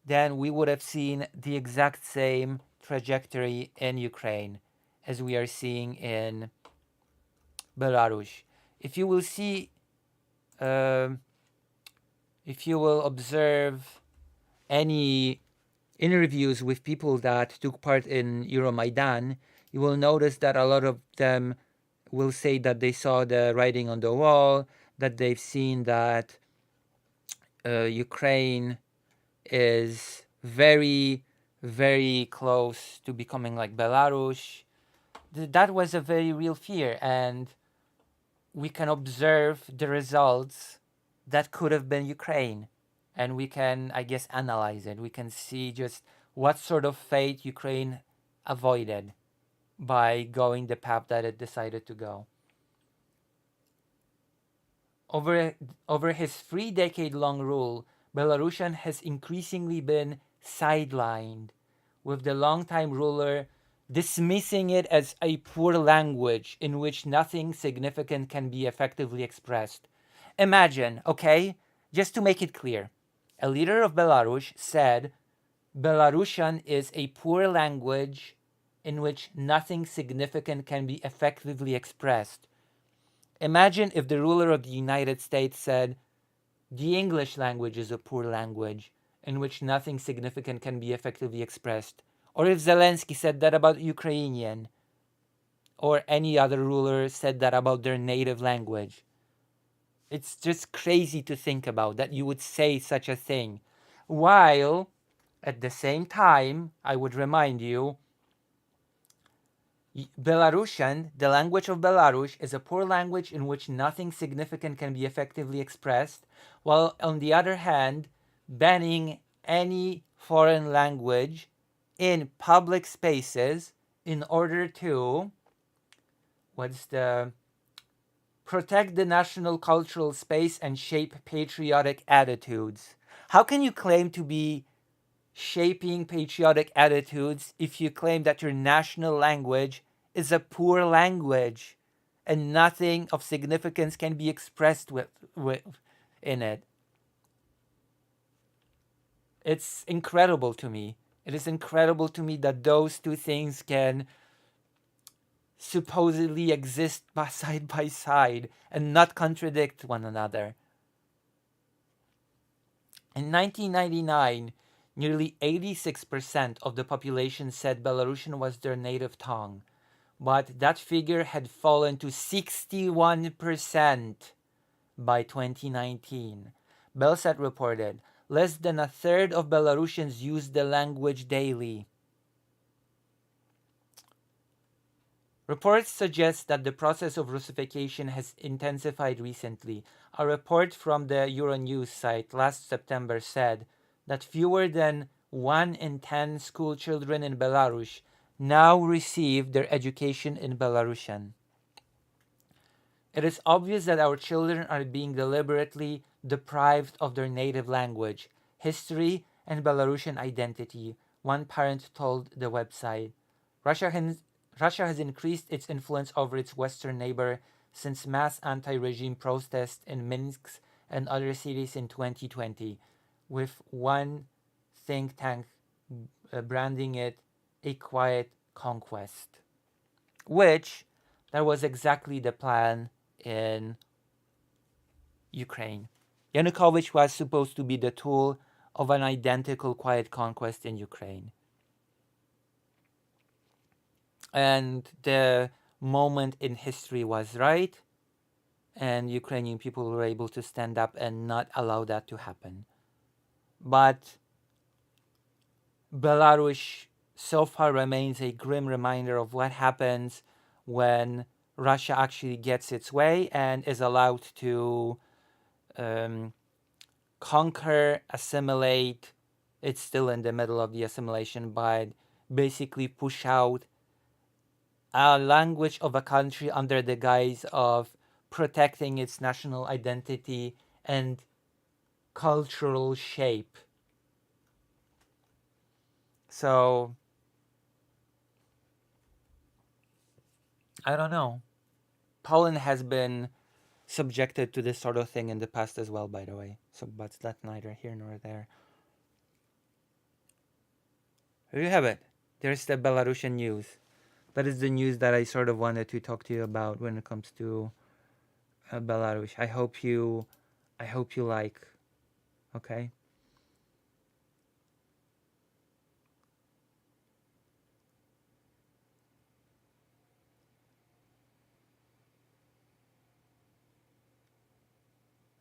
then we would have seen the exact same trajectory in Ukraine as we are seeing in Belarus. If you will see, if you will observe any interviews with people that took part in Euromaidan, you will notice that a lot of them will say that they saw the writing on the wall, that they've seen that Ukraine is very, very close to becoming like Belarus. That was a very real fear, and we can observe the results that could have been Ukraine. And we can, I guess, analyze it. We can see just what sort of fate Ukraine avoided by going the path that it decided to go. Over his 3-decade-long rule, Belarusian has increasingly been sidelined, with the longtime ruler dismissing it as a poor language in which nothing significant can be effectively expressed. Imagine, okay, just to make it clear, a leader of Belarus said Belarusian is a poor language in which nothing significant can be effectively expressed. Imagine if the ruler of the United States said the English language is a poor language in which nothing significant can be effectively expressed. Or if Zelensky said that about Ukrainian, or any other ruler said that about their native language. It's just crazy to think about that you would say such a thing. While, at the same time, I would remind you, Belarusian, the language of Belarus, is a poor language in which nothing significant can be effectively expressed, while on the other hand, banning any foreign language in public spaces in order to, protect the national cultural space and shape patriotic attitudes. How can you claim to be shaping patriotic attitudes if you claim that your national language is a poor language and nothing of significance can be expressed in it? It's incredible to me. It is incredible to me that those two things can supposedly exist side by side and not contradict one another. In 1999, nearly 86% of the population said Belarusian was their native tongue, but that figure had fallen to 61% by 2019. Belsat reported, less than a third of Belarusians use the language daily. Reports suggest that the process of russification has intensified recently. A report from the Euronews site last September said that fewer than 1 in 10 school children in Belarus now receive their education in Belarusian. It is obvious that our children are being deliberately deprived of their native language, history, and Belarusian identity, one parent told the website. Russia has increased its influence over its western neighbor since mass anti-regime protests in Minsk and other cities in 2020, with one think tank branding it a quiet conquest, which that was exactly the plan in Ukraine. Yanukovych was supposed to be the tool of an identical quiet conquest in Ukraine. And the moment in history was right, and Ukrainian people were able to stand up and not allow that to happen. But Belarus so far remains a grim reminder of what happens when Russia actually gets its way and is allowed to conquer, assimilate. It's still in the middle of the assimilation, but basically push out a language of a country under the guise of protecting its national identity and cultural shape. So, I don't know. Poland has been subjected to this sort of thing in the past as well, by the way. So, but that's neither here nor there. There you have it. There's the Belarusian news. That is the news that I sort of wanted to talk to you about when it comes to Belarus. I hope you like. Okay.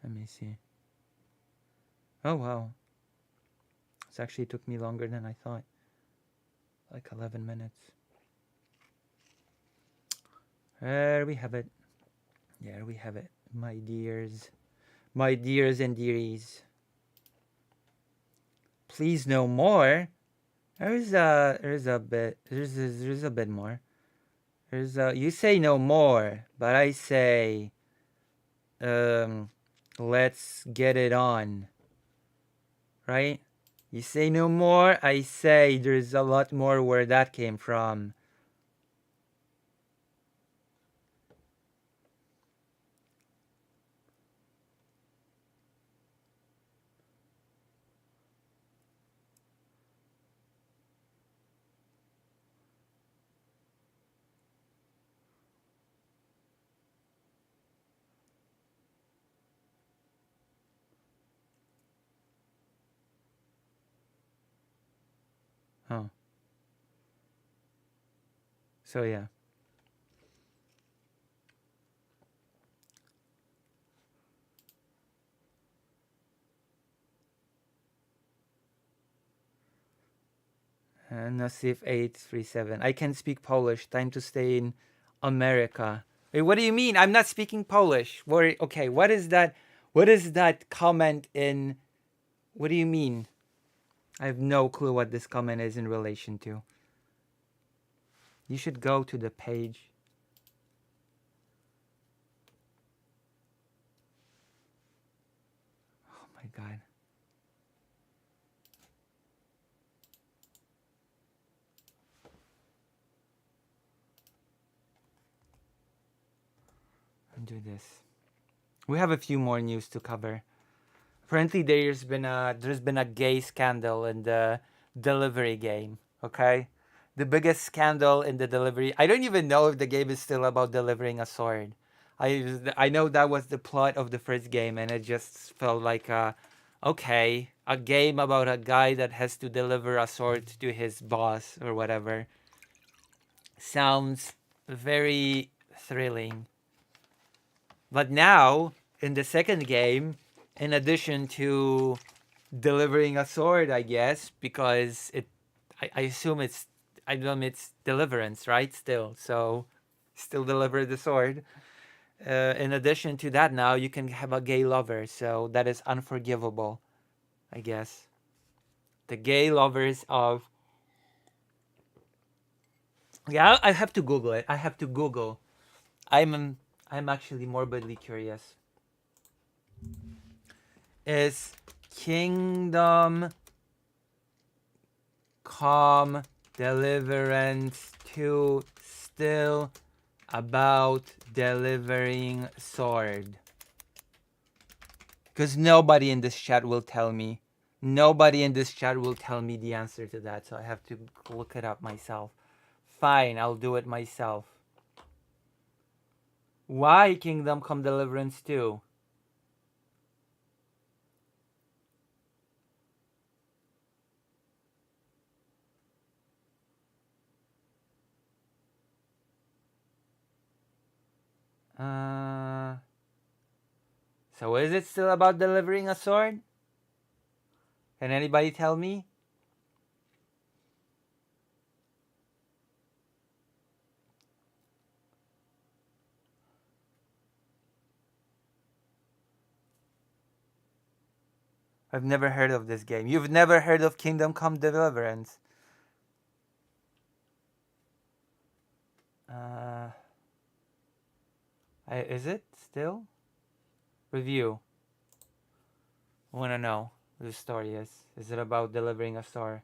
Let me see. Oh wow. This actually took me longer than I thought. Like 11 minutes. There we have it. There we have it, my dears. My dears and dearies. Please know more. There's a bit more. You say no more, but I say let's get it on. Right? You say no more, I say there's a lot more where that came from. Huh. So yeah. Nasif 837. I can speak Polish. Time to stay in America. Wait, what do you mean? I'm not speaking Polish. Okay, what is that? What is that comment in? What do you mean? I have no clue what this comment is in relation to. You should go to the page. Oh my God. Do this. We have a few more news to cover. Apparently, there's been a gay scandal in the delivery game. Okay, the biggest scandal in the delivery. I don't even know if the game is still about delivering a sword. I know that was the plot of the first game, and it just felt like a game about a guy that has to deliver a sword to his boss or whatever. Sounds very thrilling. But now, in the second game, in addition to delivering a sword, I guess, because I assume it's deliverance, right? Still deliver the sword. In addition to that, now you can have a gay lover, so that is unforgivable, I guess. The gay lovers of... Yeah, I have to Google it. I have to Google. I'm actually morbidly curious. Is Kingdom Come Deliverance 2 still about delivering sword? Because nobody in this chat will tell me. Nobody in this chat will tell me the answer to that, so I have to look it up myself. Fine, I'll do it myself. Why Kingdom Come Deliverance 2? So is it still about delivering a sword? Can anybody tell me? I've never heard of this game. You've never heard of Kingdom Come Deliverance? Is it still? Review. I want to know what the story is. Is it about delivering a sword?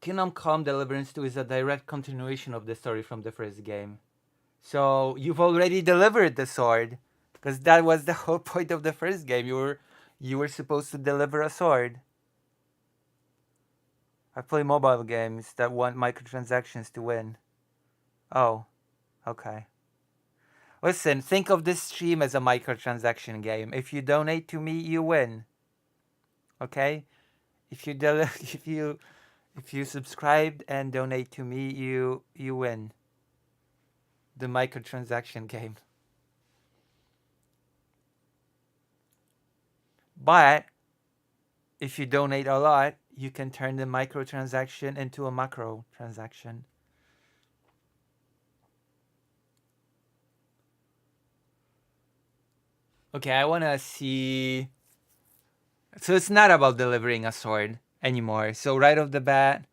Kingdom Come Deliverance 2 is a direct continuation of the story from the first game. So you've already delivered the sword, because that was the whole point of the first game. You were supposed to deliver a sword. I play mobile games that want microtransactions to win. Oh, okay. Listen, think of this stream as a microtransaction game. If you donate to me, you win. Okay? If you subscribed and donate to me, you win. The microtransaction game. But if you donate a lot, you can turn the microtransaction into a macro transaction. Okay, I want to see. So it's not about delivering a sword anymore. So right off the bat,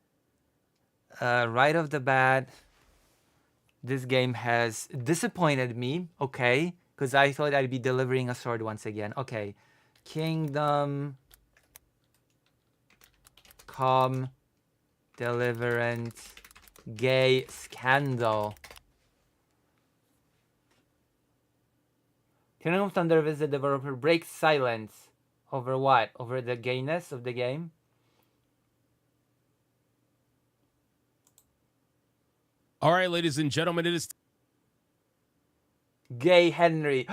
this game has disappointed me. Okay, because I thought I'd be delivering a sword once again. Okay, Kingdom Come Deliverance Gay Scandal. Kingdom of Thunder Visit developer breaks silence. Over what? Over the gayness of the game? All right, ladies and gentlemen, it is... Gay Henry.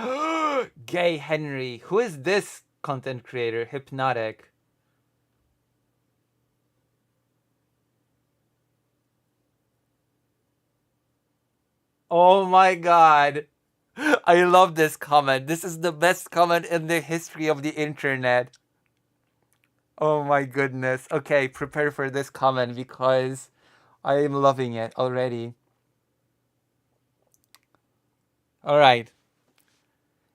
Gay Henry. Who is this content creator? Hypnotic. Oh my god. I love this comment. This is the best comment in the history of the internet. Oh my goodness. Okay, prepare for this comment because I am loving it already. Alright.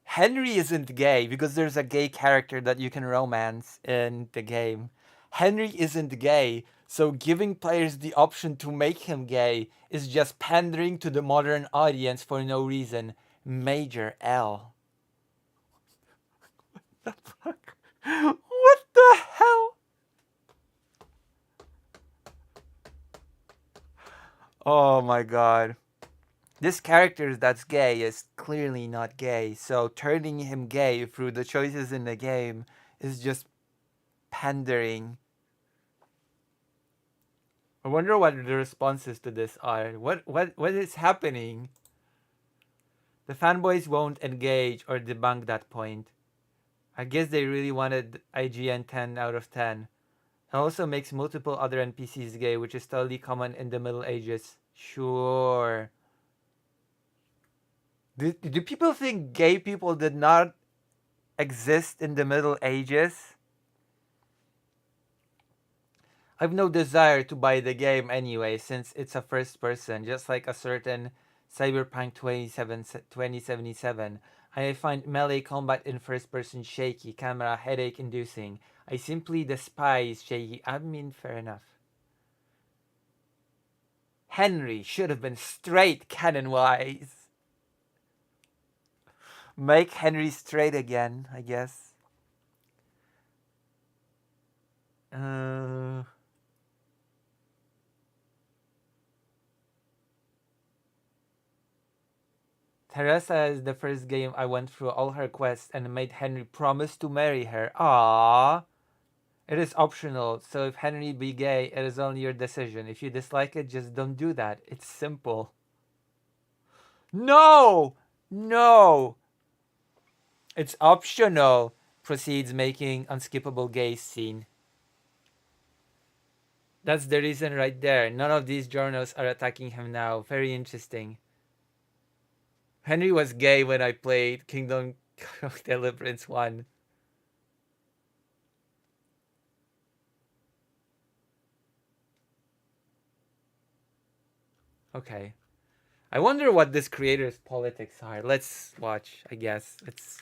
Henry isn't gay because there's a gay character that you can romance in the game. Henry isn't gay, so giving players the option to make him gay is just pandering to the modern audience for no reason. Major L. What the fuck? What the hell? Oh my god. This character that's gay is clearly not gay, so turning him gay through the choices in the game is just pandering. I wonder what the responses to this are. What is happening? The fanboys won't engage or debunk that point. I guess they really wanted IGN 10 out of 10. It also makes multiple other NPCs gay, which is totally common in the Middle Ages. Sure. Do people think gay people did not exist in the Middle Ages? I've no desire to buy the game anyway, since it's a first person, just like a certain Cyberpunk 2077. I find melee combat in first person shaky, camera headache inducing. I simply despise shaky. I mean, fair enough. Henry should have been straight canon wise. Make Henry straight again, I guess. Teresa is the first game I went through all her quests and made Henry promise to marry her. Aww. It is optional, so if Henry be gay, it is only your decision. If you dislike it, just don't do that. It's simple. No! No! It's optional. proceeds making unskippable gay scene. That's the reason right there. None of these journals are attacking him now. Very interesting. Henry was gay when I played Kingdom of Deliverance 1. Okay. I wonder what this creator's politics are. Let's watch, I guess. Let's...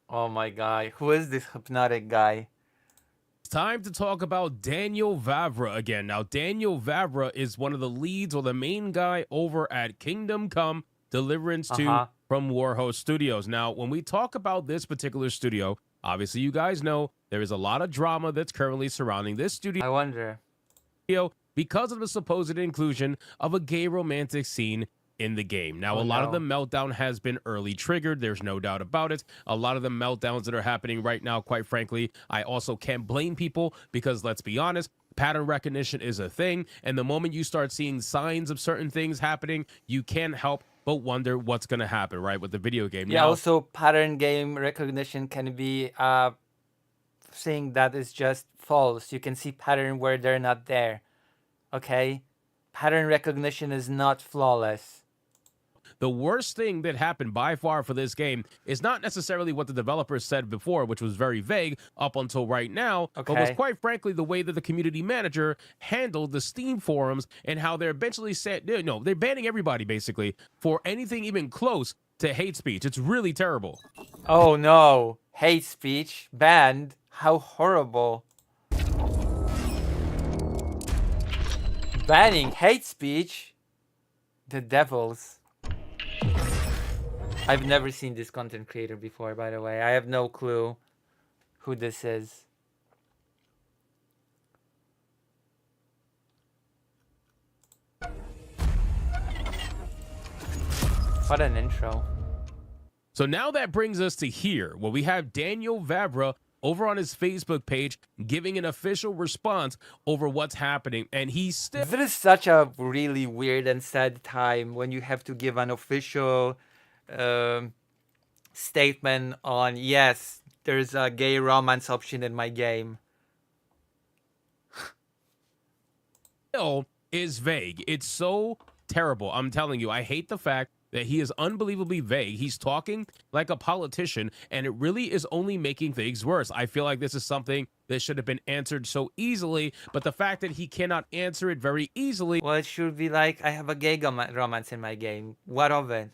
Oh my god. Who is this hypnotic guy? It's time to talk about Daniel Vavra again. Now, Daniel Vavra is one of the leads or the main guy over at Kingdom Come Deliverance 2 from Warhost Studios. Now, when we talk about this particular studio, obviously you guys know there is a lot of drama that's currently surrounding this studio. I wonder. Because of the supposed inclusion of a gay romantic scene in the game. Now, a lot of the meltdown has been early triggered. There's no doubt about it. A lot of the meltdowns that are happening right now, quite frankly, I also can't blame people because, let's be honest, pattern recognition is a thing. And the moment you start seeing signs of certain things happening, you can't help but wonder what's going to happen, right, with the video game. Yeah, now, also pattern game recognition can be thing that is just false. You can see pattern where they're not there. Okay? Pattern recognition is not flawless. The worst thing that happened by far for this game is not necessarily what the developers said before, which was very vague up until right now, but was quite frankly the way that the community manager handled the Steam forums and how they're eventually said, no, they're banning everybody basically for anything even close to hate speech. It's really terrible. Oh no, hate speech banned. How horrible. Banning hate speech? The devils. I've never seen this content creator before, by the way. I have no clue who this is. What an intro. So now that brings us to here, where we have Daniel Vavra over on his Facebook page giving an official response over what's happening. And he's still... This is such a really weird and sad time when you have to give an official statement on, yes, there's a gay romance option in my game. Still is vague. It's so terrible. I'm telling you, I hate the fact that he is unbelievably vague. He's talking like a politician, and it really is only making things worse. I feel like this is something that should have been answered so easily, but the fact that he cannot answer it very easily... Well, it should be like, I have a gay romance in my game. What of it?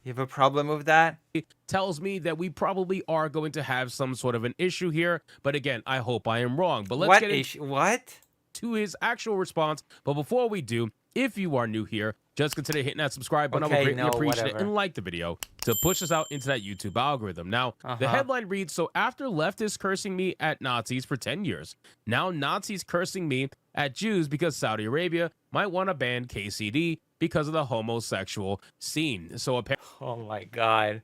You have a problem with that? It tells me that we probably are going to have some sort of an issue here, but again, I hope I am wrong. But let's get to his actual response. But before we do, if you are new here, just consider hitting that subscribe button. I would greatly appreciate it, and like the video to push us out into that YouTube algorithm. Now, the headline reads, so after leftists cursing me at Nazis for 10 years, now Nazis cursing me at Jews because Saudi Arabia might want to ban KCD because of the homosexual scene. So apparently... Oh my God.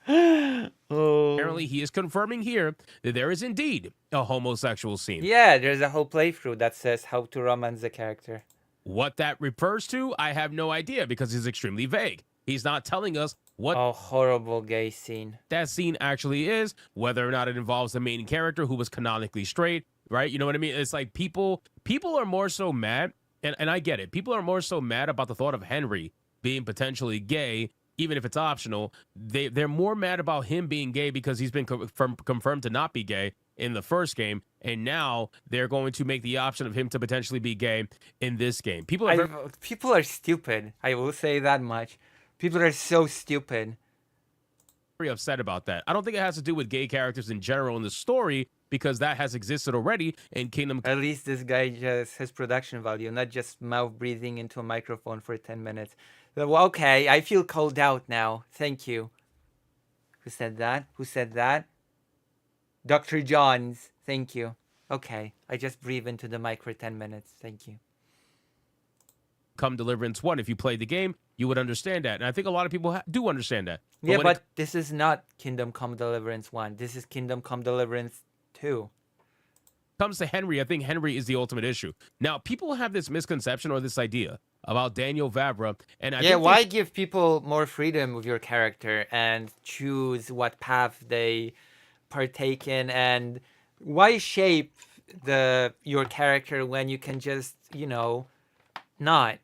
Apparently, he is confirming here that there is indeed a homosexual scene. Yeah, there's a whole playthrough that says how to romance the character. What that refers to, I have no idea because he's extremely vague. He's not telling us what a horrible gay scene that scene actually is, whether or not it involves the main character who was canonically straight, right? You know what I mean? It's like people are more so mad, and I get it. People are more so mad about the thought of Henry being potentially gay, even if it's optional. They're more mad about him being gay because he's been confirmed to not be gay in the first game, and now they're going to make the option of him to potentially be gay in this game. People are stupid. I will say that much. People are so stupid. Very upset about that. I don't think it has to do with gay characters in general in the story, because that has existed already in Kingdom. At least this guy just has production value, not just mouth breathing into a microphone for 10 minutes. Okay, I feel called out now. Thank you. Who said that? Who said that? Dr. Johns. Thank you. Okay, I just breathe into the mic for 10 minutes. Thank you. Come Deliverance 1. If you played the game, you would understand that. And I think a lot of people do understand that. But yeah, this is not Kingdom Come Deliverance 1. This is Kingdom Come Deliverance 2. Comes to Henry, I think Henry is the ultimate issue. Now, people have this misconception or this idea about Daniel Vavra. And I yeah, think why give people more freedom with your character and choose what path they partake in, and why shape your character when you can just, not?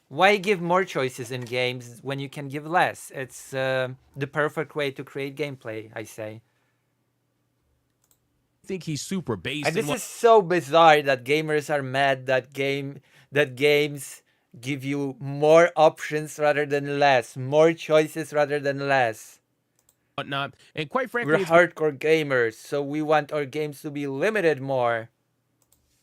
Why give more choices in games when you can give less? It's the perfect way to create gameplay, I say. I think he's super based. And this is so bizarre that gamers are mad that games give you more options rather than less, more choices rather than less. Whatnot. And quite frankly, we're hardcore gamers, so we want our games to be limited more.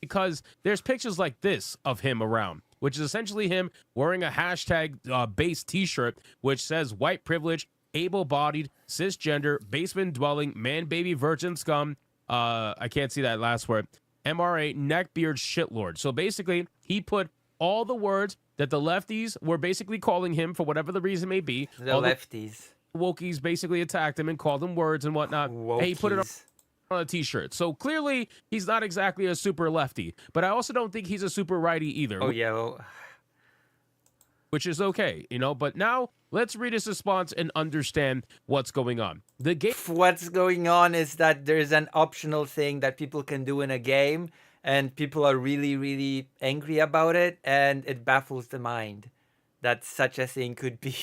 Because there's pictures like this of him around, which is essentially him wearing a hashtag based t-shirt, which says white privilege, able-bodied, cisgender, basement dwelling, man, baby, virgin scum. I can't see that last word. MRA, neckbeard, shitlord. So basically, he put all the words that the lefties were basically calling him for whatever the reason may be. The lefties. Wokies basically attacked him and called him words and whatnot. And he put it on a t-shirt. So clearly, he's not exactly a super lefty. But I also don't think he's a super righty either. Oh, yeah. Which is okay, But now, let's read his response and understand what's going on. What's going on is that there's an optional thing that people can do in a game, and people are really, really angry about it, and it baffles the mind that such a thing could be.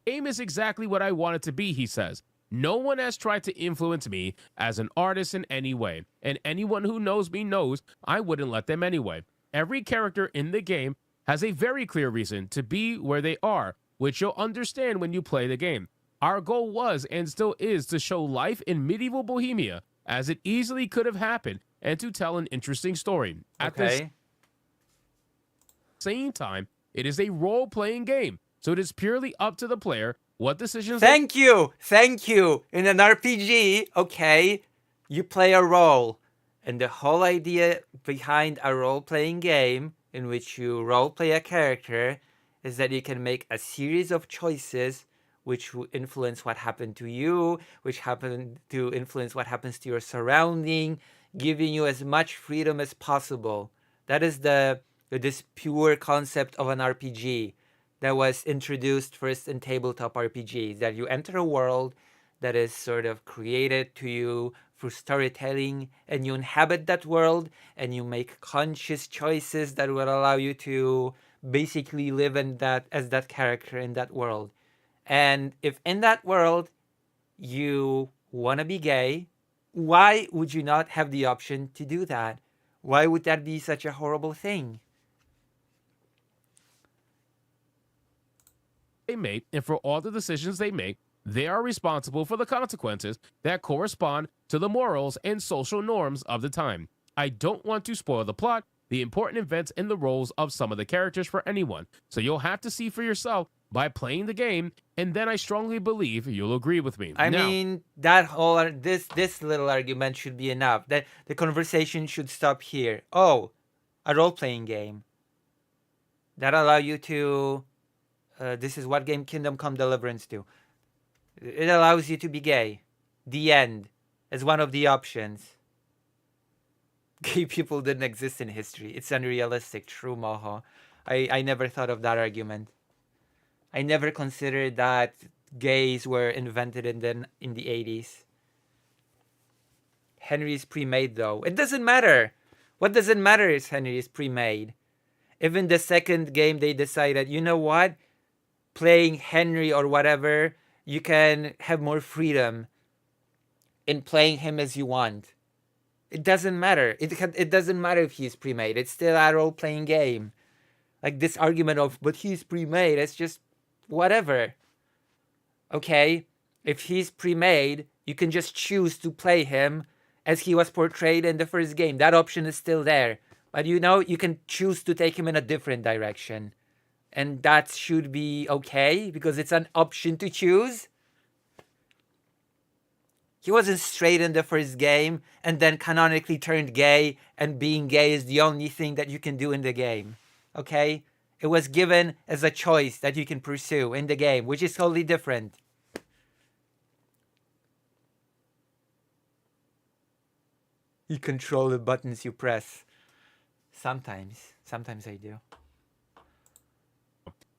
Game is exactly what I want it to be, he says. No one has tried to influence me as an artist in any way, and anyone who knows me knows I wouldn't let them anyway. Every character in the game has a very clear reason to be where they are, which you'll understand when you play the game. Our goal was and still is to show life in medieval Bohemia as it easily could have happened and to tell an interesting story. At this same time, it is a role-playing game, so it is purely up to the player what decisions... Thank you! In an RPG, you play a role. And the whole idea behind a role-playing game in which you role-play a character is that you can make a series of choices which will influence what happened to you, which happen to influence what happens to your surrounding, giving you as much freedom as possible. That is this pure concept of an RPG that was introduced first in tabletop RPGs, that you enter a world that is sort of created to you through storytelling, and you inhabit that world, and you make conscious choices that will allow you to basically live as that character in that world. And if in that world you want to be gay, why would you not have the option to do that? Why would that be such a horrible thing? They make, and for all the decisions they make, they are responsible for the consequences that correspond to the morals and social norms of the time. I don't want to spoil the plot, the important events, and the roles of some of the characters for anyone, so you'll have to see for yourself by playing the game, and then I strongly believe you'll agree with me. I mean, that whole this little argument should be enough. That the conversation should stop here. Oh, a role-playing game that allow you to. This is what game Kingdom Come Deliverance do. It allows you to be gay. The end. As one of the options. Gay people didn't exist in history. It's unrealistic. True, Moho. I never thought of that argument. I never considered that gays were invented in the 80s. Henry is pre-made, though. It doesn't matter. What doesn't matter is Henry is pre-made. Even the second game, they decided, you know what? Playing Henry or whatever, you can have more freedom in playing him as you want. It doesn't matter. It doesn't matter if he's pre-made. It's still a role-playing game. Like this argument of, but he's pre-made, it's just whatever. Okay? If he's pre-made, you can just choose to play him as he was portrayed in the first game. That option is still there. But you can choose to take him in a different direction. And that should be okay, because it's an option to choose. He wasn't straight in the first game, and then canonically turned gay, and being gay is the only thing that you can do in the game. Okay? It was given as a choice that you can pursue in the game, which is totally different. You control the buttons you press. Sometimes I do.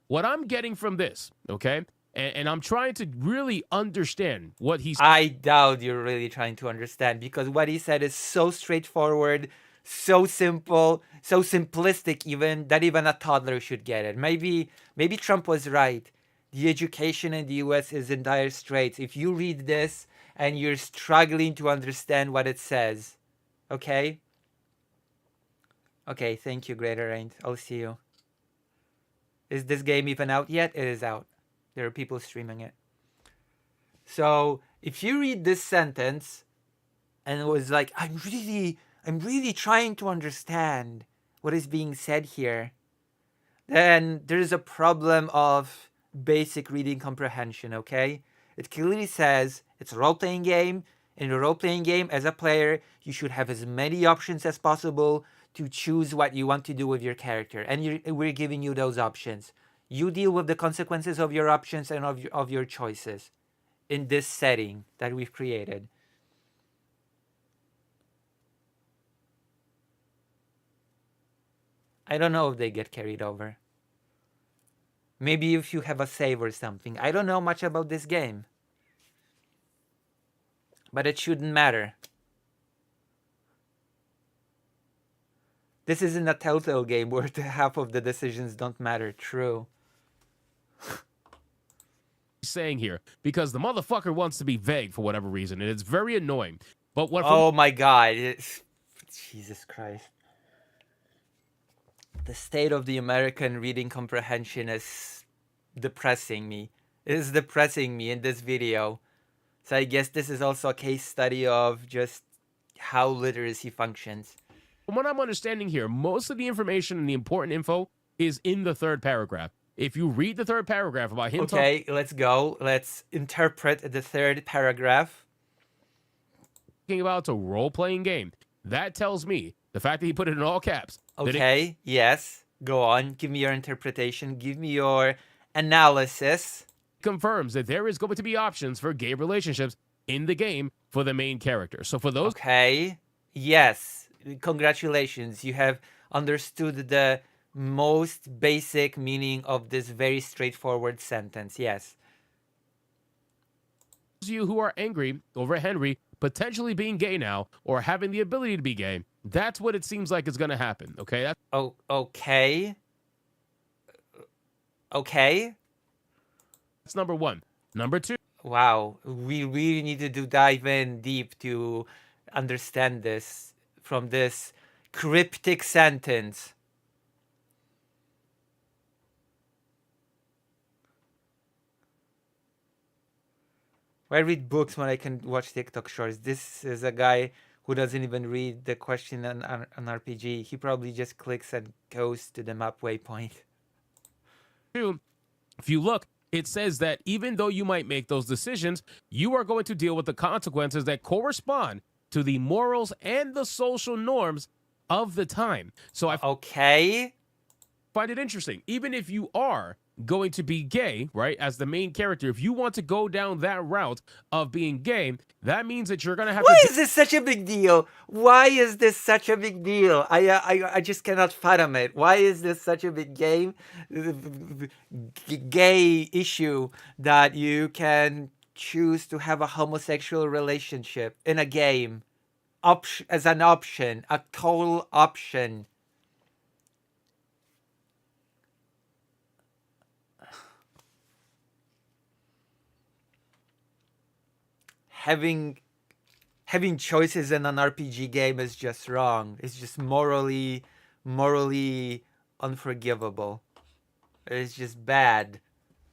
What I'm getting from this, okay, and I'm trying to really understand what he's. I doubt you're really trying to understand, because what he said is so straightforward, so simple, so simplistic, even that even a toddler should get it. Maybe Trump was right. The education in the U.S. is in dire straits. If you read this and you're struggling to understand what it says, okay? Okay, thank you, Greater Range. I'll see you. Is this game even out yet? It is out. There are people streaming it. So if you read this sentence and it was like, I'm really trying to understand what is being said here, then there's a problem of basic reading comprehension, okay? It clearly says it's a role-playing game. In a role-playing game, as a player, you should have as many options as possible to choose what you want to do with your character. And we're giving you those options. You deal with the consequences of your options and of your choices in this setting that we've created. I don't know if they get carried over. Maybe if you have a save or something. I don't know much about this game. But it shouldn't matter. This isn't a Telltale game where half of the decisions don't matter. True. Saying here, because the motherfucker wants to be vague for whatever reason, and it's very annoying. But what? Oh my God! Jesus Christ! The state of the American reading comprehension is depressing me. It is depressing me in this video. So I guess this is also a case study of just how literacy functions. From what I'm understanding here, most of the information and the important info is in the third paragraph. If you read the third paragraph about him... Okay, let's go. Let's interpret the third paragraph. Talking about a role-playing game. That tells me, the fact that he put it in all caps... Okay, yes. Go on. Give me your interpretation. Give me your analysis. Confirms that there is going to be options for gay relationships in the game for the main character. So for those... Okay, yes. Congratulations. You have understood the most basic meaning of this very straightforward sentence. Yes. Those of you who are angry over Henry potentially being gay now or having the ability to be gay, that's what it seems like is going to happen. Okay? Okay. Okay. That's number one. Number two. Wow. We really need to dive in deep to understand this from this cryptic sentence. Why read books when I can watch TikTok shorts? This is a guy who doesn't even read the question on RPG. He probably just clicks and goes to the map waypoint. If you look, it says that even though you might make those decisions, you are going to deal with the consequences that correspond to the morals and the social norms of the time. So I find it interesting. Even if you are going to be gay, right, as the main character, if you want to go down that route of being gay, that means that you're going to have Why is this such a big deal? Why is this such a big deal? I just cannot fathom it. Why is this such a big gay issue that you can choose to have a homosexual relationship in a game as an option, a total option? Having choices in an RPG game is just wrong. It's just morally unforgivable. It's just bad.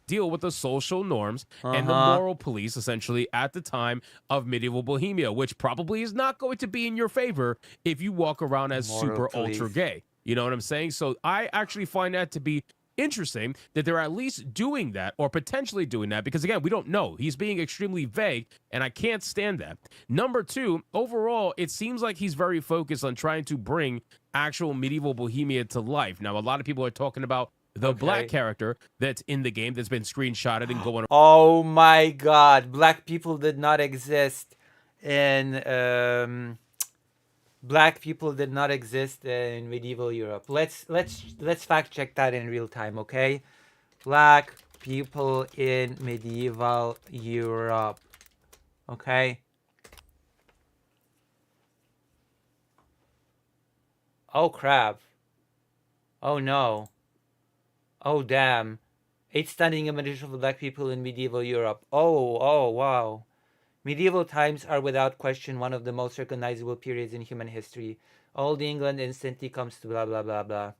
Deal with the social norms and the moral police, essentially, at the time of medieval Bohemia, which probably is not going to be in your favor if you walk around as super ultra gay. You know what I'm saying? So I actually find that to be interesting that they're at least doing that or potentially doing that, because again, we don't know. He's being extremely vague and I can't stand that. Number two, overall, it seems like he's very focused on trying to bring actual medieval Bohemia to life. Now, a lot of people are talking about the black character that's in the game that's been screenshotted and going. Oh my God. Black people did not exist in black people did not exist in medieval Europe. Let's fact check that in real time, okay? Black people in medieval Europe. Okay? Oh crap. Oh no. Oh damn. 8 stunning images of black people in medieval Europe. Oh wow. Medieval times are without question one of the most recognizable periods in human history. Old England instantly comes to blah blah blah blah.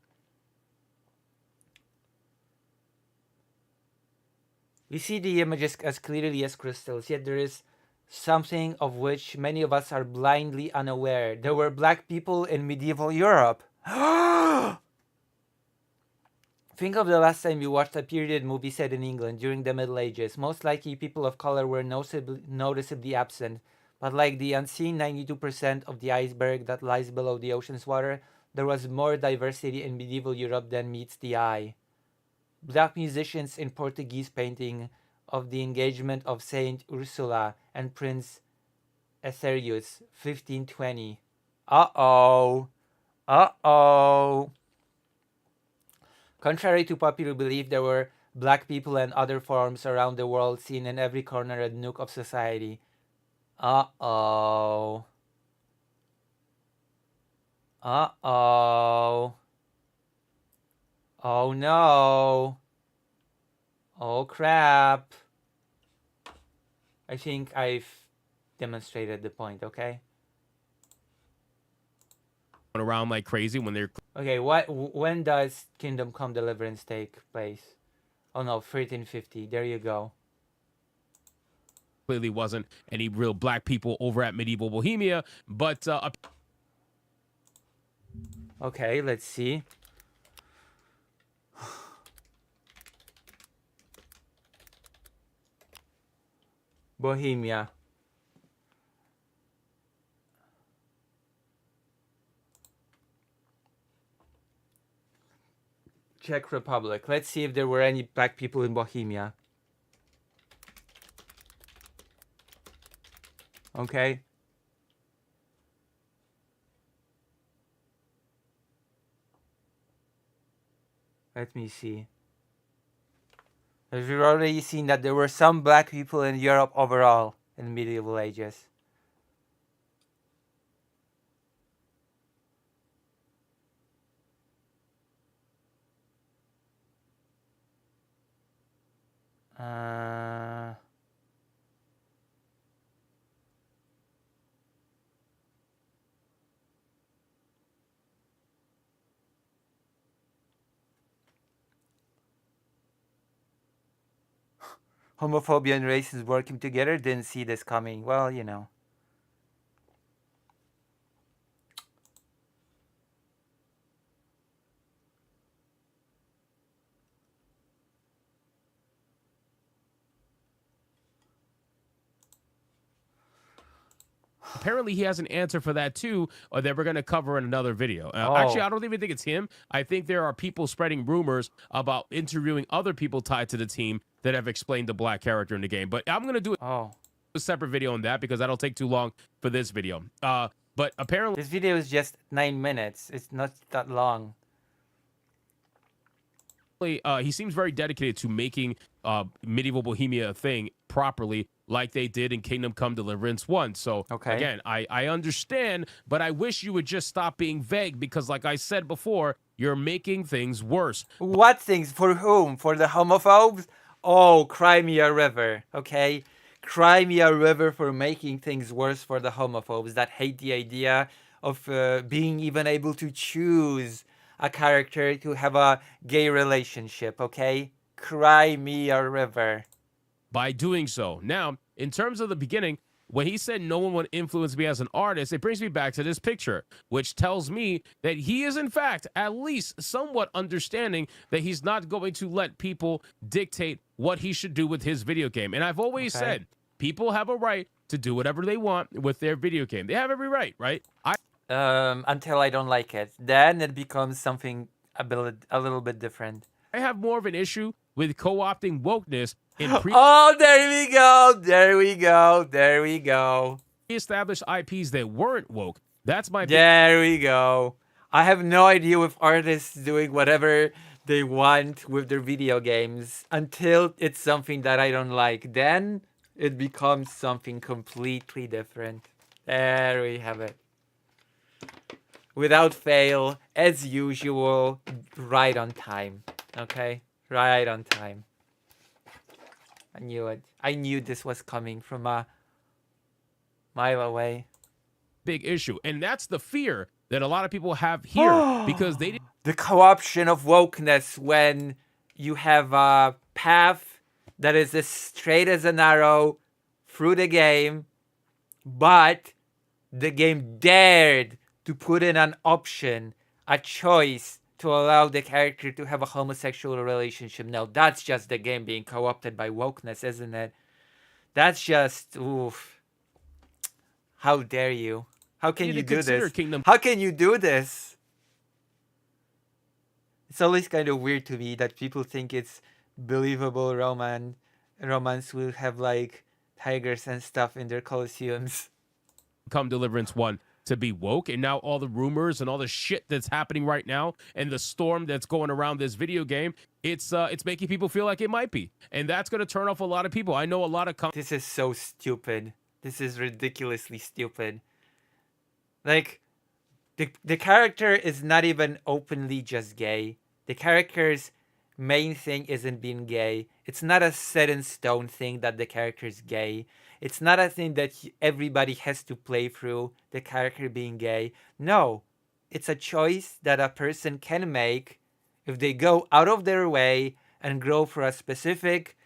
We see the images as clearly as crystals, yet there is something of which many of us are blindly unaware. There were black people in medieval Europe. Think of the last time you watched a period movie set in England during the Middle Ages. Most likely people of color were noticeably absent, but like the unseen 92% of the iceberg that lies below the ocean's water, there was more diversity in medieval Europe than meets the eye. Black musicians in Portuguese painting of the engagement of Saint Ursula and Prince Etherius, 1520. Uh-oh. Uh-oh. Contrary to popular belief, there were black people and other forms around the world seen in every corner and nook of society. Uh-oh. Uh-oh. Oh no. Oh crap. I think I've demonstrated the point, okay? Around like crazy when they're... Okay, when does Kingdom Come Deliverance take place? Oh no, 1350. There you go. Clearly wasn't any real black people over at medieval Bohemia, but... Okay, let's see. Bohemia. Czech Republic. Let's see if there were any black people in Bohemia. Okay. Let me see. As we've already seen that there were some black people in Europe overall in the medieval ages. Homophobia and racism working together, didn't see this coming. Well, you know. Apparently he has an answer for that too, or that we're going to cover in another video. Actually, I don't even think it's him. I think there are people spreading rumors about interviewing other people tied to the team that have explained the black character in the game. But I'm going to do a separate video on that because that'll take too long for this video. But apparently... This video is just 9 minutes. It's not that long. He seems very dedicated to making medieval Bohemia a thing properly, like they did in Kingdom Come Deliverance 1. So, again, I understand, but I wish you would just stop being vague because, like I said before, you're making things worse. What things? For whom? For the homophobes? Oh, cry me a river, okay? Cry me a river for making things worse for the homophobes that hate the idea of being even able to choose a character to have a gay relationship, okay? Cry me a river. By doing so. Now, in terms of the beginning, when he said no one would influence me as an artist, it brings me back to this picture, which tells me that he is, in fact, at least somewhat understanding that he's not going to let people dictate what he should do with his video game. And I've always said, people have a right to do whatever they want with their video game. They have every right, right? Until I don't like it. Then it becomes something a little bit different. I have more of an issue with co-opting wokeness in Oh, there we go. There we go. There we go. Established IPs that weren't woke. That's my There we go. I have no idea if artists doing whatever they want with their video games until it's something that I don't like. Then it becomes something completely different. There we have it. Without fail, as usual, right on time. Okay? Right on time. I knew it. I knew this was coming from a mile away. Big issue. And that's the fear that a lot of people have here because they didn't. The co-option of wokeness when you have a path that is as straight as an arrow through the game, but the game dared to put in an option, a choice to allow the character to have a homosexual relationship. No, that's just the game being co-opted by wokeness, isn't it? That's just, oof. How dare you? How can you do this? How can you do this? It's always kind of weird to me that people think it's believable romance will have like tigers and stuff in their colosseums. Come Deliverance 1 to be woke, and now all the rumors and all the shit that's happening right now and the storm that's going around this video game, it's making people feel like it might be, and that's going to turn off a lot of people. I know a lot of this is so stupid. This is ridiculously stupid. Like the character is not even openly just gay. The character's main thing isn't being gay. It's not a set in stone thing that the character is gay. It's not a thing that everybody has to play through, the character being gay. No, it's a choice that a person can make if they go out of their way and grow for a specific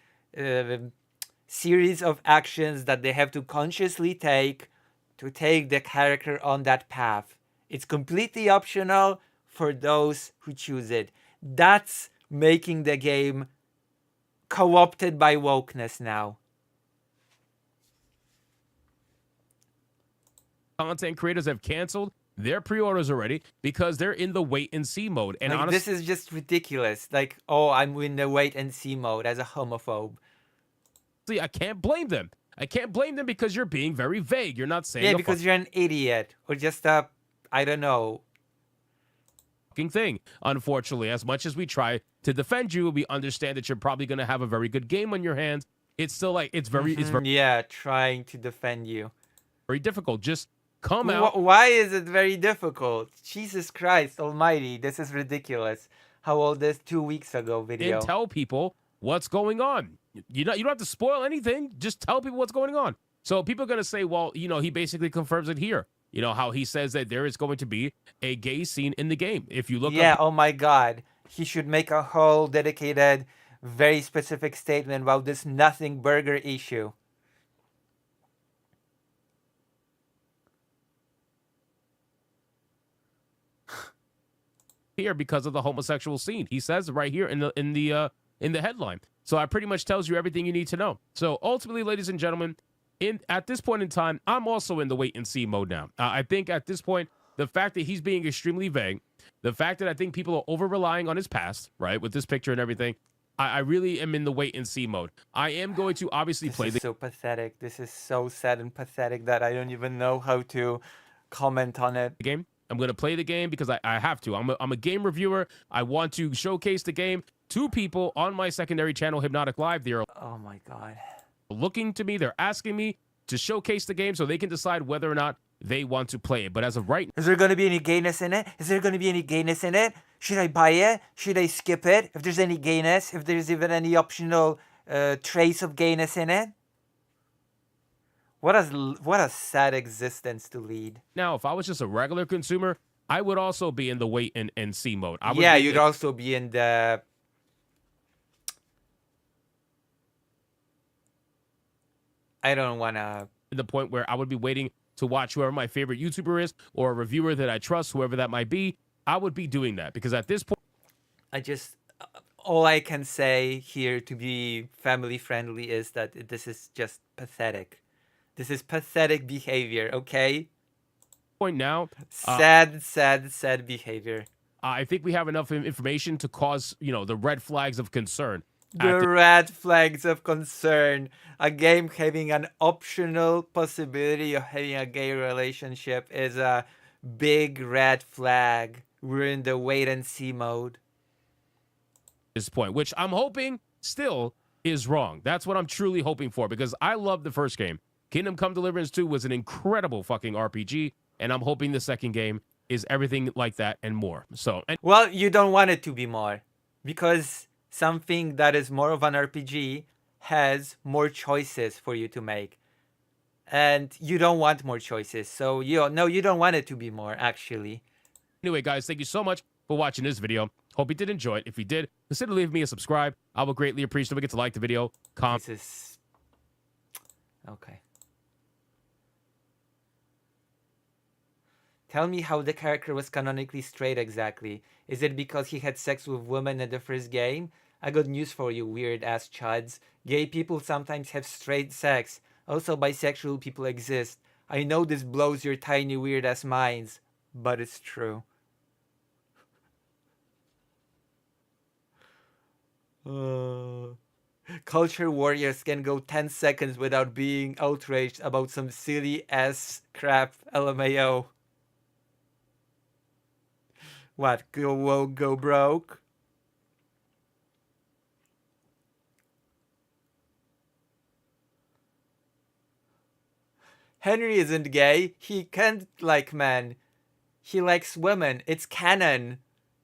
series of actions that they have to consciously take to take the character on that path. It's completely optional for those who choose it. That's making the game co-opted by wokeness now. Content creators have canceled their pre-orders already because they're in the wait and see mode. And like, honestly, this is just ridiculous. Like, oh, I'm in the wait and see mode as a homophobe. I can't blame them. I can't blame them because you're being very vague. You're not saying because you're an idiot or just a, I don't know, thing. Unfortunately, as much as we try to defend you, we understand that you're probably going to have a very good game on your hands. It's still like it's very yeah, trying to defend you. Very difficult. Just come out. Why is it very difficult? Jesus Christ Almighty, this is ridiculous. How old is 2 weeks ago video? And tell people what's going on. You don't have to spoil anything. Just tell people what's going on. So people are going to say, well, he basically confirms it here. You know, how he says that there is going to be a gay scene in the game. If you look up... oh my God. He should make a whole dedicated, very specific statement about this nothing burger issue. Here because of the homosexual scene. He says right here in the headline. So it pretty much tells you everything you need to know. So ultimately, ladies and gentlemen, at this point in time, I'm also in the wait and see mode now. I think at this point, the fact that he's being extremely vague, the fact that I think people are over relying on his past, right, with this picture and everything, I really am in the wait and see mode. I am going to obviously play the so pathetic. This is so sad and pathetic that I don't even know how to comment on it. Game. I'm going to play the game because I have to. I'm a game reviewer. I want to showcase the game to people on my secondary channel, Hypnotic Live. They're oh my God, looking to me. They're asking me to showcase the game so they can decide whether or not they want to play it. But as of right now, is there going to be any gayness in it? Is there going to be any gayness in it? Should I buy it? Should I skip it? If there's any gayness, if there's even any optional trace of gayness in it? What a sad existence to lead. Now, if I was just a regular consumer, I would also be in the wait and see mode. You'd also be in the... I don't want to... The point where I would be waiting to watch whoever my favorite YouTuber is or a reviewer that I trust, whoever that might be. I would be doing that because at this point... all I can say here to be family friendly is that this is just pathetic. This is pathetic behavior, okay? Point now. Sad behavior. I think we have enough information to cause, the red flags of concern. The red flags of concern. A game having an optional possibility of having a gay relationship is a big red flag. We're in the wait and see mode. This point, which I'm hoping still is wrong. That's what I'm truly hoping for, because I love the first game. Kingdom Come Deliverance 2 was an incredible fucking RPG, and I'm hoping the second game is everything like that and more. So, well, you don't want it to be more, because something that is more of an RPG has more choices for you to make. And you don't want more choices. So, you don't want it to be more, actually. Anyway, guys, thank you so much for watching this video. Hope you did enjoy it. If you did, consider leaving me a subscribe. I will greatly appreciate it. Don't forget to like the video, comment. This is... Okay. Tell me how the character was canonically straight exactly. Is it because he had sex with women in the first game? I got news for you, weird-ass chuds. Gay people sometimes have straight sex. Also, bisexual people exist. I know this blows your tiny weird-ass minds, but it's true. Culture warriors can go 10 seconds without being outraged about some silly-ass crap, LMAO. What, go woke, go broke? Henry isn't gay. He can't like men. He likes women. It's canon.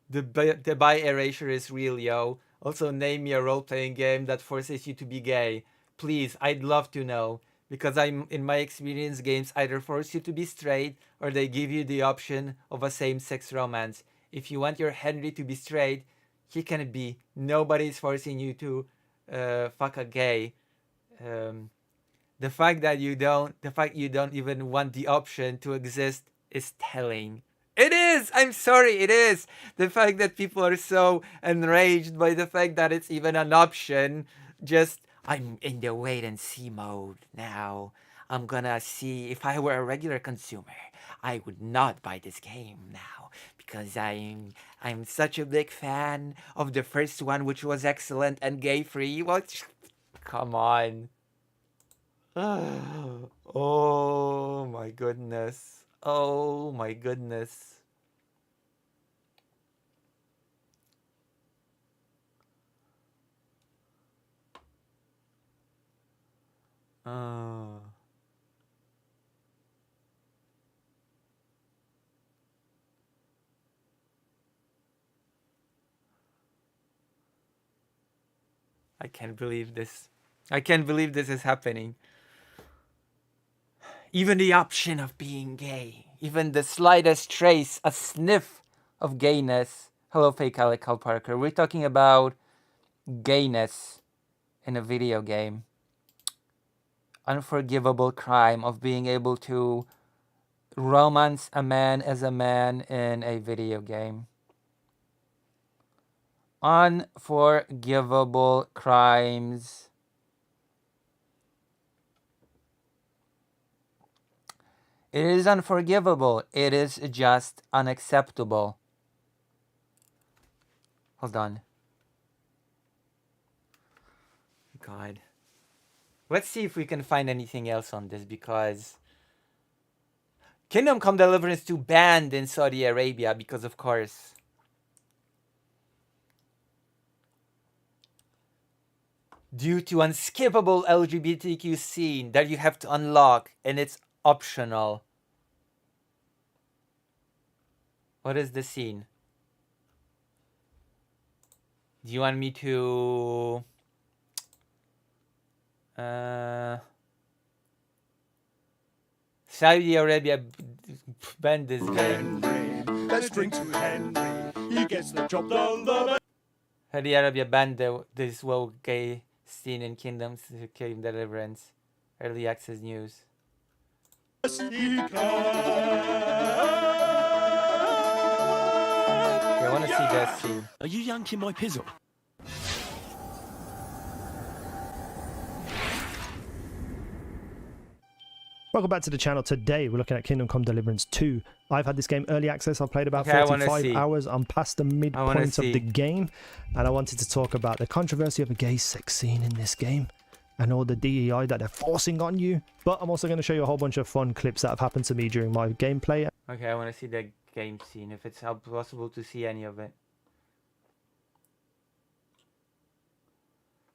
The bi erasure is real, yo. Also, name me a role-playing game that forces you to be gay. Please, I'd love to know. Because in my experience, games either force you to be straight or they give you the option of a same-sex romance. If you want your Henry to be straight, he can be. Nobody's forcing you to fuck a gay. The fact you don't even want the option to exist is telling. It is! I'm sorry, it is! The fact that people are so enraged by the fact that it's even an option. I'm in the wait and see mode now. I'm gonna see. If I were a regular consumer, I would not buy this game now. Because I'm such a big fan of the first one, which was excellent and gay-free. Well, come on. Oh my goodness. Oh my goodness. I can't believe this. I can't believe this is happening. Even the option of being gay, even the slightest trace, a sniff of gayness. Hello, fake Alec Cal Parker. We're talking about gayness in a video game. Unforgivable crime of being able to romance a man as a man in a video game. Unforgivable crimes. It is unforgivable. It is just unacceptable. Hold on. God. Let's see if we can find anything else on this, because Kingdom Come Deliverance 2 banned in Saudi Arabia because, of course, due to unskippable LGBTQ scene that you have to unlock, and it's optional. What is the scene? Do you want me to... Saudi Arabia banned this game. Let's drink to Henry. He gets the job done. Saudi Arabia banned this woke gay scene in Kingdom Deliverance. Early access news. Okay, I want to see that scene. Are you yanking my pizzle? Welcome back to the channel. Today we're looking at Kingdom Come Deliverance 2. I've had this game early access. I've played about 45 hours. I'm past the midpoint of the game, and I wanted to talk about the controversy of a gay sex scene in this game and all the DEI that they're forcing on you. But I'm also going to show you a whole bunch of fun clips that have happened to me during my gameplay. Okay, I want to see the game scene, if it's possible to see any of it.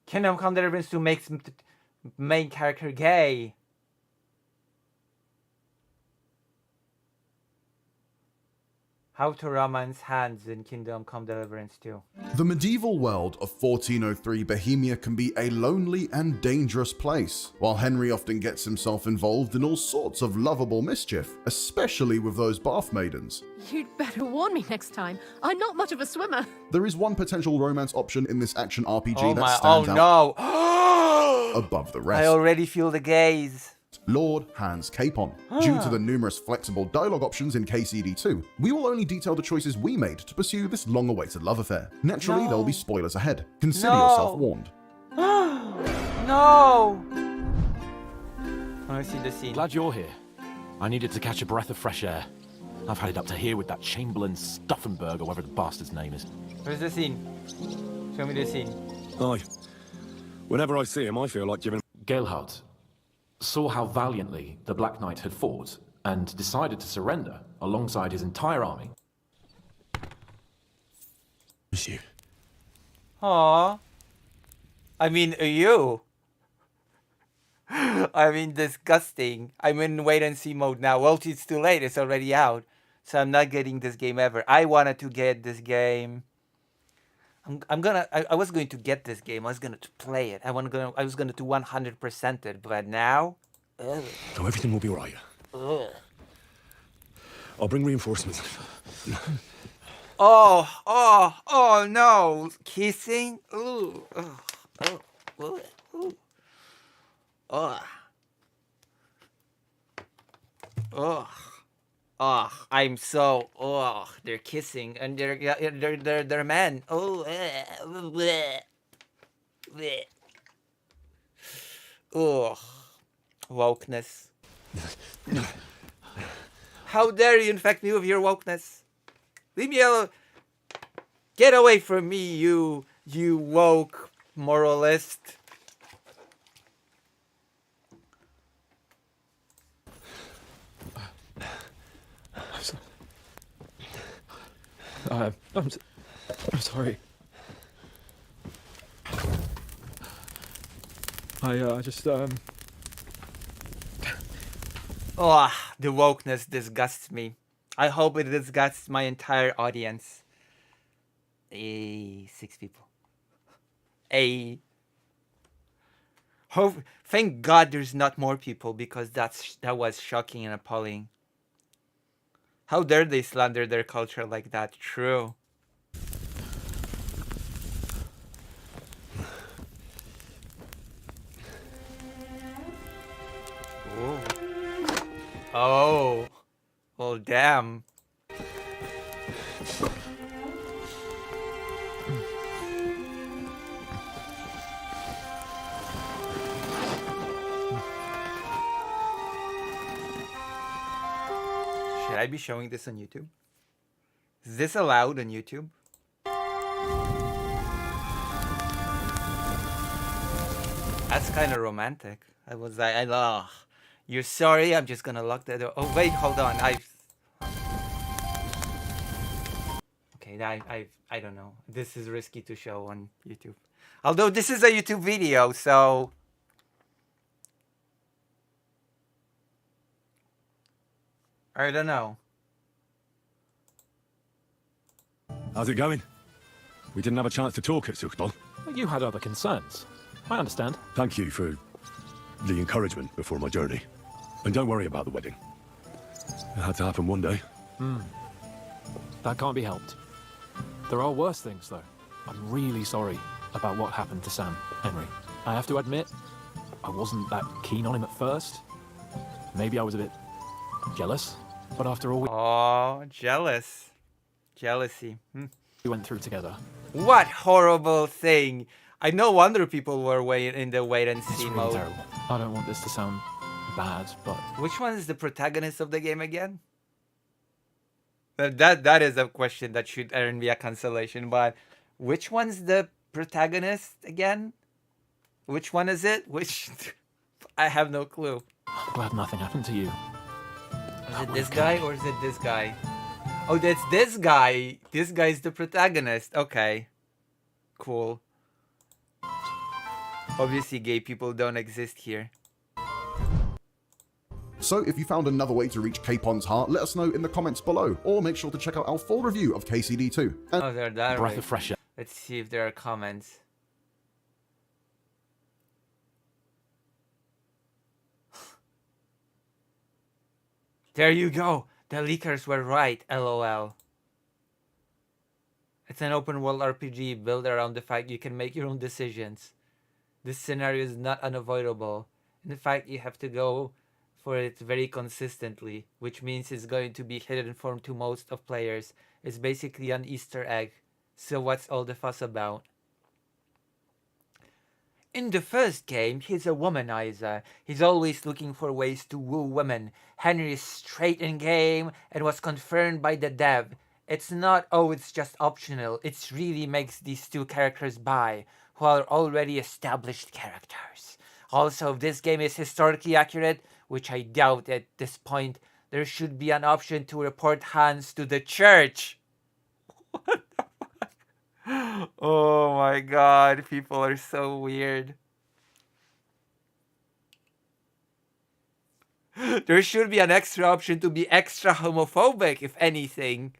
Kingdom Come Deliverance 2 makes main character gay. How to romance hands in Kingdom Come Deliverance 2. The medieval world of 1403 Bohemia can be a lonely and dangerous place, while Henry often gets himself involved in all sorts of lovable mischief, especially with those bath maidens. You'd better warn me next time. I'm not much of a swimmer. There is one potential romance option in this action RPG Oh that my, stands oh out no! above the rest. I already feel the gaze. Lord Hans Capon. Due to the numerous flexible dialogue options in KCD2, we will only detail the choices we made to pursue this long-awaited love affair. Naturally, there will be spoilers ahead. Consider yourself warned. No! I want to see the scene. Glad you're here. I needed to catch a breath of fresh air. I've had it up to here with that Chamberlain Stuffenberg or whatever the bastard's name is. Where's the scene? Show me the scene. Aye. Whenever I see him, I feel like giving... Gelhardt saw how valiantly the Black Knight had fought and decided to surrender alongside his entire army. Miss you. Aww. I mean, you. I mean, disgusting. I'm in wait and see mode now. Well, it's too late. It's already out. So I'm not getting this game ever. I wanted to get this game. I was going to get this game. I was going to play it. I was going to 100% it. But now, ugh. Oh, everything will be all right. Ugh. I'll bring reinforcements. Oh no! Kissing? Ooh. I'm so. They're kissing and they're men. Wokeness. How dare you infect me with your wokeness? Leave me alone. Get away from me, you woke moralist. I'm sorry. I just The wokeness disgusts me. I hope it disgusts my entire audience. 6 people. Thank God there's not more people, because that was shocking and appalling. How dare they slander their culture like that? True. Ooh. Oh. Well, damn. Should I be showing this on YouTube? Is this allowed on YouTube? That's kind of romantic. I was like, you're sorry, I'm just gonna lock the door. Oh wait, hold on. Okay, I don't know. This is risky to show on YouTube. Although this is a YouTube video, so I don't know. How's it going? We didn't have a chance to talk at Sukhbal. You had other concerns. I understand. Thank you for the encouragement before my journey. And don't worry about the wedding. It had to happen one day. That can't be helped. There are worse things, though. I'm really sorry about what happened to Sam, Henry. I have to admit, I wasn't that keen on him at first. Maybe I was a bit jealous, but after all jealous. Jealousy. We went through together. What horrible thing. No wonder people were in the wait and see really mode. Terrible. I don't want this to sound bad, but... Which one is the protagonist of the game again? That is a question that should earn me a cancellation, but which one's the protagonist again? Which one is it? I have no clue. I'm glad nothing happened to you. Is it this guy or is it this guy? Oh, that's this guy. This guy's the protagonist. Okay. Cool. Obviously, gay people don't exist here. So if you found another way to reach Capon's heart, let us know in the comments below, or make sure to check out our full review of KCD2. Oh, they're that breath way. of fresh air. Let's see if there are comments. There you go. The leakers were right, lol. It's an open world RPG built around the fact you can make your own decisions. This scenario is not unavoidable. In fact, you have to go for it very consistently, which means it's going to be hidden from to most of players. It's basically an Easter egg. So what's all the fuss about? In the first game, he's a womanizer. He's always looking for ways to woo women. Henry is straight in game and was confirmed by the dev. It's not, oh, it's just optional. It really makes these two characters bi, who are already established characters. Also, if this game is historically accurate, which I doubt at this point, there should be an option to report Hans to the church. What the fuck? Oh my god, people are so weird. There should be an extra option to be extra homophobic, if anything.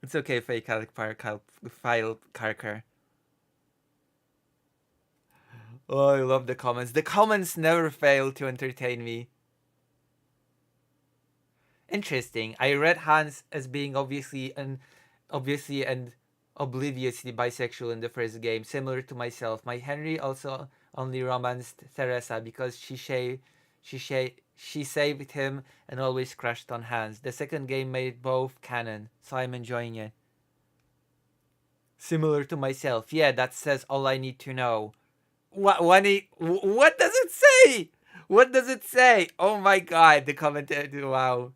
It's okay, fake file Carker. Oh, I love the comments. The comments never fail to entertain me. Interesting. I read Hans as being obviously and obliviously bisexual in the first game, similar to myself. My Henry also only romanced Theresa because she saved him and always crushed on Hans. The second game made both canon, so I'm enjoying it. Similar to myself. Yeah, that says all I need to know. What does it say? What does it say? Oh my god, the commentator, wow.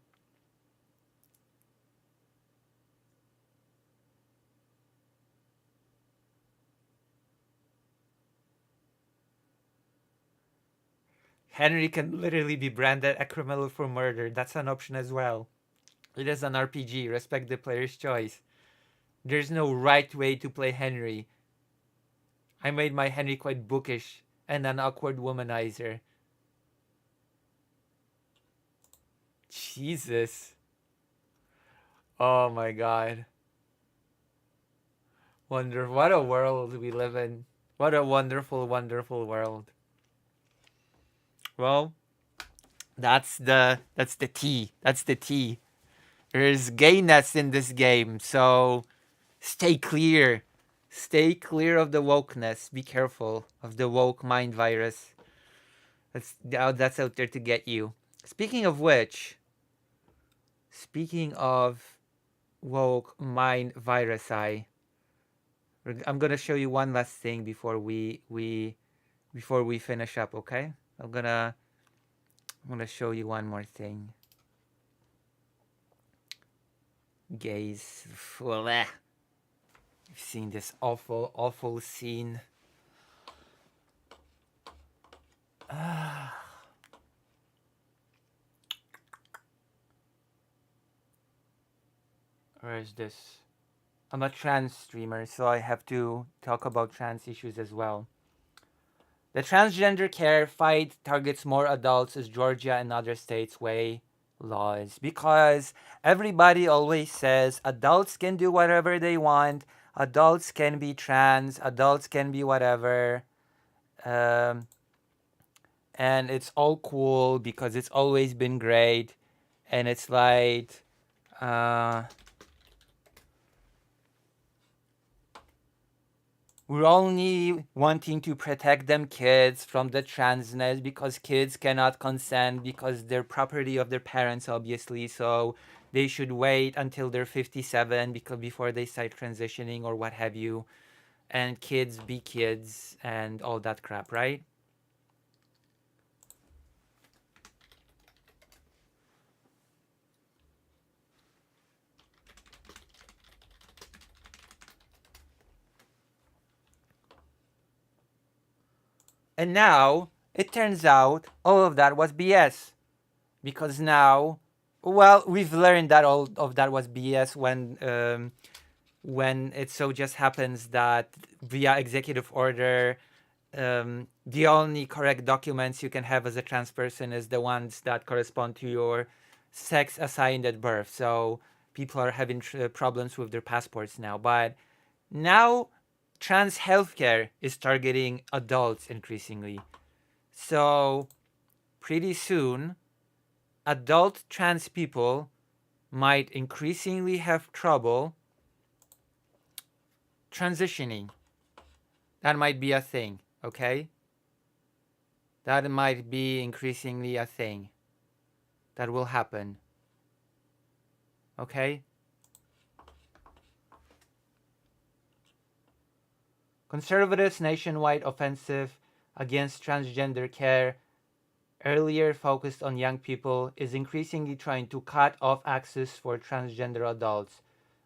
Henry can literally be branded a criminal for murder. That's an option as well. It is an RPG. Respect the player's choice. There's no right way to play Henry. I made my Henry quite bookish and an awkward womanizer. Jesus. Oh my god. What a world we live in. What a wonderful, wonderful world. Well, that's the tea. That's the tea. There's gayness in this game, so stay clear. Stay clear of the wokeness. Be careful of the woke mind virus. That's out there to get you. Speaking of which, speaking of woke mind virus, I'm gonna show you one last thing before we finish up. Okay. I'm gonna show you one more thing. Gays. Well, I've seen this awful, awful scene. Where is this? I'm a trans streamer, so I have to talk about trans issues as well. The transgender care fight targets more adults as Georgia and other states weigh laws, because everybody always says adults can do whatever they want, adults can be trans, adults can be whatever, and it's all cool because it's always been great, and it's like we're only wanting to protect them kids from the transness because kids cannot consent because they're property of their parents, obviously. So they should wait until they're 57 before they start transitioning or what have you. And kids be kids and all that crap, right? And now it turns out all of that was BS. Because now, well, we've learned that all of that was BS when it so just happens that via executive order, the only correct documents you can have as a trans person is the ones that correspond to your sex assigned at birth. So people are having problems with their passports now. But now trans healthcare is targeting adults increasingly. So pretty soon, adult trans people might increasingly have trouble transitioning. That might be a thing, okay? That might be increasingly a thing that will happen. Okay? Conservatives' nationwide offensive against transgender care, earlier focused on young people, is increasingly trying to cut off access for transgender adults.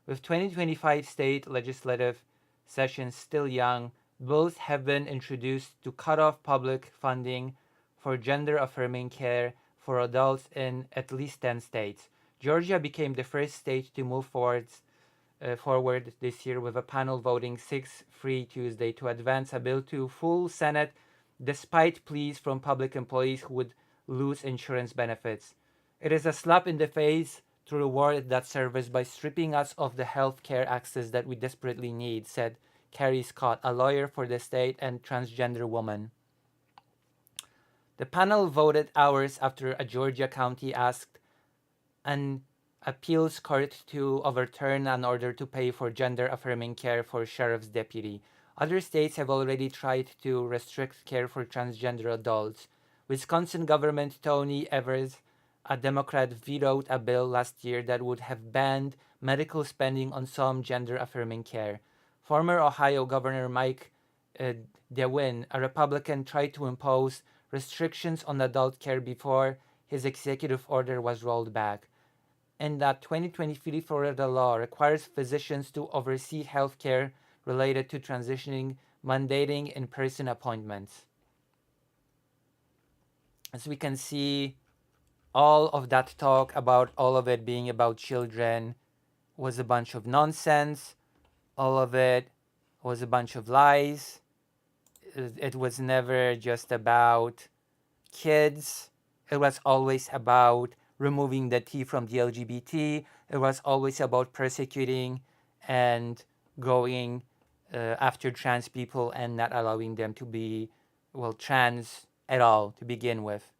With 2025 state legislative sessions still young, bills have been introduced to cut off public funding for gender-affirming care for adults in at least 10 states. Georgia became the first state to move forward this year with a panel voting 6-3 Tuesday to advance a bill to full Senate despite pleas from public employees who would lose insurance benefits. It is a slap in the face to reward that service by stripping us of the health care access that we desperately need, said Carrie Scott, a lawyer for the state and transgender woman. The panel voted hours after a Georgia county asked an appeals court to overturn an order to pay for gender-affirming care for sheriff's deputy. Other states have already tried to restrict care for transgender adults. Wisconsin Governor Tony Evers, a Democrat, vetoed a bill last year that would have banned medical spending on some gender-affirming care. Former Ohio Governor Mike DeWine, a Republican, tried to impose restrictions on adult care before his executive order was rolled back. And that 2023 Florida law requires physicians to oversee health care related to transitioning, mandating in-person appointments. As we can see, all of that talk about all of it being about children was a bunch of nonsense. All of it was a bunch of lies. It was never just about kids. It was always about removing the T from the LGBT. It was always about persecuting and going after trans people and not allowing them to be, well, trans at all to begin with.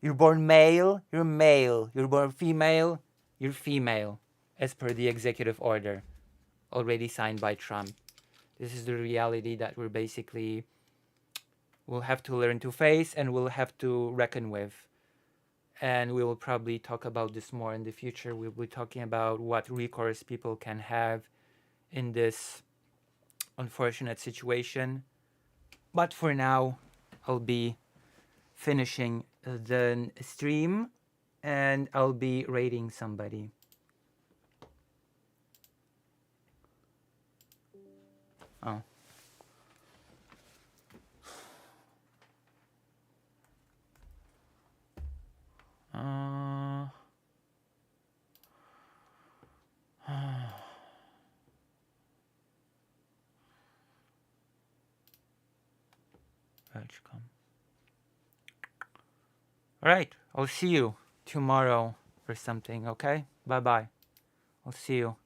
You're born male, you're male. You're born female, you're female, as per the executive order already signed by Trump. This is the reality that we'll have to learn to face and we'll have to reckon with. And we will probably talk about this more in the future. We'll be talking about what recourse people can have in this unfortunate situation. But for now, I'll be finishing the stream and I'll be rating somebody. Oh. All right, I'll see you tomorrow or something, okay? Bye-bye. I'll see you.